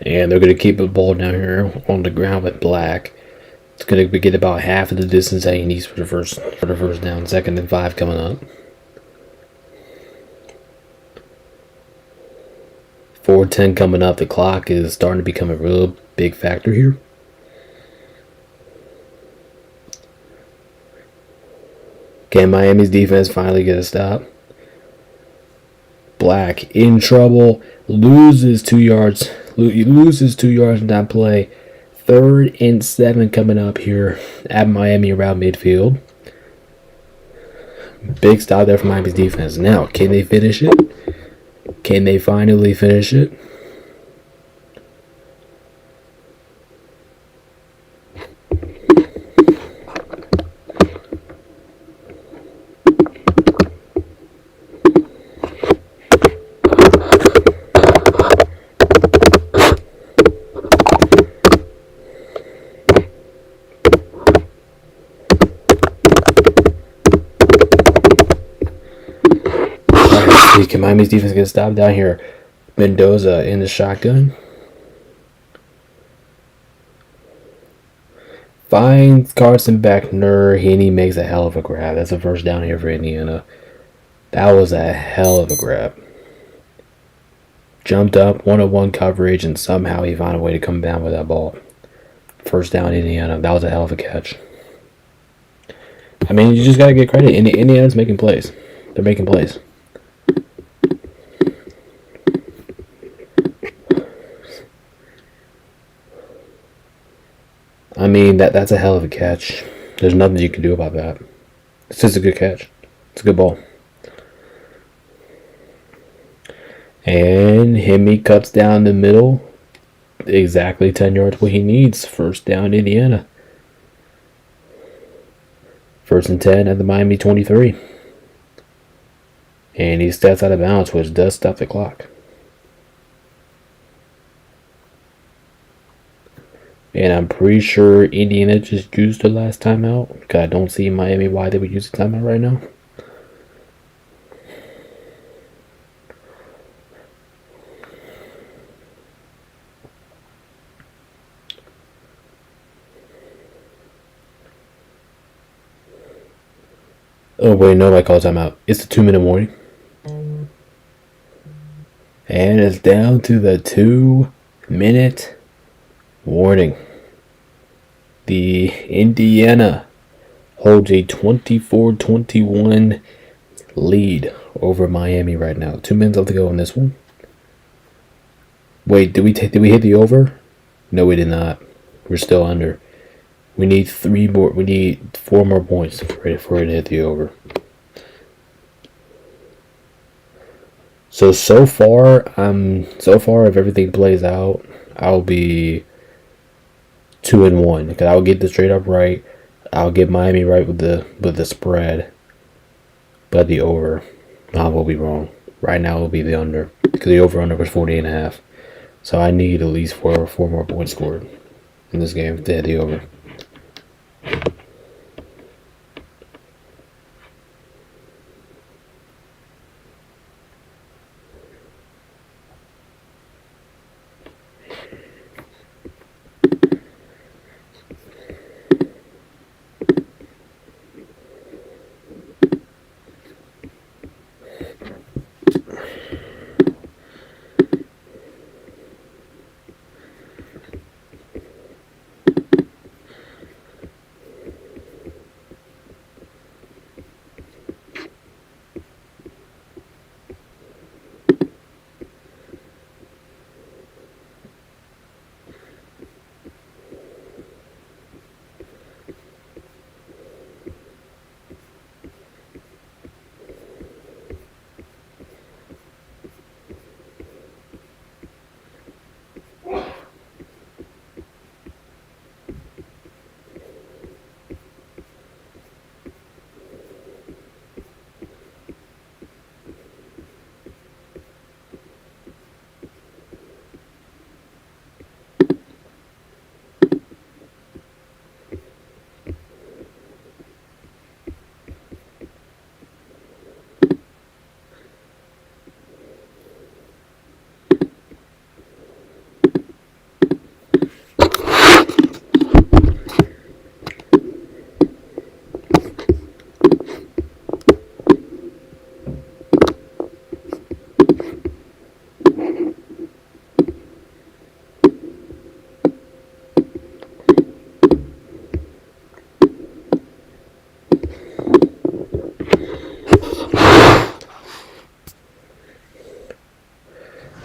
And they're going to keep the ball down here on the ground with Black. It's going to get about half of the distance that he needs for the first down. 2nd and 5 coming up. 4:10 coming up. The clock is starting to become a real big factor here. Can Miami's defense finally get a stop? Black in trouble. Loses 2 yards. He loses 2 yards in that play. 3rd and 7 coming up here at Miami around midfield. Big stop there for Miami's defense. Now, can they finish it? Can they finally finish it? Can Miami's defense get stopped down here? Mendoza in the shotgun. Finds Carson Beckner. He makes a hell of a grab. That's a first down here for Indiana. That was a hell of a grab. Jumped up, 1-on-1 coverage, and somehow he found a way to come down with that ball. First down, Indiana. That was a hell of a catch. I mean, you just got to get credit. Indiana's making plays. They're making plays. I mean, that's a hell of a catch. There's nothing you can do about that. It's just a good catch. It's a good ball. And Hemi cuts down the middle. Exactly 10 yards what he needs. First down, Indiana. 1st and 10 at the Miami 23. And he steps out of bounds, which does stop the clock. And I'm pretty sure Indiana just used the last timeout. Because I don't see Miami why they would use the timeout right now. Oh wait, nobody calls timeout. It's the 2-minute warning. And it's down to the 2-minute warning. The Indiana holds a 24-21 lead over Miami right now. 2 minutes left to go in this one. Wait, did we hit the over? No, we did not. We're still under. We need 3 more. We need 4 more points for it to hit the over. So far, if everything plays out, I'll be 2-1 because I'll get the straight up right. I'll get Miami right with the spread, but the over, I will be wrong. Right now, it will be the under because the over under was 40.5. So I need at least four more points scored in this game to hit the over.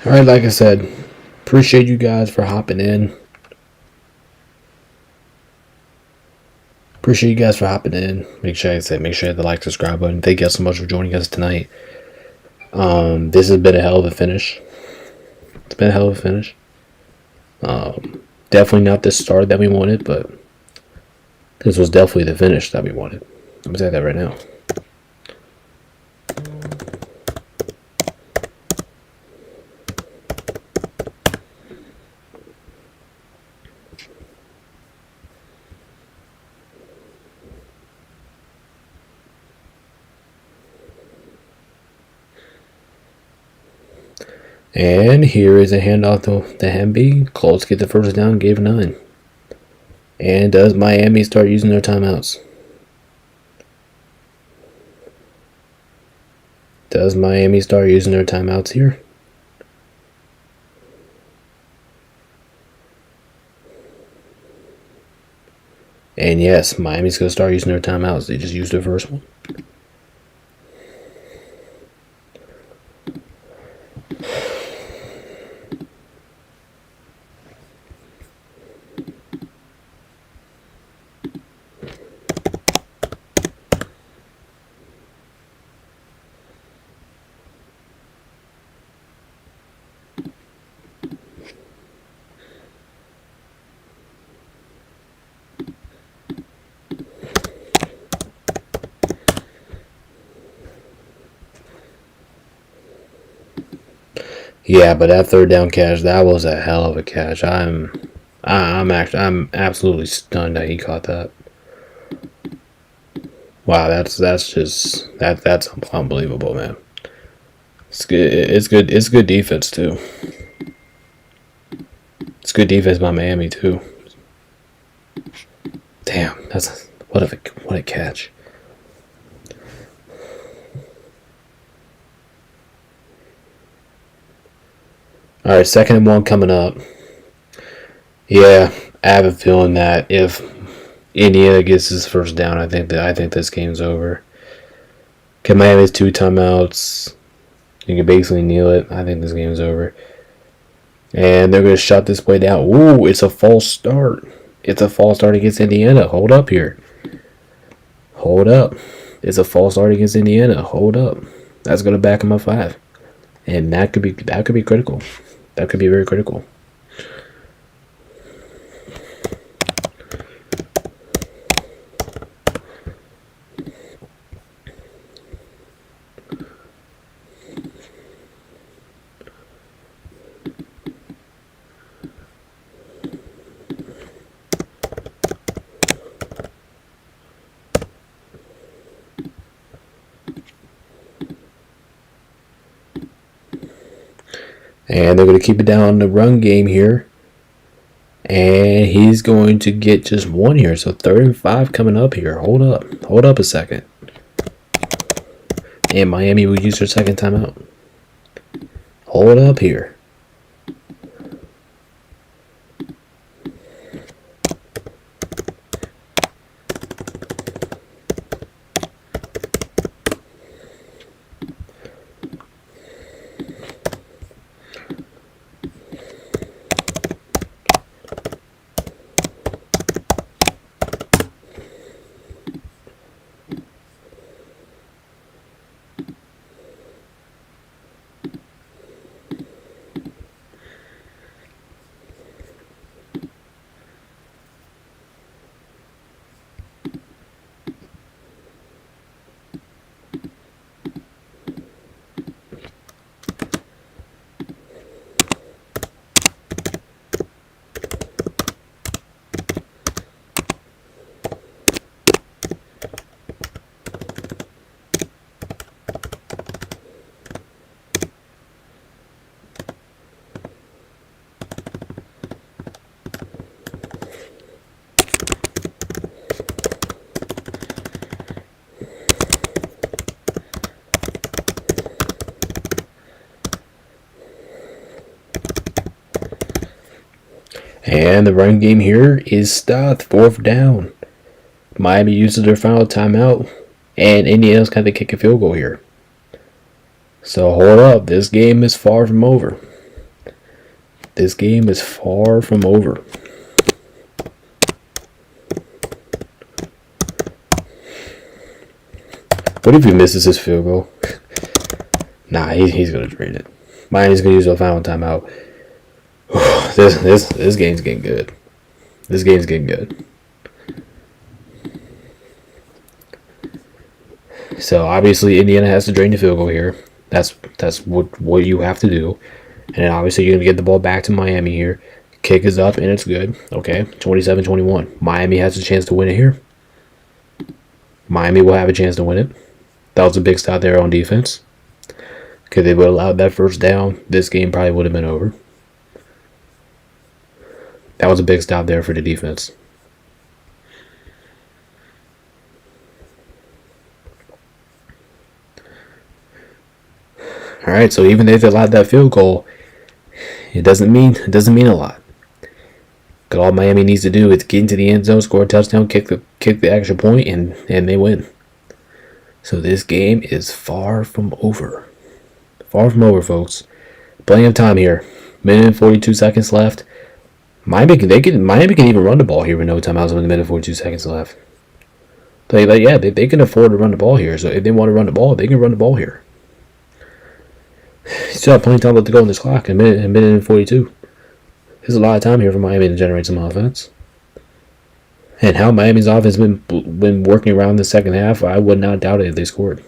Alright, like I said, appreciate you guys for hopping in. Make sure you hit the like, subscribe button. Thank you guys so much for joining us tonight. This has been a hell of a finish. It's been a hell of a finish. Definitely not the start that we wanted, but this was definitely the finish that we wanted. I'm gonna say that right now. And here is a handoff to Hemby. Colts get the first down, gave 9. And does Miami start using their timeouts? Does Miami start using their timeouts here? And yes, Miami's going to start using their timeouts. They just used their first one. Yeah, but that third down catch, that was a hell of a catch. I'm absolutely stunned that he caught that. Wow, that's unbelievable, man. It's good. It's good defense too. It's good defense by Miami too. Damn, what a catch. All right, 2nd and 1 coming up. Yeah, I have a feeling that if Indiana gets his first down, I think this game's over. Okay, Miami has 2 timeouts. You can basically kneel it. I think this game's over. And they're going to shut this play down. Ooh, it's a false start. It's a false start against Indiana. Hold up here. Hold up. It's a false start against Indiana. Hold up. That's going to back them up 5. And that could be critical. That could be very critical. And they're going to keep it down on the run game here. And he's going to get just 1 here. So 3rd and 5 coming up here. Hold up. Hold up a second. And Miami will use their 2nd timeout. Hold up here. And the run game here is stopped. 4th down. Miami uses their final timeout. And Indiana's got to kick a field goal here. So hold up. This game is far from over. This game is far from over. What if he misses his field goal? Nah, he's going to drain it. Miami's going to use their final timeout. This game's getting good. This game's getting good. So obviously Indiana has to drain the field goal here. That's what you have to do. And then obviously you're gonna get the ball back to Miami here. Kick is up and it's good. Okay, 27-21. Miami has a chance to win it here. Miami will have a chance to win it. That was a big stop there on defense. Okay, they would have allowed that first down. This game probably would have been over. That was a big stop there for the defense. All right, so even if they allowed that field goal, it doesn't mean a lot. Because all Miami needs to do is get into the end zone, score a touchdown, kick the extra point, and they win. So this game is far from over. Far from over, folks. Plenty of time here. Minute and 42 seconds left. Miami can even run the ball here with no timeouts with a minute and 42 seconds left. They can afford to run the ball here. So if they want to run the ball, they can run the ball here. Still have plenty of time left to go on this clock. A minute and 42. There's a lot of time here for Miami to generate some offense. And how Miami's offense has been working around the second half, I would not doubt it if they scored.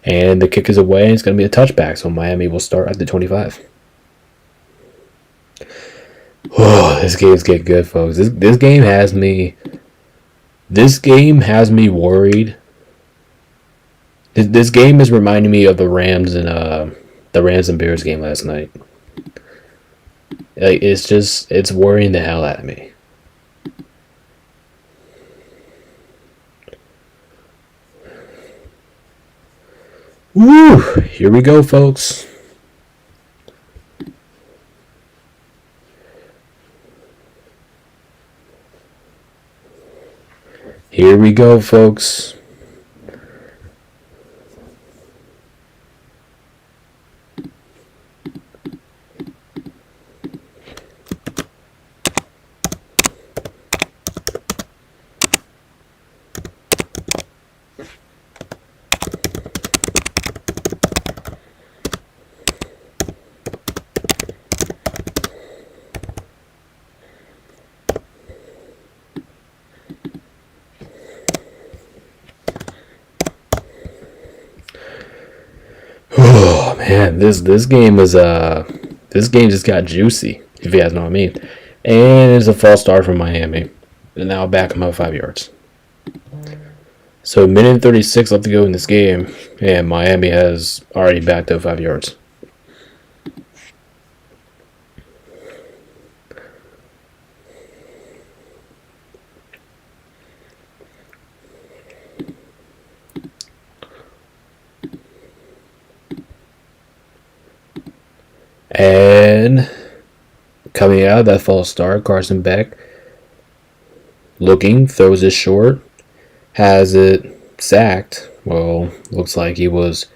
And the kick is away. It's going to be a touchback, so Miami will start at the 25. Oh, this game's getting good, folks. This game has me. This game has me worried. This game is reminding me of the Rams and Bears game last night. Like it's worrying the hell out of me. Here we go, folks. Here we go, folks. Oh man, this game is this game just got juicy, if you guys know what I mean. And it's a false start from Miami. And now back them up 5 yards. So minute and 36 left to go in this game, and Miami has already backed up 5 yards. And coming out of that false start, Carson Beck looking, throws it short, has it sacked. Well, looks like he was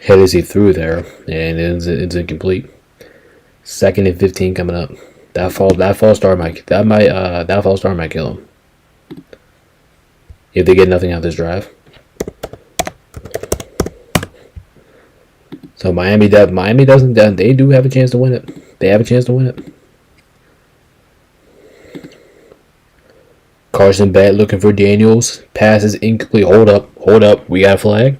hit as he threw there, and it's incomplete. 2nd and 15 coming up. That false start might kill him if they get nothing out of this drive. So Miami doesn't. They do have a chance to win it. They have a chance to win it. Carson Beck looking for Daniels. Pass is incomplete. Hold up. We got a flag.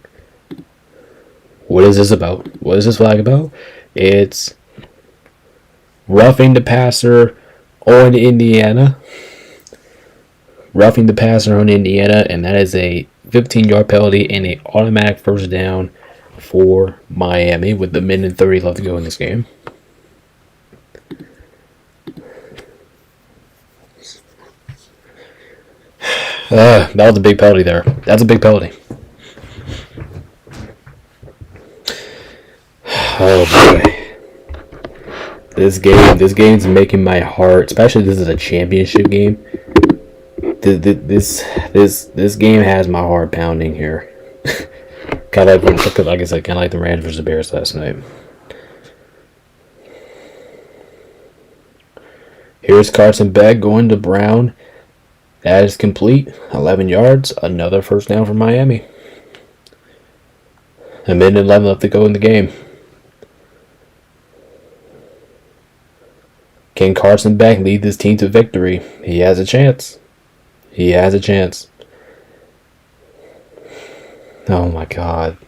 What is this about? What is this flag about? It's roughing the passer on Indiana. Roughing the passer on Indiana, and that is a 15-yard penalty and an automatic first down for Miami with the minute and 30 left to go in this game. That was a big penalty there. That's a big penalty. Oh boy. This game's making my heart, especially this is a championship game. This game has my heart pounding here. Kind of like I said, kind of like the Rams versus the Bears last night. Here's Carson Beck going to Brown. That is complete. 11 yards. Another first down for Miami. A minute and 11 left to go in the game. Can Carson Beck lead this team to victory? He has a chance. He has a chance. Oh my God.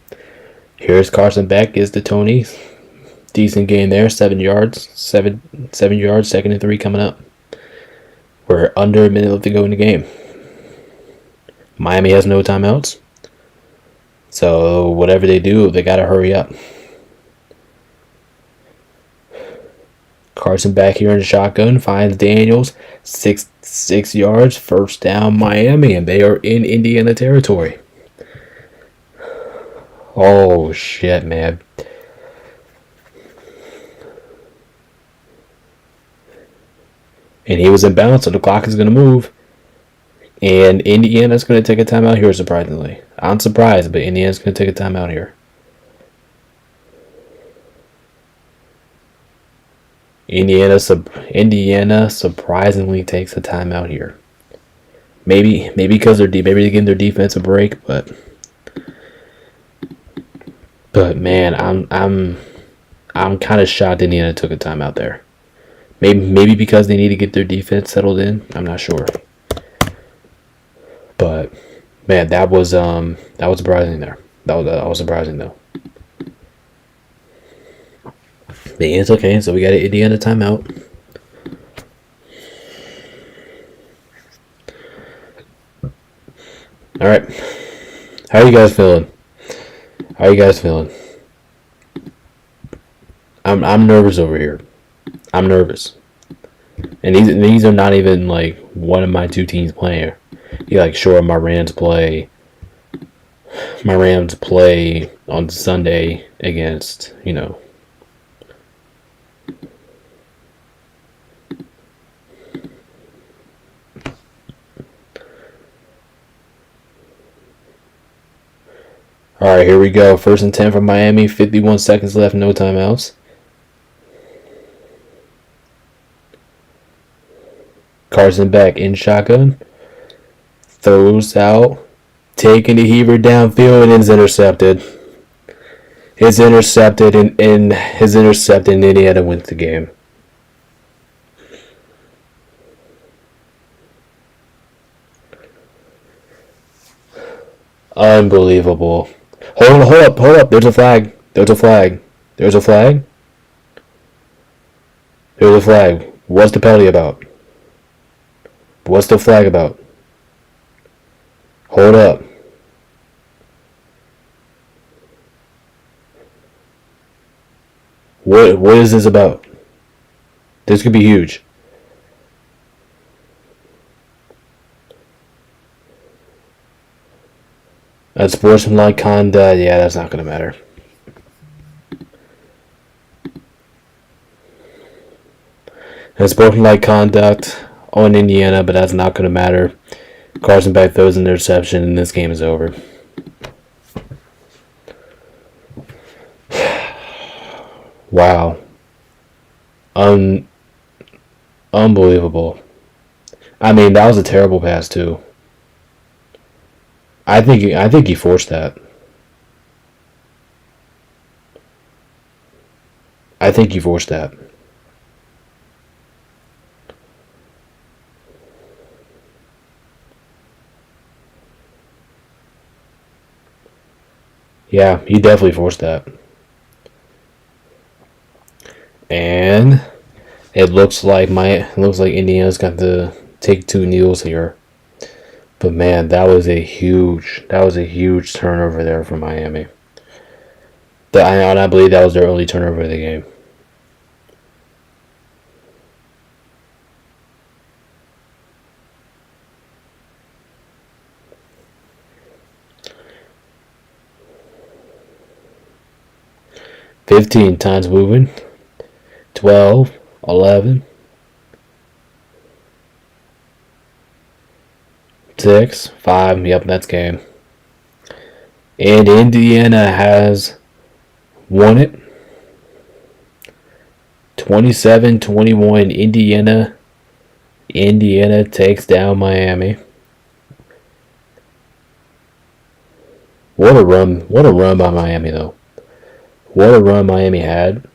Here's Carson Beck. Is the Tony. Decent game there. 7 yards. 7 yards. 2nd and 3 coming up. We're under a minute left to go in the game. Miami has no timeouts. So whatever they do, they got to hurry up. Carson Beck here in the shotgun. Finds Daniels. 6 yards. First down Miami. And they are in Indiana territory. Oh, shit, man. And he was in bounds, so the clock is going to move. And Indiana's going to take a timeout here, surprisingly. I'm surprised, but Indiana's going to take a timeout here. Indiana surprisingly takes a timeout here. Maybe because they're maybe they're giving their defense a break, but man, I'm kind of shocked Indiana took a timeout there. Maybe because they need to get their defense settled in. I'm not sure. But man, that was surprising there. That was surprising though. But it's okay. So we got an Indiana timeout. All right. How are you guys feeling? How are you guys feeling? I'm nervous over here. I'm nervous. And these are not even like one of my two teams playing. You like sure my Rams play my Rams play on Sunday against, Alright, here we go. 1st and 10 from Miami. 51 seconds left, no timeouts. Carson back in shotgun. Throws out. Taking the heaver downfield, and it's intercepted. It's intercepted, and Indiana wins the game. Unbelievable. Hold up. There's a flag. What's the penalty about? What's the flag about? Hold up. What is this about? This could be huge. That's sportsmanlike conduct. Yeah, that's not going to matter. That's sportsmanlike conduct on Indiana, but that's not going to matter. Carson back throws an interception, and this game is over. Wow. Unbelievable. I mean, that was a terrible pass, too. I think he forced that. Yeah, he definitely forced that. And it looks like Indiana's got to take 2 kneels here. But man, that was a huge turnover there for Miami. I believe that was their only turnover of the game. $15 times moving. 12, 11, 6, 5. Yep, that's game. And Indiana has won it. 27-21. Indiana takes down Miami. What a run by Miami, though. What a run Miami had.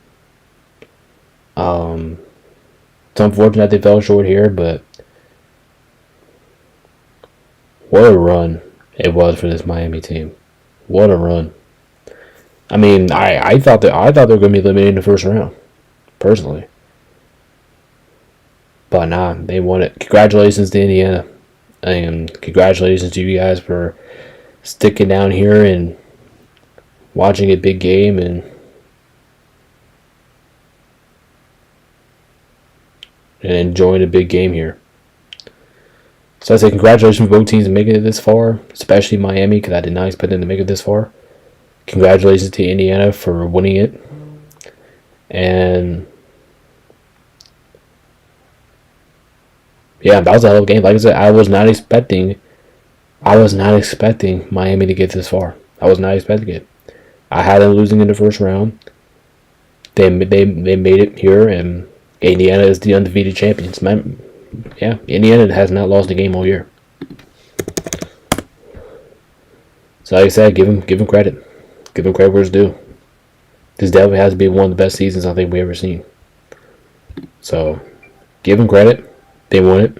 It's unfortunate they fell short here, but what a run it was for this Miami team. What a run. I mean, I thought they were going to be eliminated in the first round, personally. But nah, they won it. Congratulations to Indiana. And congratulations to you guys for sticking down here and watching a big game and enjoying a big game here. So I say congratulations to both teams for making it this far, especially Miami, because I did not expect them to make it this far. Congratulations to Indiana for winning it. And yeah, that was a hell of a game. Like I said, I was not expecting Miami to get this far. I was not expecting it. I had them losing in the first round. They made it here, and Indiana is the undefeated champions. Yeah, Indiana has not lost a game all year. So like I said, give them credit. Give them credit where it's due. This definitely has to be one of the best seasons I think we've ever seen. So, give them credit. They won it.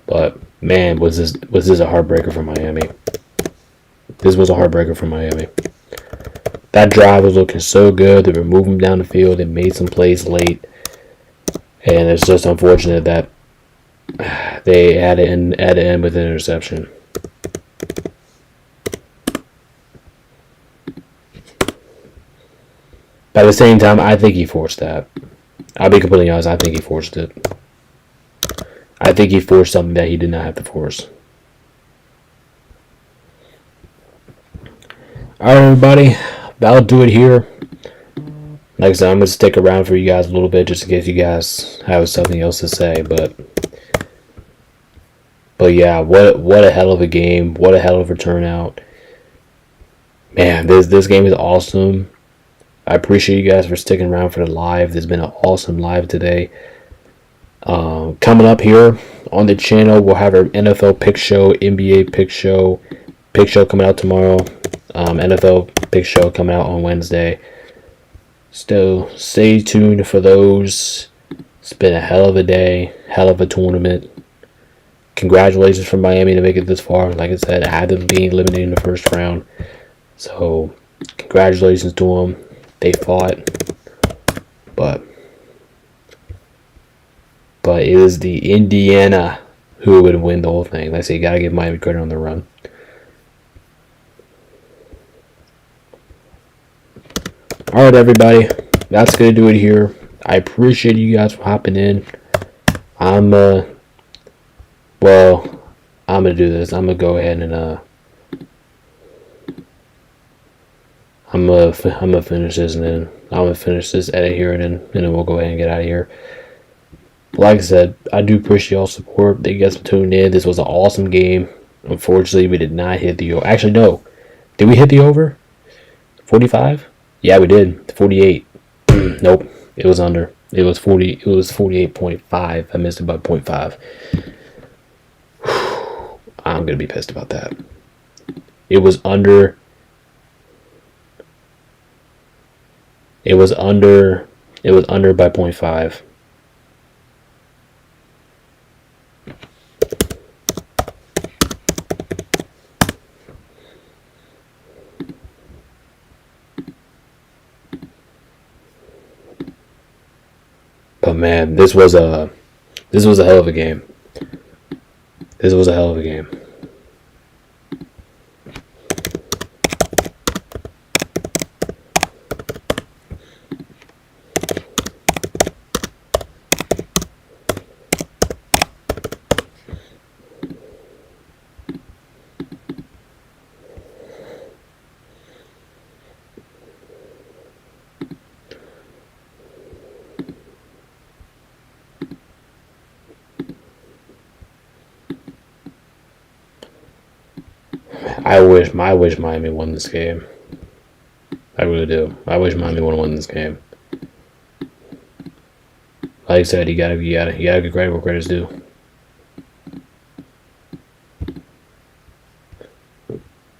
But man, was this a heartbreaker for Miami? This was a heartbreaker for Miami. That drive was looking so good. They were moving down the field and made some plays late. And it's just unfortunate that they had to end with an interception. But at the same time, I think he forced that. I'll be completely honest, I think he forced it. I think he forced something that he did not have to force. Alright, everybody. That'll do it here. Like I said, I'm going to stick around for you guys a little bit just in case you guys have something else to say. But yeah, what a hell of a game. What a hell of a turnout. Man, this game is awesome. I appreciate you guys for sticking around for the live. There's been an awesome live today. Coming up here on the channel, we'll have our NFL pick show, NBA pick show coming out tomorrow. NFL pick show coming out on Wednesday. So stay tuned for those. It's been a hell of a day, hell of a tournament. Congratulations for Miami to make it this far. Like I said, I had them being eliminated in the first round. So congratulations to them. They fought, but it was the Indiana who would win the whole thing. Like I say, you gotta give Miami credit on the run. Alright, everybody, that's gonna do it here. I appreciate you guys for hopping in. I'm gonna do this. I'm gonna go ahead and I'm gonna finish this, and then I'm gonna finish this edit here, and then we'll go ahead and get out of here. Like I said, I do appreciate y'all's support. Thank you guys for tuning in. This was an awesome game. Unfortunately, we did not hit the over. Actually, no. Did we hit the over? 45? Yeah, we did. 48. Nope. It was under. It was 40. It was 48.5. I missed it by 0.5. I'm gonna be pissed about that. It was under. It was under by 0.5. But man, this was a hell of a game. This was a hell of a game. I wish Miami won this game. I really do. I wish Miami would have won this game. Like I said, you gotta give credit where credit's due.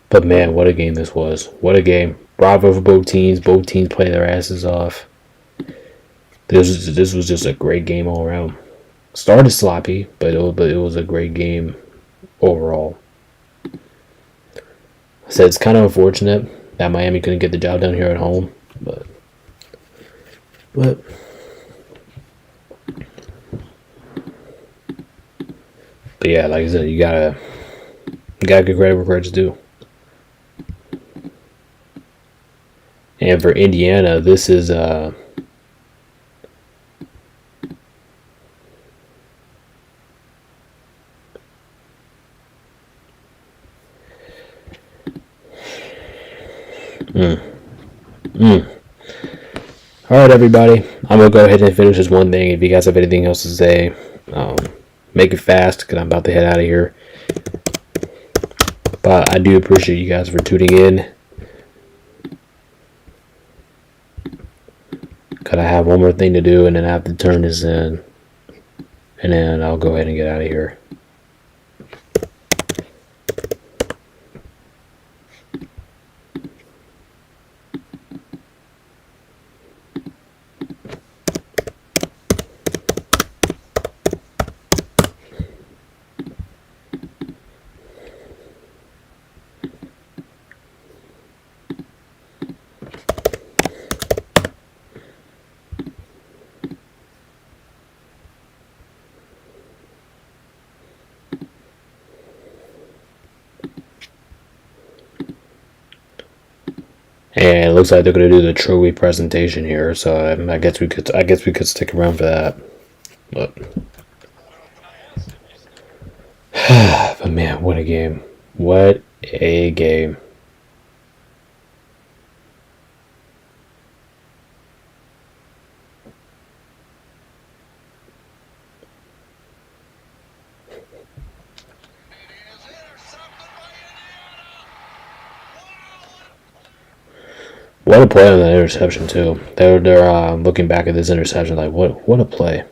But man, what a game this was. What a game. Bravo for both teams. Both teams play their asses off. This was just a great game all around. Started sloppy, but it was a great game overall. I said it's kind of unfortunate that Miami couldn't get the job done here at home, but yeah, like I said, you gotta give credit where credit's due. And for Indiana, this is Alright, everybody. I'm going to go ahead and finish this one thing. If you guys have anything else to say, make it fast because I'm about to head out of here. But I do appreciate you guys for tuning in. Because I have one more thing to do, and then I have to turn this in. And then I'll go ahead and get out of here. And it looks like they're gonna do the trophy presentation here, so I guess we could stick around for that. But but man, what a game! What a game! What a play on that interception too. They're looking back at this interception like what a play.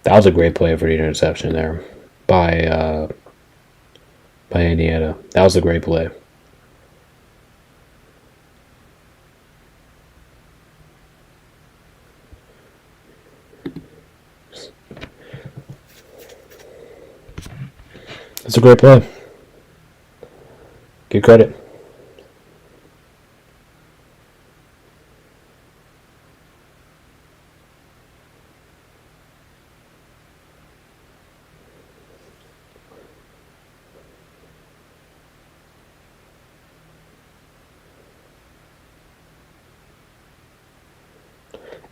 That was a great play for the interception there by Indiana. That was a great play. It's a great play. Give credit.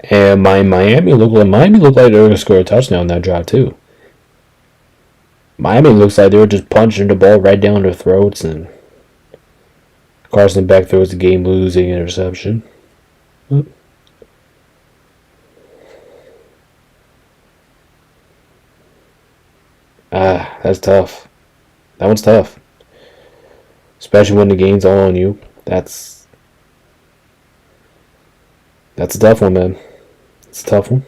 And Miami looked like they were going to score a touchdown on that drive too. Miami looks like they were just punching the ball right down their throats, and Carson Beck throws the game-losing interception. That's tough. That one's tough. Especially when the game's all on you. That's a tough one, man. It's a tough one.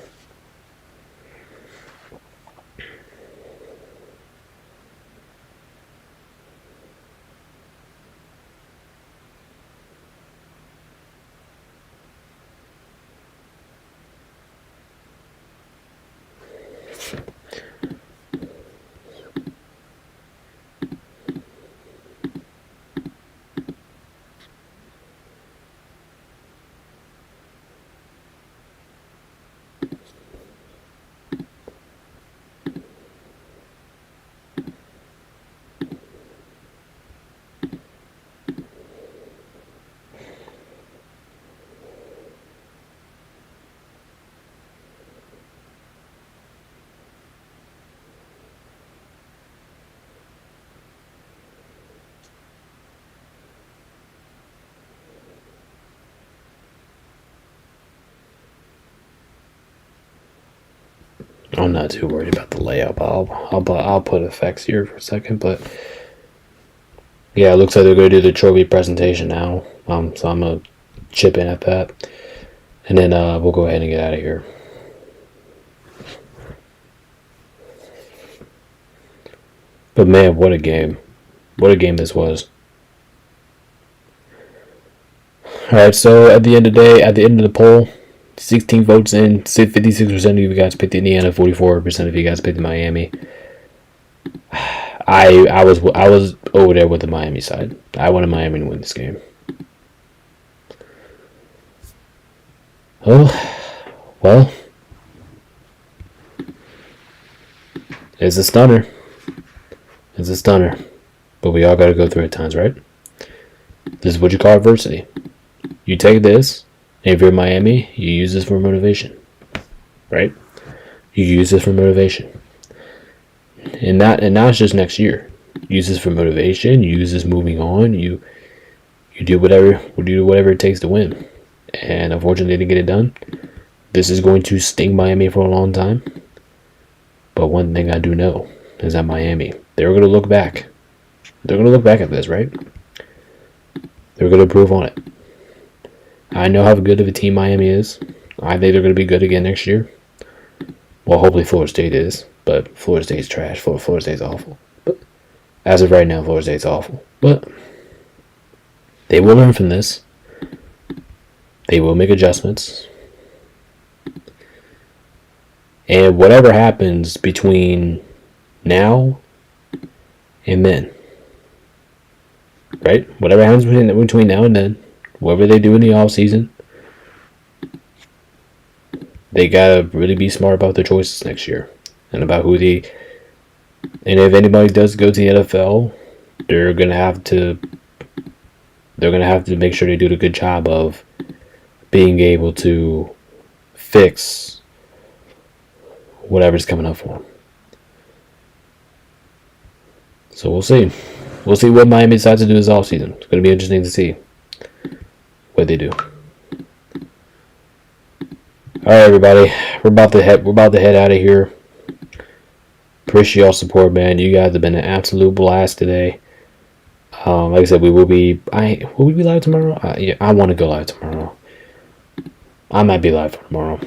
I'm not too worried about the layout. I'll put effects here for a second, but yeah, it looks like they're going to do the trophy presentation now. So I'm gonna chip in at that, and then we'll go ahead and get out of here. But man, what a game! What a game this was. All right, so at the end of the day, at the end of the poll, 16 votes in, 56% of you guys picked Indiana, 44% of you guys picked Miami. I was over there with the Miami side. I wanted Miami to win this game. Oh, well, it's a stunner. It's a stunner. But we all got to go through it at times, right? This is what you call adversity. You take this, and if you're Miami, you use this for motivation, right? You use this for motivation. And not it's just next year. Use this for motivation. You use this moving on. You do whatever it takes to win. And unfortunately, they didn't get it done. This is going to sting Miami for a long time. But one thing I do know is that Miami, they're going to look back. They're going to look back at this, right? They're going to improve on it. I know how good of a team Miami is. I think they're going to be good again next year. Well, hopefully Florida State is. But Florida State's trash. Florida State's awful. But as of right now, Florida State's awful. But they will learn from this. They will make adjustments. And whatever happens between now and then, right? Whatever happens between now and then, whatever they do in the off season, they gotta really be smart about their choices next year and about who they. And if anybody does go to the NFL, they're gonna have to make sure they do a good job of being able to fix whatever's coming up for them. So we'll see. We'll see what Miami decides to do this offseason. It's going to be interesting to see what they do. All right, everybody. We're about to head out of here. Appreciate y'all support, man. You guys have been an absolute blast today. Like I said, we will be. Will we be live tomorrow? Yeah, I want to go live tomorrow. I might be live tomorrow.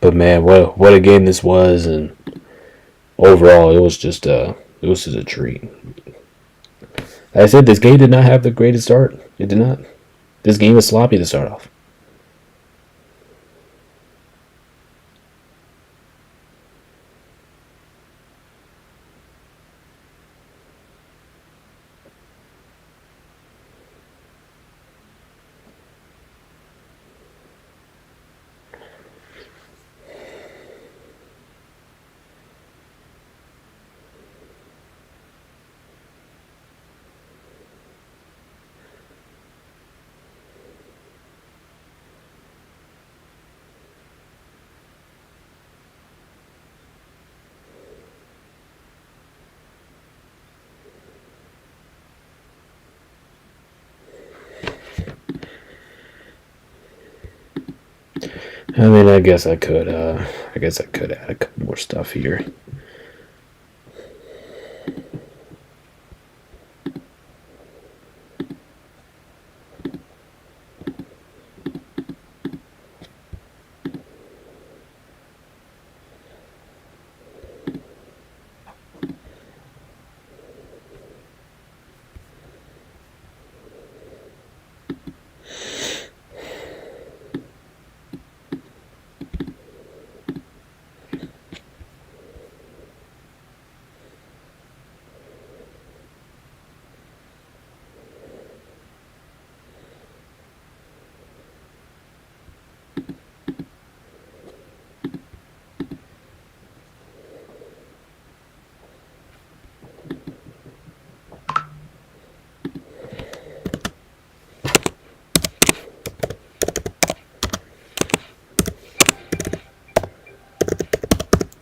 But man, what a game this was, and overall, it was just a treat. Like I said, this game did not have the greatest start. It did not. This game was sloppy to start off. I mean, I guess I could add a couple more stuff here.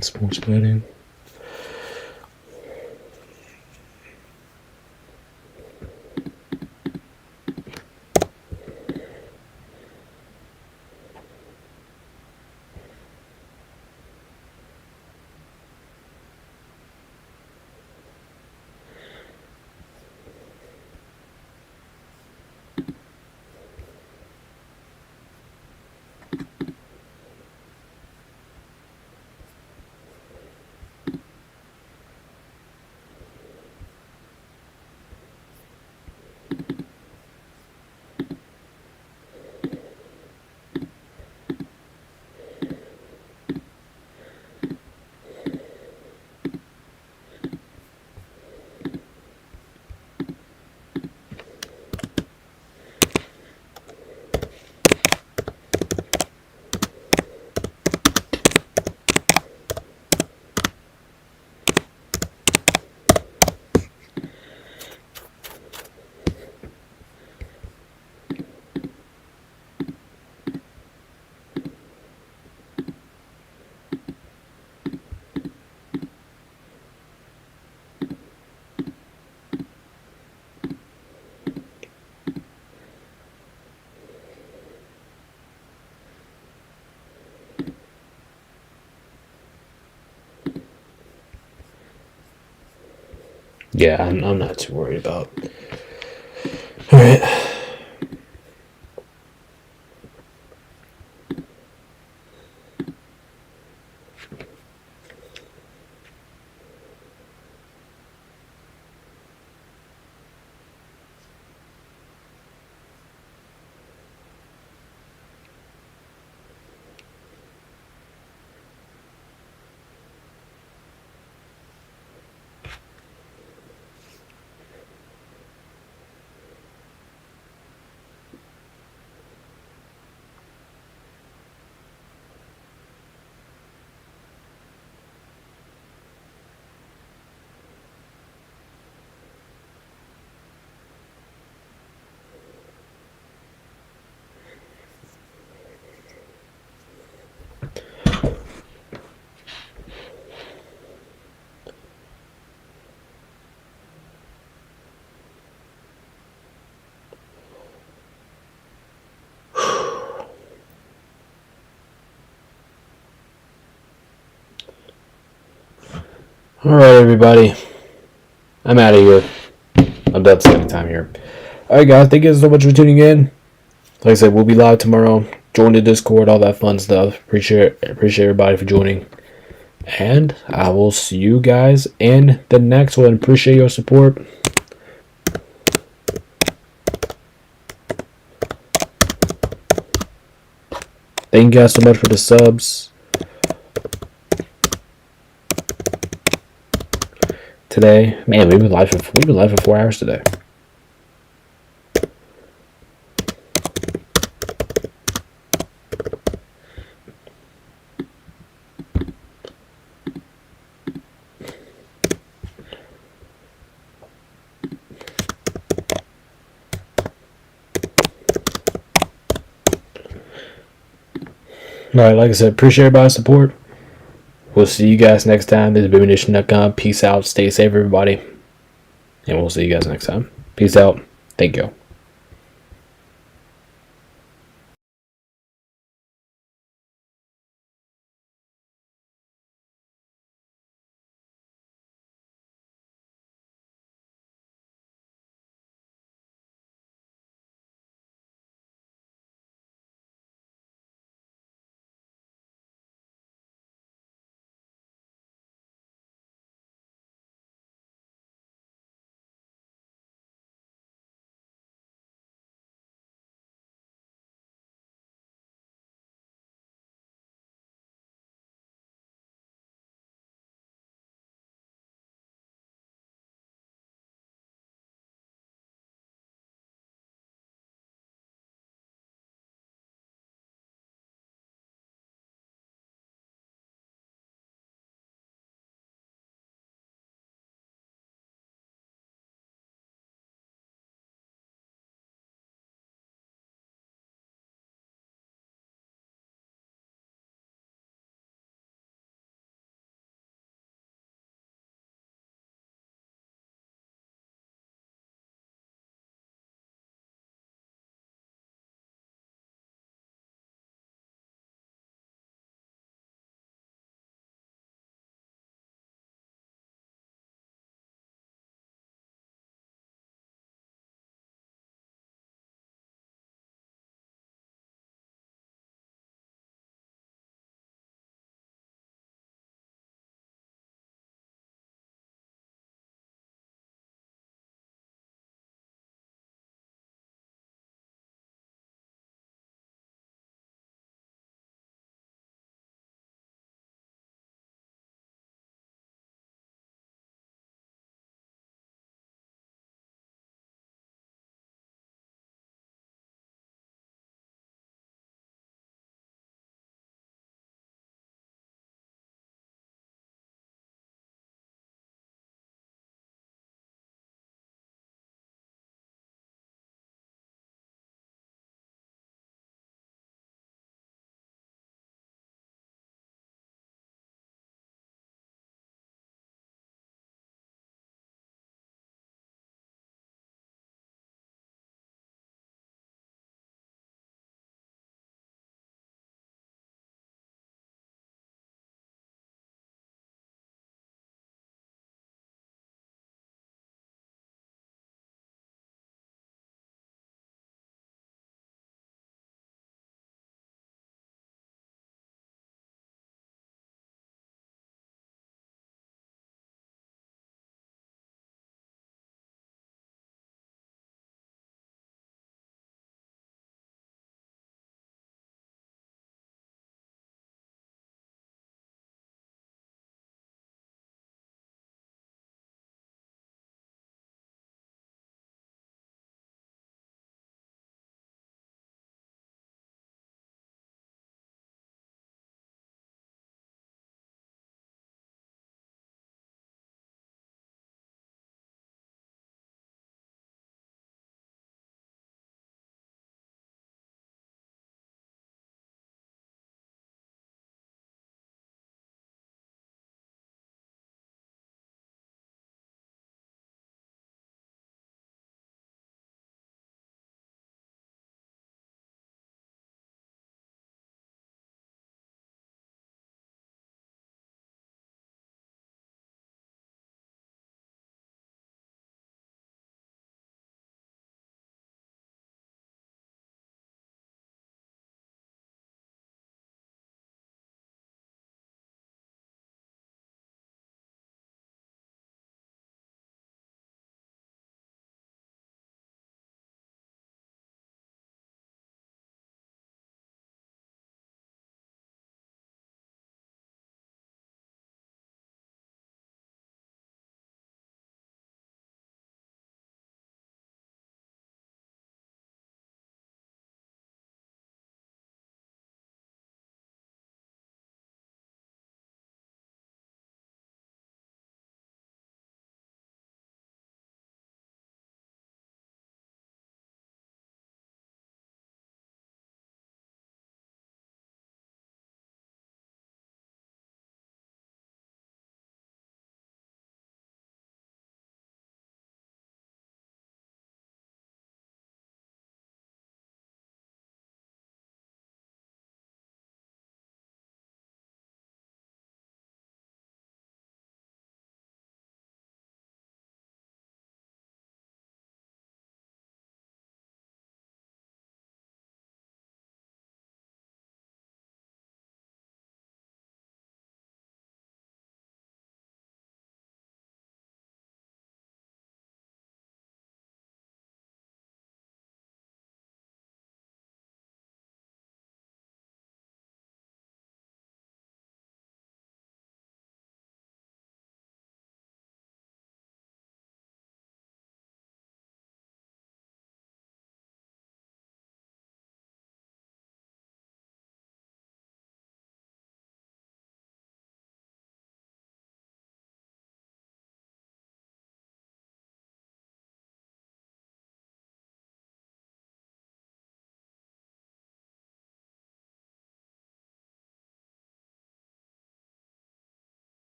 Sports betting. Yeah, I'm not too worried about. All right. Alright, everybody. I'm out of here. I'm done spending time here. Alright, guys. Thank you so much for tuning in. Like I said, we'll be live tomorrow. Join the Discord, all that fun stuff. Appreciate everybody for joining. And I will see you guys in the next one. Appreciate your support. Thank you guys so much for the subs. Today, man, we've been live for 4 hours today. Alright, like I said, appreciate everybody's support. We'll see you guys next time. This is BabyNation.com. Peace out. Stay safe, everybody. And we'll see you guys next time. Peace out. Thank you.